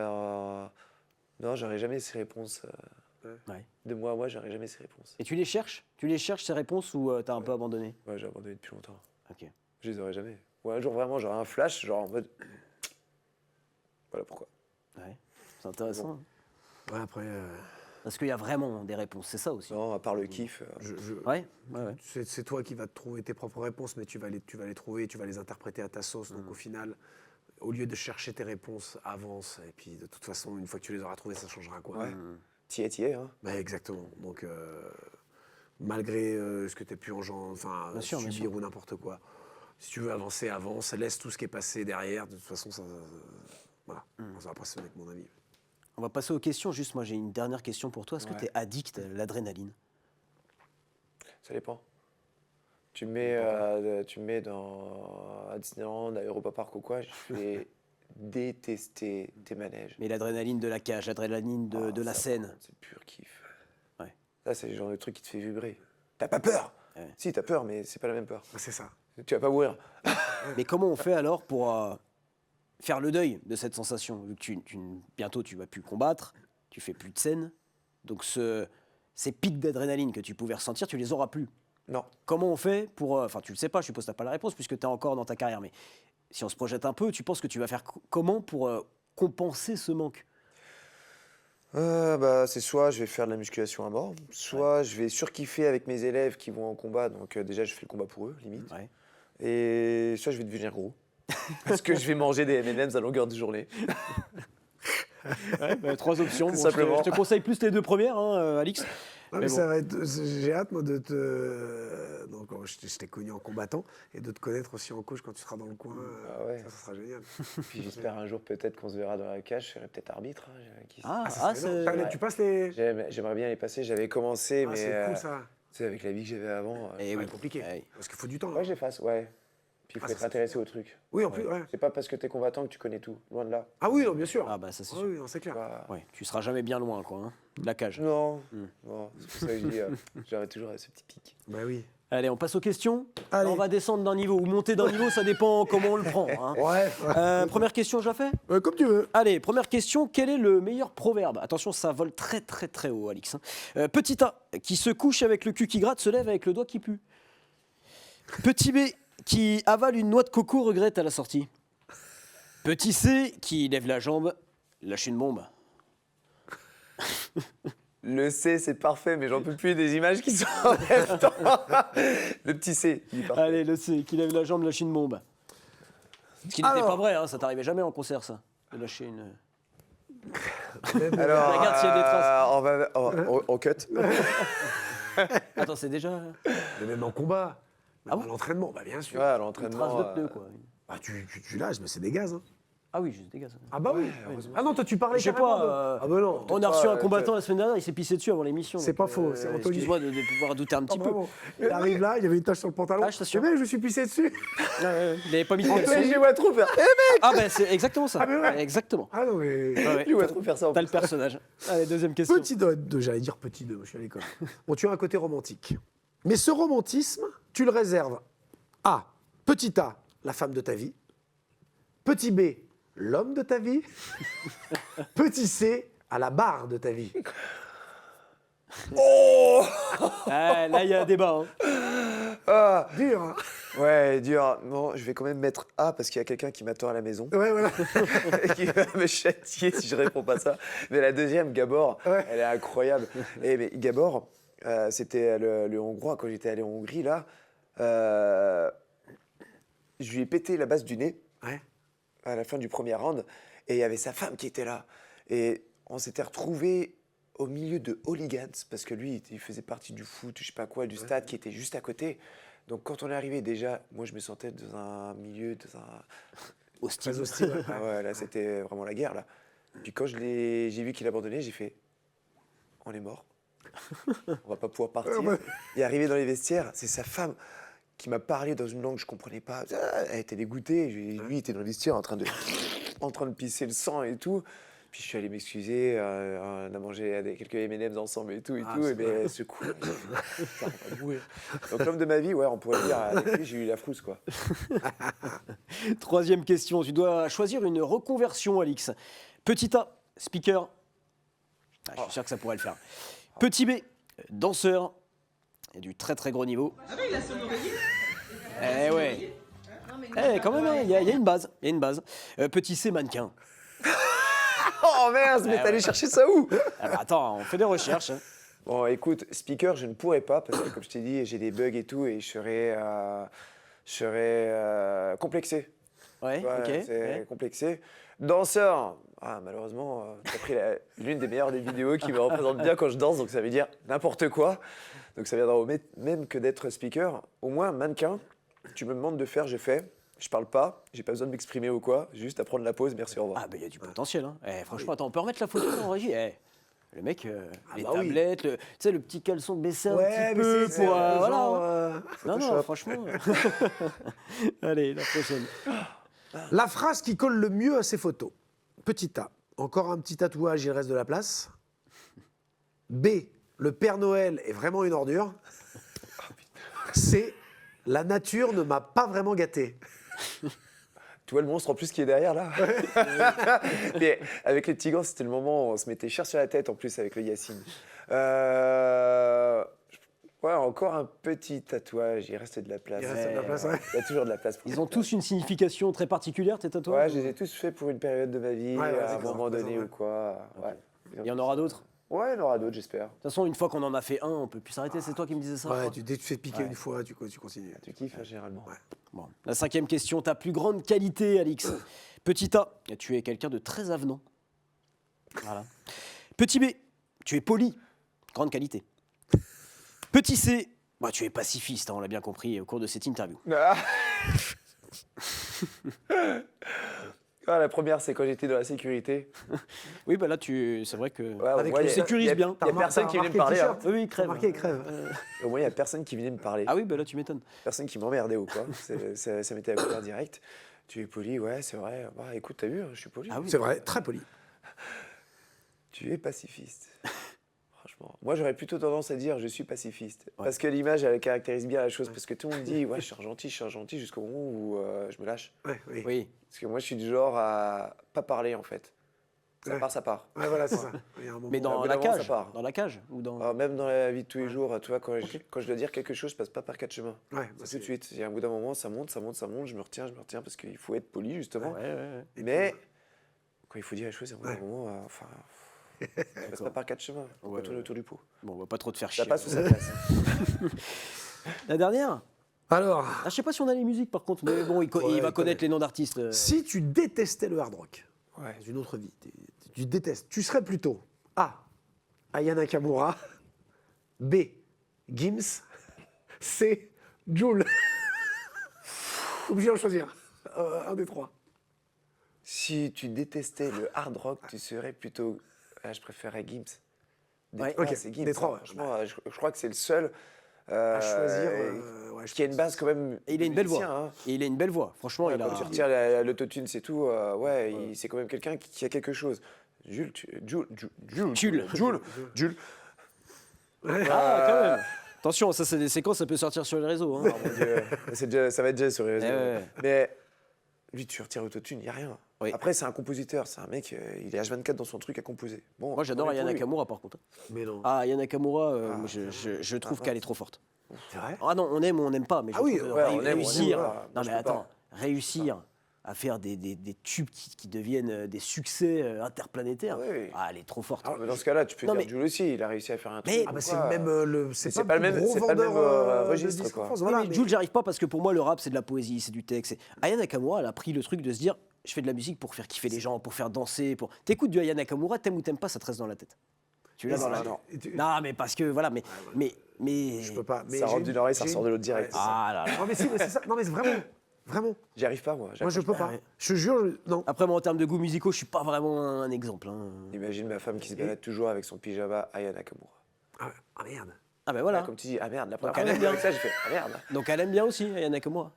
non, j'aurais jamais ces réponses. Ouais. De moi à moi, j'aurais jamais ces réponses. Et tu les cherches? Tu les cherches ces réponses ou t'as un peu abandonné? Ouais, j'ai abandonné depuis longtemps. Ok. Je les aurais jamais. Ouais, un jour vraiment, j'aurais un flash, genre en mode. Voilà pourquoi. Ouais. C'est intéressant. Ouais, après, Parce qu'il y a vraiment des réponses, c'est ça aussi. Non, à part le kiff. Ouais. c'est toi qui vas te trouver tes propres réponses, mais tu vas les trouver, tu vas les interpréter à ta sauce. Donc au final, au lieu de chercher tes réponses, avance. Et puis de toute façon, une fois que tu les auras trouvées, ça changera quoi. Ouais. T'y es, hein. Bah, exactement. Donc malgré ce que tu as pu Bien sûr, bien subir sûr. ou n'importe quoi, si tu veux avancer, avance. Laisse tout ce qui est passé derrière. De toute façon, voilà. Ça va passer avec mon ami. On va passer aux questions. Juste, moi, j'ai une dernière question pour toi. Est-ce que Ouais. tu es addict à l'adrénaline? Ça dépend. Tu me mets à Disneyland, à Europa Park ou quoi, je vais détester tes manèges. Mais l'adrénaline de la cage, l'adrénaline de la Ça, scène. par contre, c'est pur kiff. Ouais. Ça, c'est le genre de truc qui te fait vibrer. T'as pas peur? Ouais. Si, t'as peur, mais c'est pas la même peur. Ah, c'est ça. Tu vas pas mourir. Mais comment on fait alors pour faire le deuil de cette sensation? Vu que bientôt tu vas plus combattre, tu fais plus de scène, donc ces pics d'adrénaline que tu pouvais ressentir, tu les auras plus. Non. Comment on fait pour... Enfin, tu le sais pas, je suppose que tu n'as pas la réponse puisque tu es encore dans ta carrière, mais si on se projette un peu, tu penses que tu vas faire comment pour compenser ce manque? Bah, c'est soit je vais faire de la musculation à mort, soit je vais surkiffer avec mes élèves qui vont en combat. Donc déjà, je fais le combat pour eux, limite. Ouais. Et soit je vais devenir gros. Parce que je vais manger des M&M's à longueur de journée. Trois options. Tout Bon, simplement. je te conseille plus les deux premières, hein, Alix. Non, Mais mais bon. ça va être. J'ai hâte, moi, de te. Donc, je t'ai connu en combattant et de te connaître aussi en coach quand tu seras dans le coin. Ah ouais. Ça sera génial. Puis j'espère un jour peut-être qu'on se verra dans la cage, je serai peut-être arbitre. Hein, qui sait. Ça serait énorme. c'est... Tu passes les. J'aimerais bien les passer, j'avais commencé, Ah, mais c'est cool ça. tu sais, avec la vie que j'avais avant. Eh Ça va oui. être compliqué. Eh oui. Parce qu'il faut du temps. Ouais, je les fasse, ouais. Puis il faut être intéressé au truc. Oui, en plus, ouais. C'est pas parce que t'es combattant que tu connais tout, loin de là. Ah oui, non, bien sûr. Ah bah ça c'est Ah sûr. oui, non, c'est clair. Bah, Ouais, tu seras jamais bien loin quoi, hein, de la cage. non, non, c'est pour ça que je dis, j'aurais toujours ce petit pic. Bah oui. Allez, on passe aux questions. Allez. On va descendre d'un niveau ou monter d'un niveau, ça dépend comment on le prend. Hein. Ouais. Première question, je la fais. Comme tu veux. Allez, première question, quel est le meilleur proverbe? Attention, ça vole très très très haut, Alix. Hein. Petit A, qui se couche avec le cul qui gratte, se lève avec le doigt qui pue. Petit B, qui avale une noix de coco, regrette à la sortie. Petit C, qui lève la jambe, lâche une bombe. Le C, c'est parfait, mais j'en peux plus des images qui sont en même temps. Le petit C, il est parfait. Allez, le C, qui lève la jambe, lâche une bombe. Ce qui n'était Alors. pas vrai, hein, ça t'arrivait jamais en concert, ça. De lâcher une... Alors, Regarde s'il y a des traces. on cut. Attends, c'est déjà Mais même en combat. Ah bon à l'entraînement, bah bien sûr. Ouais, à une l'entraînement. trace de pneu, quoi. Bah, tu lâches, mais c'est des gaz. Hein. Ah oui, juste des gaz. Ah bah oui. Ah non, toi tu parlais Je sais carrément pas, de- Ah bah non. On a reçu pas, un combattant la semaine dernière, il s'est pissé dessus avant l'émission. C'est donc, pas faux, c'est Anthony. Excuse-moi de pouvoir douter un petit Ah, peu. bravo. Il arrive là, il y avait une tache sur le pantalon. Ah, je t'assure. Eh ben, je me suis pissé dessus. Il avait pas mis de Ouais, caleçon. je vois trop faire. Ah ben c'est exactement ça. Ah, mais ouais. Exactement. Ah non, mais. Ouais, ouais. Je vois trop faire ça. en T'as le plus. personnage. Allez, deuxième question. Petit 2, j'allais dire petit 2, je suis à l'école. Bon, tu as un côté romantique. Mais ce romantisme, tu le réserves à petit A, la femme de ta vie. Petit B, l'homme de ta vie. Petit C, à la barre de ta vie. Ah, là, il y a un débat. Hein. Ah, Dur, hein. ouais, dur. Non, je vais quand même mettre A parce qu'il y a quelqu'un qui m'attend à la maison Ouais, voilà. et qui va me châtier si je réponds pas ça. Mais la deuxième, Gabor, Ouais. elle est incroyable. Mais Gabor, c'était le Hongrois quand j'étais allé en Hongrie là. Je lui ai pété la base du nez Ouais. à la fin du premier round et il y avait sa femme qui était là. Et on s'était retrouvés au milieu de hooligans parce que lui, il faisait partie du foot, je sais pas quoi, du stade qui était juste à côté. Donc quand on est arrivé, déjà, moi je me sentais dans un milieu, dans un... Hostile. Très hostile. Ouais. Ah ouais, là c'était vraiment la guerre là. Puis quand j'ai vu qu'il abandonnait, j'ai fait, on est mort. On va pas pouvoir partir. Ouais. Et arrivé dans les vestiaires, c'est sa femme qui m'a parlé dans une langue que je comprenais pas. Elle était dégoûtée. Lui, il était dans le vestiaire en train de pisser le sang et tout. Puis je suis allé m'excuser. On a mangé quelques M&M's ensemble et tout. Ah, Et c'est bien, ce coup, ça va pas mourir. Donc l'homme de ma vie, ouais, on pourrait dire, avec lui, j'ai eu la frousse, quoi. Troisième question. Tu dois choisir une reconversion, Alix. Petit A, speaker. Ah, je suis sûr que ça pourrait le faire. Petit B, danseur. Et du très très gros niveau. Ah oui, il a son oreiller. Eh ouais. Non, mais Eh, quand même, hein, il y a une base. Il y a une base. Petit C, mannequin. Oh merde, mais t'es allé chercher ça où? Ah bah, attends, on fait des recherches. Hein. Bon, écoute, speaker, je ne pourrais pas parce que, comme je t'ai dit, j'ai des bugs et tout et je serais complexé. Ouais, Ouais, ok. c'est ouais. complexé. Danseur, malheureusement, t'as pris l'une des meilleures des vidéos qui me représente bien quand je danse, donc ça veut dire n'importe quoi. Donc ça viendra au même que d'être speaker. Au moins, mannequin, tu me demandes de faire, je fais. Je parle pas, j'ai pas besoin de m'exprimer ou quoi, juste à prendre la pause, merci, au revoir. Ah bah il y a du potentiel. Hein. Eh, franchement, attends, on peut remettre la photo en régie. Eh, le mec, les bah oui. tablettes, tu sais, le petit caleçon baissé un Ouais, petit mais peu c'est pour... voilà. genre, Non, non, Photoshop. franchement. Allez, la prochaine. La phrase qui colle le mieux à ces photos. Petit A, encore un petit tatouage, il reste de la place. B, le Père Noël est vraiment une ordure. C, la nature ne m'a pas vraiment gâté. Tu vois le monstre en plus qui est derrière là. Mais avec les petits gants, c'était le moment où on se mettait cher sur la tête en plus avec le Yacine. Ouais, encore un petit tatouage, il reste de la place. Il reste de la place, ouais. Il y a toujours de la place. Pour Ils ça. ont tous une signification très particulière, tes tatouages? Ouais, je les ai tous faits pour une période de ma vie, Ouais, ouais, à c'est un ça, moment donné ouais. ou quoi. Ouais. Il y en aura d'autres? Ouais, il y en aura d'autres, j'espère. De toute façon, une fois qu'on en a fait un, on peut plus s'arrêter. C'est toi qui me disais ça? je Ouais, crois. dès que tu te fais piquer Ouais. une fois, tu continues. Tu kiffes hein, généralement. Bon. La cinquième question, ta plus grande qualité, Alix. Petit A, tu es quelqu'un de très avenant. Voilà. Petit B, tu es poli. Grande qualité. Petit C, bah, tu es pacifiste, hein, on l'a bien compris au cours de cette interview. Ah, la première, c'est quand j'étais dans la sécurité. Oui, bah là, c'est vrai que. Ouais, Avec au moins, le il y a- sécurise il y a- bien. Il n'y a personne qui venait me parler. Hein. Oui, il crève. Marqué, il crève. Au moins, il n'y a personne qui venait me parler. Ah oui, bah là, tu m'étonnes. Personne qui m'emmerdait ou quoi. Ça m'était à couvert direct. Tu es poli, ouais, c'est vrai. Bah, écoute, t'as vu, je suis poli. Ah oui. C'est vrai, très poli. Tu es pacifiste. Franchement. Moi, j'aurais plutôt tendance à dire je suis pacifiste. Ouais. Parce que l'image, elle caractérise bien la chose. Parce que tout le monde dit, ouais, je suis gentil jusqu'au moment où je me lâche. Ouais, oui. Oui. Parce que moi, je suis du genre à pas parler, en fait. Ouais. Ça part. Ouais, voilà, c'est ça. Il y a un moment. Mais Au dans bout la d'un moment, cage. ça part. Dans la cage ou dans. Alors, même dans la vie de tous les jours, tu vois, quand je dois dire quelque chose, je passe pas par quatre chemins. Ouais, bah, C'est tout c'est- de suite. Il y a un bout d'un moment, ça monte, je me retiens, parce qu'il faut être poli, justement. Ouais, ouais. Mais quand il faut dire les choses, à un bout d'un Ouais. moment, ça passe pas par quatre chemins. On Ouais, tourner ouais. autour du pot. Bon, on va pas trop te faire Ça chier. passe ou ça passe. La dernière. Alors, Ah, je sais pas si on a les musiques par contre, mais bon, il Ouais, va il connaître connaît. les noms d'artistes. si tu détestais le hard rock, Ouais. dans une autre vie, tu détestes, tu serais plutôt A. Aya Nakamura, B. Gims, C. Jul. Obligé d'en choisir. Un des trois. Si tu détestais le hard rock, tu serais plutôt. Ah, je préférais Gims. Ouais. Détroit, Ok, c'est Gims. Détroit, ouais. Franchement, je crois que c'est le seul. À choisir. Ouais, je qui a une base quand même. Et il a une belle voix. musicien, hein. Et il a une belle voix. Franchement, Ouais, il quand a. tu retires l'autotune, c'est tout. C'est quand même quelqu'un qui a quelque chose. Jules. Ah, quand même. Attention, ça c'est des séquences, ça peut sortir sur les réseaux. Hein. Mon Dieu, ça va être déjà sur les réseaux. Eh ouais. Mais lui, tu retires l'autotune, il n'y a rien. Oui. Après, c'est un compositeur, c'est un mec, il est H24 dans son truc à composer. Bon, Moi, j'adore tant mieux Aya pour lui. Nakamura par contre. Mais non. Ah, Aya Nakamura, moi, je trouve Ah, qu'elle est trop forte. C'est vrai. Ah non, on aime ou on n'aime pas, mais je Ah oui, trouve, ouais, on aime, réussir. on aime, voilà. Moi, Non je mais peux pas. attends, réussir à faire des tubes qui deviennent des succès interplanétaires. Oui. Ah, elle est trop forte. Ah, mais dans ce cas-là, tu peux Non, dire mais- Jules aussi, il a réussi à faire un truc. Mais- Ah bah c'est pourquoi même c'est c'est pas pas le le même- gros c'est pas le vendeur même, de registre, disques en quoi. France. Oui, Voilà, mais mais- Jules, j'y arrive pas parce que pour moi, le rap, c'est de la poésie, c'est du texte. Aya Nakamura, elle a pris le truc de se dire, je fais de la musique pour faire kiffer les gens, pour faire danser. T'écoutes du Aya Nakamura, t'aimes ou t'aimes pas, ça te reste dans la tête. Tu l'as Mais dans la c'est- tête. et tu- Non, mais parce que voilà, mais. Je peux pas. Mais Ça j'ai rentre une- d'une oreille, ça j'ai ressort une- de l'autre direct. Ouais, Ah là là. Non mais si, mais c'est ça. Non mais c'est vraiment, vraiment. J'y arrive pas, moi. Moi je peux pas. ouais. Je te jure, non. Après, moi, en termes de goûts musicaux, je suis pas vraiment un exemple. Hein. Imagine ma femme qui se balade toujours avec son pyjama Aya Nakamura. Ah, ah, merde. Ah ben voilà. Comme tu dis, ah merde, la première elle fois aime que j'ai bien. vu ça, j'ai fait, ah merde. Donc elle aime bien aussi, Aya Nakamura.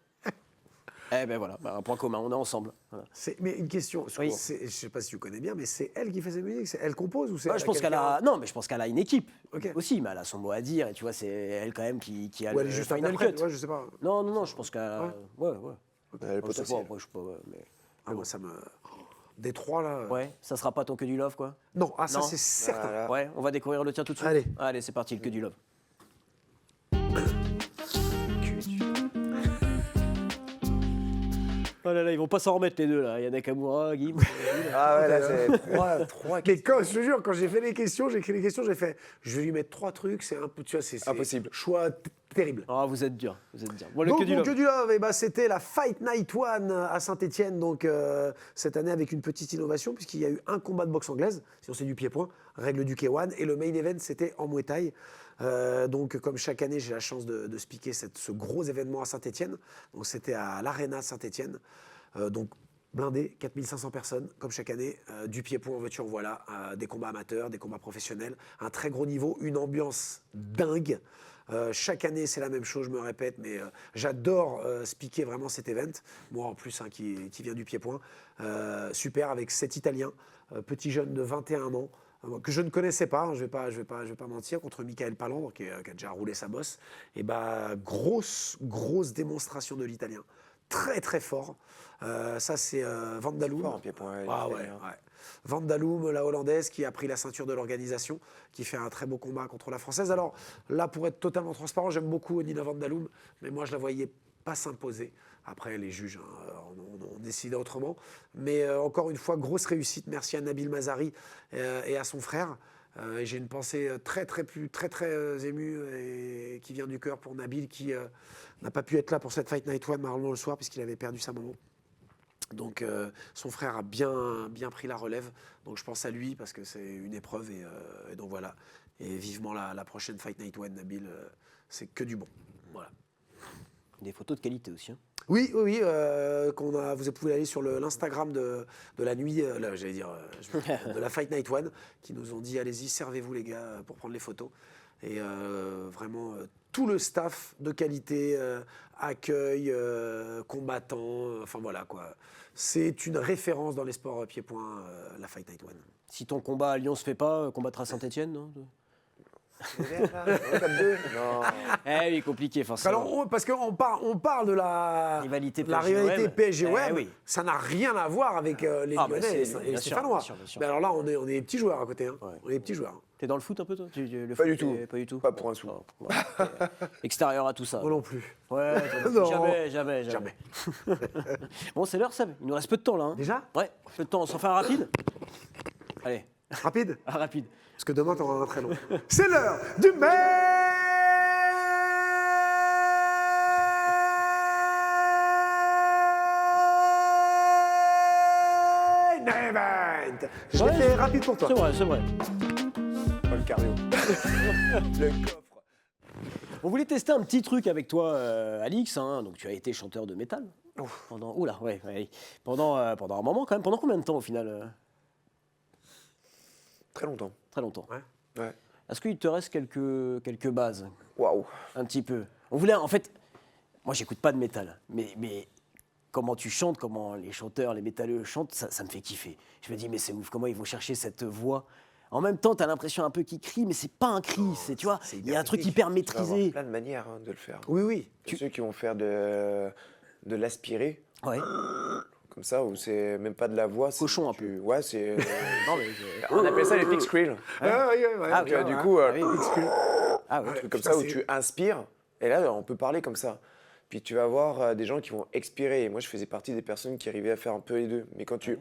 Eh ben voilà, un point commun, on est ensemble. Voilà. Mais une question. Oui. Je sais pas si tu connais bien, mais c'est elle qui fait ses musiques. Elle compose ou c'est Ouais, elle je pense qu'elle quelqu'un- a. Non, mais je pense qu'elle a une équipe Ok. aussi, mais elle a son mot à dire. Et tu vois, c'est elle quand même qui a Ou elle le est juste final interprète. cut. Ouais, je sais pas. Non, je pense qu'elle. A... Ouais. Elle a le Je sais pas, potentiel. après, je sais pas, ouais, mais. Ah, moi ça me. Des trois là. Ouais, ça sera pas ton que du love, quoi. Non, ah ça Non. c'est certain. Voilà. Ouais, on va découvrir le tien tout de suite. Allez. c'est parti, le que du love. Oh là là, ils vont pas s'en remettre les deux là. Aya Nakamura, Gims. Ah ouais, là, c'est trois Mais quand, je te jure, quand j'ai fait les questions, j'ai écrit les questions, j'ai fait, je vais lui mettre trois trucs, c'est un peu, tu vois, c'est Impossible. Choix terrible. Ah, vous êtes dur, Bon, le Donc, que du mon love. que du love, eh ben, c'était la Fight Night One à Saint-Etienne, donc cette année avec une petite innovation, puisqu'il y a eu un combat de boxe anglaise, si on sait du pied-point, règle du K1, et le main event, c'était en Muay Thai. Donc, comme chaque année, j'ai la chance de speaker ce gros événement à Saint-Etienne. Donc, c'était à l'Arena Saint-Etienne. Donc, blindé, 4500 personnes, comme chaque année, du pied-point en veux-tu en voilà, des combats amateurs, des combats professionnels, un très gros niveau, une ambiance dingue. Chaque année, c'est la même chose, je me répète, mais j'adore speaker vraiment cet event. Moi, en plus, hein, qui vient du pied-point. Super, avec cet Italien, petit jeune de 21 ans, que je ne connaissais pas, hein, je vais pas mentir, contre Michael Palandre, qui a déjà roulé sa bosse. Et bah, grosse démonstration de l'Italien. Très, très fort. Ça, c'est Vandaloum. Fort en pied-point, Ah il ouais, fait, hein. ouais. Vandaloum, la hollandaise, qui a pris la ceinture de l'organisation, qui fait un très beau combat contre la française. Alors là, pour être totalement transparent, j'aime beaucoup Nina Vandaloum, mais moi, je la voyais pas s'imposer. Après, les juges ont décidé autrement. Mais encore une fois, grosse réussite. Merci à Nabil Mazari et à son frère. Et j'ai une pensée très émue et qui vient du cœur pour Nabil, qui n'a pas pu être là pour cette Fight Night One malheureusement le soir, puisqu'il avait perdu sa maman. Donc son frère a bien pris la relève. Donc je pense à lui parce que c'est une épreuve. Et donc voilà. Et vivement la prochaine Fight Night One, Nabil. C'est que du bon. Voilà. Des photos de qualité aussi. Hein. Oui, vous pouvez aller sur l'Instagram de la nuit, de la Fight Night One, qui nous ont dit allez-y, servez-vous les gars pour prendre les photos. Et vraiment tout le staff de qualité, accueil, combattants, enfin voilà quoi. C'est une référence dans les sports pieds-points, la Fight Night One. Si ton combat à Lyon se fait pas, combattre à Saint-Etienne, non? Non. Eh oui, compliqué forcément. Alors, parce qu'on parle de la Rivalité rivalité PSG-OM, oui. ça n'a rien à voir avec les Ah, bah, Lyonnais c'est- et bien les sûr, Stéphanois. bien sûr, bien sûr. Mais alors là, on est des petits joueurs à côté. Hein. Ouais. On est des petits joueurs. T'es dans le foot un peu toi? Le Pas foot, du tout. Pas du tout. Pas pour un sou. Oh, ouais. Extérieur à tout ça. Moi non plus. Ouais, Non. jamais. Bon, c'est l'heure, Seb. Il nous reste peu de temps là. Hein. Déjà? Ouais, peu de temps. On s'en fait un rapide? Allez, Rapide? un rapide. Parce que demain, t'auras un très long. C'est l'heure du main event. Je l'ai fait rapide pour toi. C'est vrai. Pas le cardio. Le coffre. On voulait tester un petit truc avec toi, Alix. Hein. Donc, tu as été chanteur de métal pendant. Oula, ouais. Pendant un moment quand même. Pendant combien de temps au final? Très longtemps. Très longtemps. Ouais. Est-ce qu'il te reste quelques bases? Waouh. Un petit peu. On voulait, en fait, moi j'écoute pas de métal, mais comment tu chantes, comment les chanteurs, les métalleux chantent, ça me fait kiffer. Je me dis, mais c'est ouf, comment ils vont chercher cette voix. En même temps, tu as l'impression un peu qu'ils crient, mais c'est pas un cri, c'est, tu vois, il y a un truc hyper Tu vas avoir maîtrisé. plein de manières de le faire. Oui. Ceux qui vont faire de l'aspirer, Ouais. comme ça, où c'est même pas de la voix. Cochon un peu. Ouais, c'est. Non, mais On appelle ça les pig squeals. Ah, Donc, oui, du coup, ah oui. Ah, ouais. un truc comme putain, ça où c'est- tu inspires, et là, on peut parler comme ça. Puis tu vas voir des gens qui vont expirer. Et moi, je faisais partie des personnes qui arrivaient à faire un peu les deux. Mais quand tu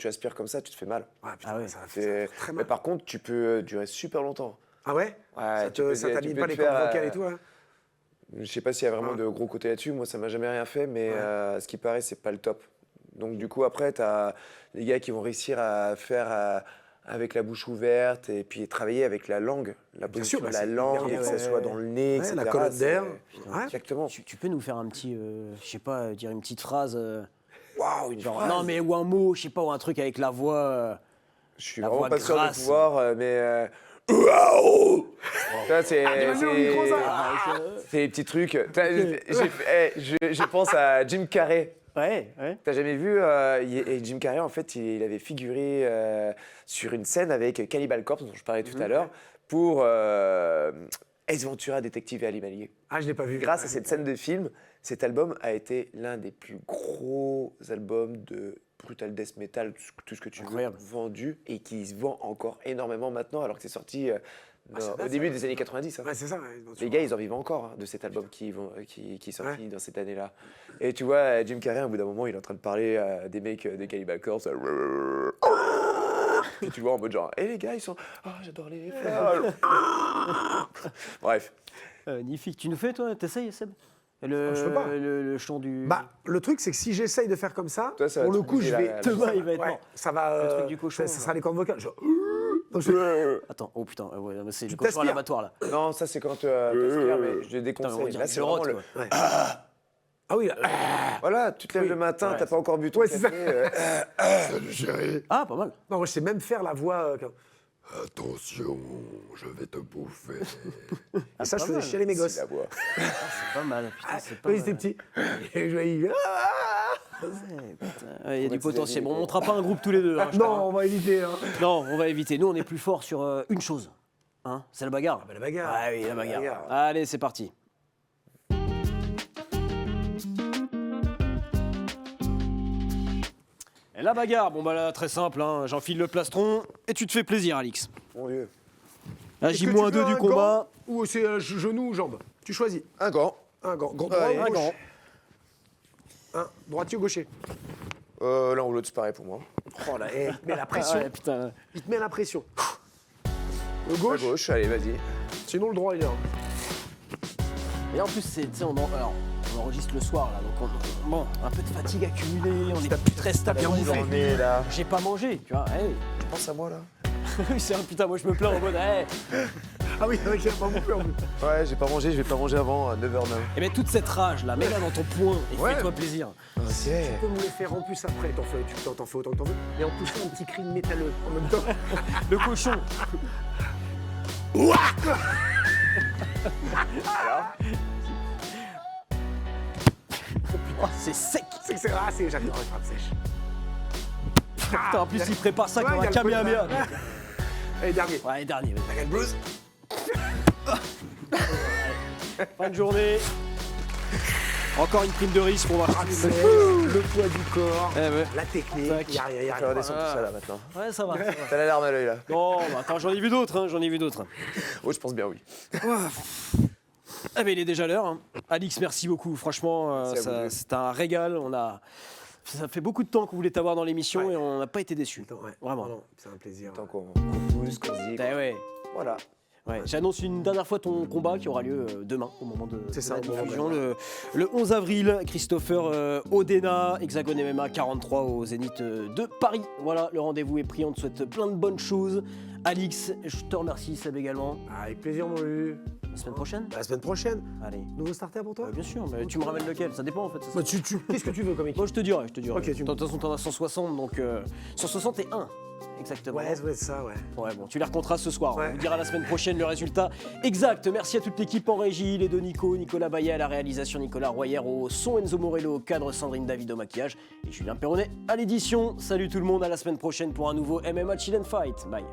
aspires comme ça, tu te fais mal. Ouais, putain, Ah ouais. ça va C'est- faire très Mais mal. par contre, tu peux durer super longtemps. Ah ouais? Ouais, Ça t'abîme pas les cordes vocales et tout, hein? Je sais pas s'il y a vraiment de gros côtés là-dessus. Moi, ça m'a jamais rien fait, mais ce qui paraît, c'est pas le top. Donc, du coup, après, tu as les gars qui vont réussir à faire avec la bouche ouverte et puis travailler avec la langue, la position sûr, de bah, la c'est langue, hyper et que ça important. soit dans le nez, Ouais, etc. la colonne d'air. C'est- Ouais. Exactement. Tu peux nous faire un petit, je sais pas, dire une petite phrase, Waouh, une genre, phrase. non mais ou un mot, je sais pas, ou un truc avec la voix. Je suis la vraiment voix pas sûr de grasse. pouvoir, mais. Waouh. Ça, c'est. vas-y, au micro, ça. C'est des petits trucs. Je pense à Jim Carrey. Ouais. T'as jamais vu et Jim Carrey, en fait, il avait figuré sur une scène avec Cannibal Corpse, dont je parlais tout à l'heure, pour Ace Ventura, détective et animalier. Ah, je l'ai pas vu. Grâce à cette scène de film, cet album a été l'un des plus gros albums de brutal death metal, tout ce que tu Incroyable. veux, vendu, et qui se vend encore énormément maintenant, alors que c'est sorti ça date, au début ça. des années 90. hein. Ouais, c'est ça. Ouais. Donc, tu Les vois. gars, ils en vivent encore de cet album qui est sorti dans cette année-là. Et tu vois, Jim Carrey, au bout d'un moment, il est en train de parler à des mecs des Cannibal Corpse. Puis tu le vois en mode genre, et les gars, ils sont. Ah, j'adore les fleurs. Bref. Magnifique. Tu nous fais, toi, t'essayes, Seb? Le, je peux pas. le chant du. Bah, le truc, c'est que si j'essaye de faire comme ça, Toi, ça va pour le te coup, je bouger vais. la- Demain, il va être Ouais, mort. ça va. Le truc du cochon, Ça là. sera les cordes vocales. Genre, donc, je- Attends, oh putain, ouais, mais c'est Tu le cochon à t'aspires. l'abattoir là. Non, ça, c'est quand t'aspires, mais je le Putain, on déconseille. dirait Là, que c'est je rote, vraiment le. quoi. Ouais. Ah oui, là. Voilà, tu te lèves le matin, Ouais, t'as pas encore bu ton Ouais, c'est café. Salut chérie. Ah, pas mal. Non, moi, je sais même faire la voix. Attention, je vais te bouffer. Et ça, je pas faisais mal. chialer mes C'est gosses. la voix. C'est pas mal, putain, c'est pas Quand mal. ils étaient petits. Et je voyais. Ouais, putain. Ouais, il y a du va potentiel. t'aider, Bon, on quoi. montera pas un groupe tous les deux. Hein, je Non, crois, hein. on va éviter. Hein. Non, on va éviter. Nous, on est plus fort sur une chose. Hein, c'est la bagarre. bah, la bagarre. Ah oui, la bagarre. bagarre. Allez, c'est parti. Et la bagarre, bon bah là, très simple, hein. J'enfile le plastron et tu te fais plaisir, Alix. Mon Dieu. Là, Est-ce que tu J-2 veux du un combat. gant Ou c'est genou ou jambe? Tu choisis. Un gant. Un gant. Droit Allez, ou un gauche? gant. Un droitier ou gaucher? L'un ou l'autre, c'est pareil pour moi. Oh là, il te met la Ah pression. ouais, putain. Il te met la pression. Le À gauche, gauche, allez, vas-y. sinon le droit il est là. Et en plus, c'est, tu sais, alors, on enregistre le soir, là, donc bon, un peu de fatigue accumulée, on est plus très stable. bien bouffé. On est là. J'ai pas mangé, tu vois. Hey. Tu penses à moi, là? C'est un putain, moi je me plains en mode, hey. Ah oui, c'est vrai que j'ai pas beaucoup en plus. Ouais, j'ai pas mangé, je vais pas manger avant 9h09. Et bien toute cette rage là, mets-la dans ton poing et Ouais. fais-toi plaisir. Ok. Tu peux me les faire en plus après. T'en fais autant que t'en veux. Et en plus, un petit cri de métalleux en même temps. Le cochon. Oh, c'est sec. C'est que c'est rare, j'adore les frappes sèches. Putain, en plus il prépare ça Ouais, comme il y un a le Kamehameha. Allez, dernier. Ouais, dernier. vas-y. La Red Blues. Fin de journée. Encore une prime de risque pour voir. Le poids du corps, Eh ouais. la technique, Tac. il y a rien, Je vais redescendre tout ça là maintenant. Ouais, ça va. T'as la larme à l'œil là. Non, bah, attends, j'en ai vu d'autres, hein, j'en ai vu d'autres. Oh, je pense bien oui. Ah, mais il est déjà l'heure. Hein. Alix, merci beaucoup. Franchement, Merci à vous. c'était un régal. Ça fait beaucoup de temps qu'on voulait t'avoir dans l'émission Ouais. et on n'a pas été déçus. Ouais, Vraiment. non, c'est un plaisir. Tant qu'on pousse, qu'on se dit. Eh ouais. Voilà. Ouais, j'annonce une dernière fois ton combat qui aura lieu demain au moment de C'est de ça, la au moment diffusion. Le 11 avril, Christopher Odena, Hexagone MMA 43 au Zénith de Paris. Voilà, le rendez-vous est pris. On te souhaite plein de bonnes choses. Alix, je te remercie, Seb également. Avec plaisir, mon Lulu. La semaine prochaine. La semaine prochaine, Allez. nouveau starter pour toi. Bien sûr, mais tu me ramènes lequel? Ça dépend en fait. Bah, qu'est-ce que tu veux comme équipe? Moi je te dirai. Ok, tu me- De toute façon, t'en as 160, donc 161 exactement. Ouais, c'est ça, ouais. Ouais, bon, tu les raconteras ce soir. Ouais. On vous dira la semaine prochaine le résultat exact. Merci à toute l'équipe en régie, les deux Nico, Nicolas Baillet à la réalisation, Nicolas Royer au son, Enzo Morello au cadre, Sandrine David au maquillage et Julien Perronnet à l'édition. Salut tout le monde, à la semaine prochaine pour un nouveau MMA Chill and Fight. Bye.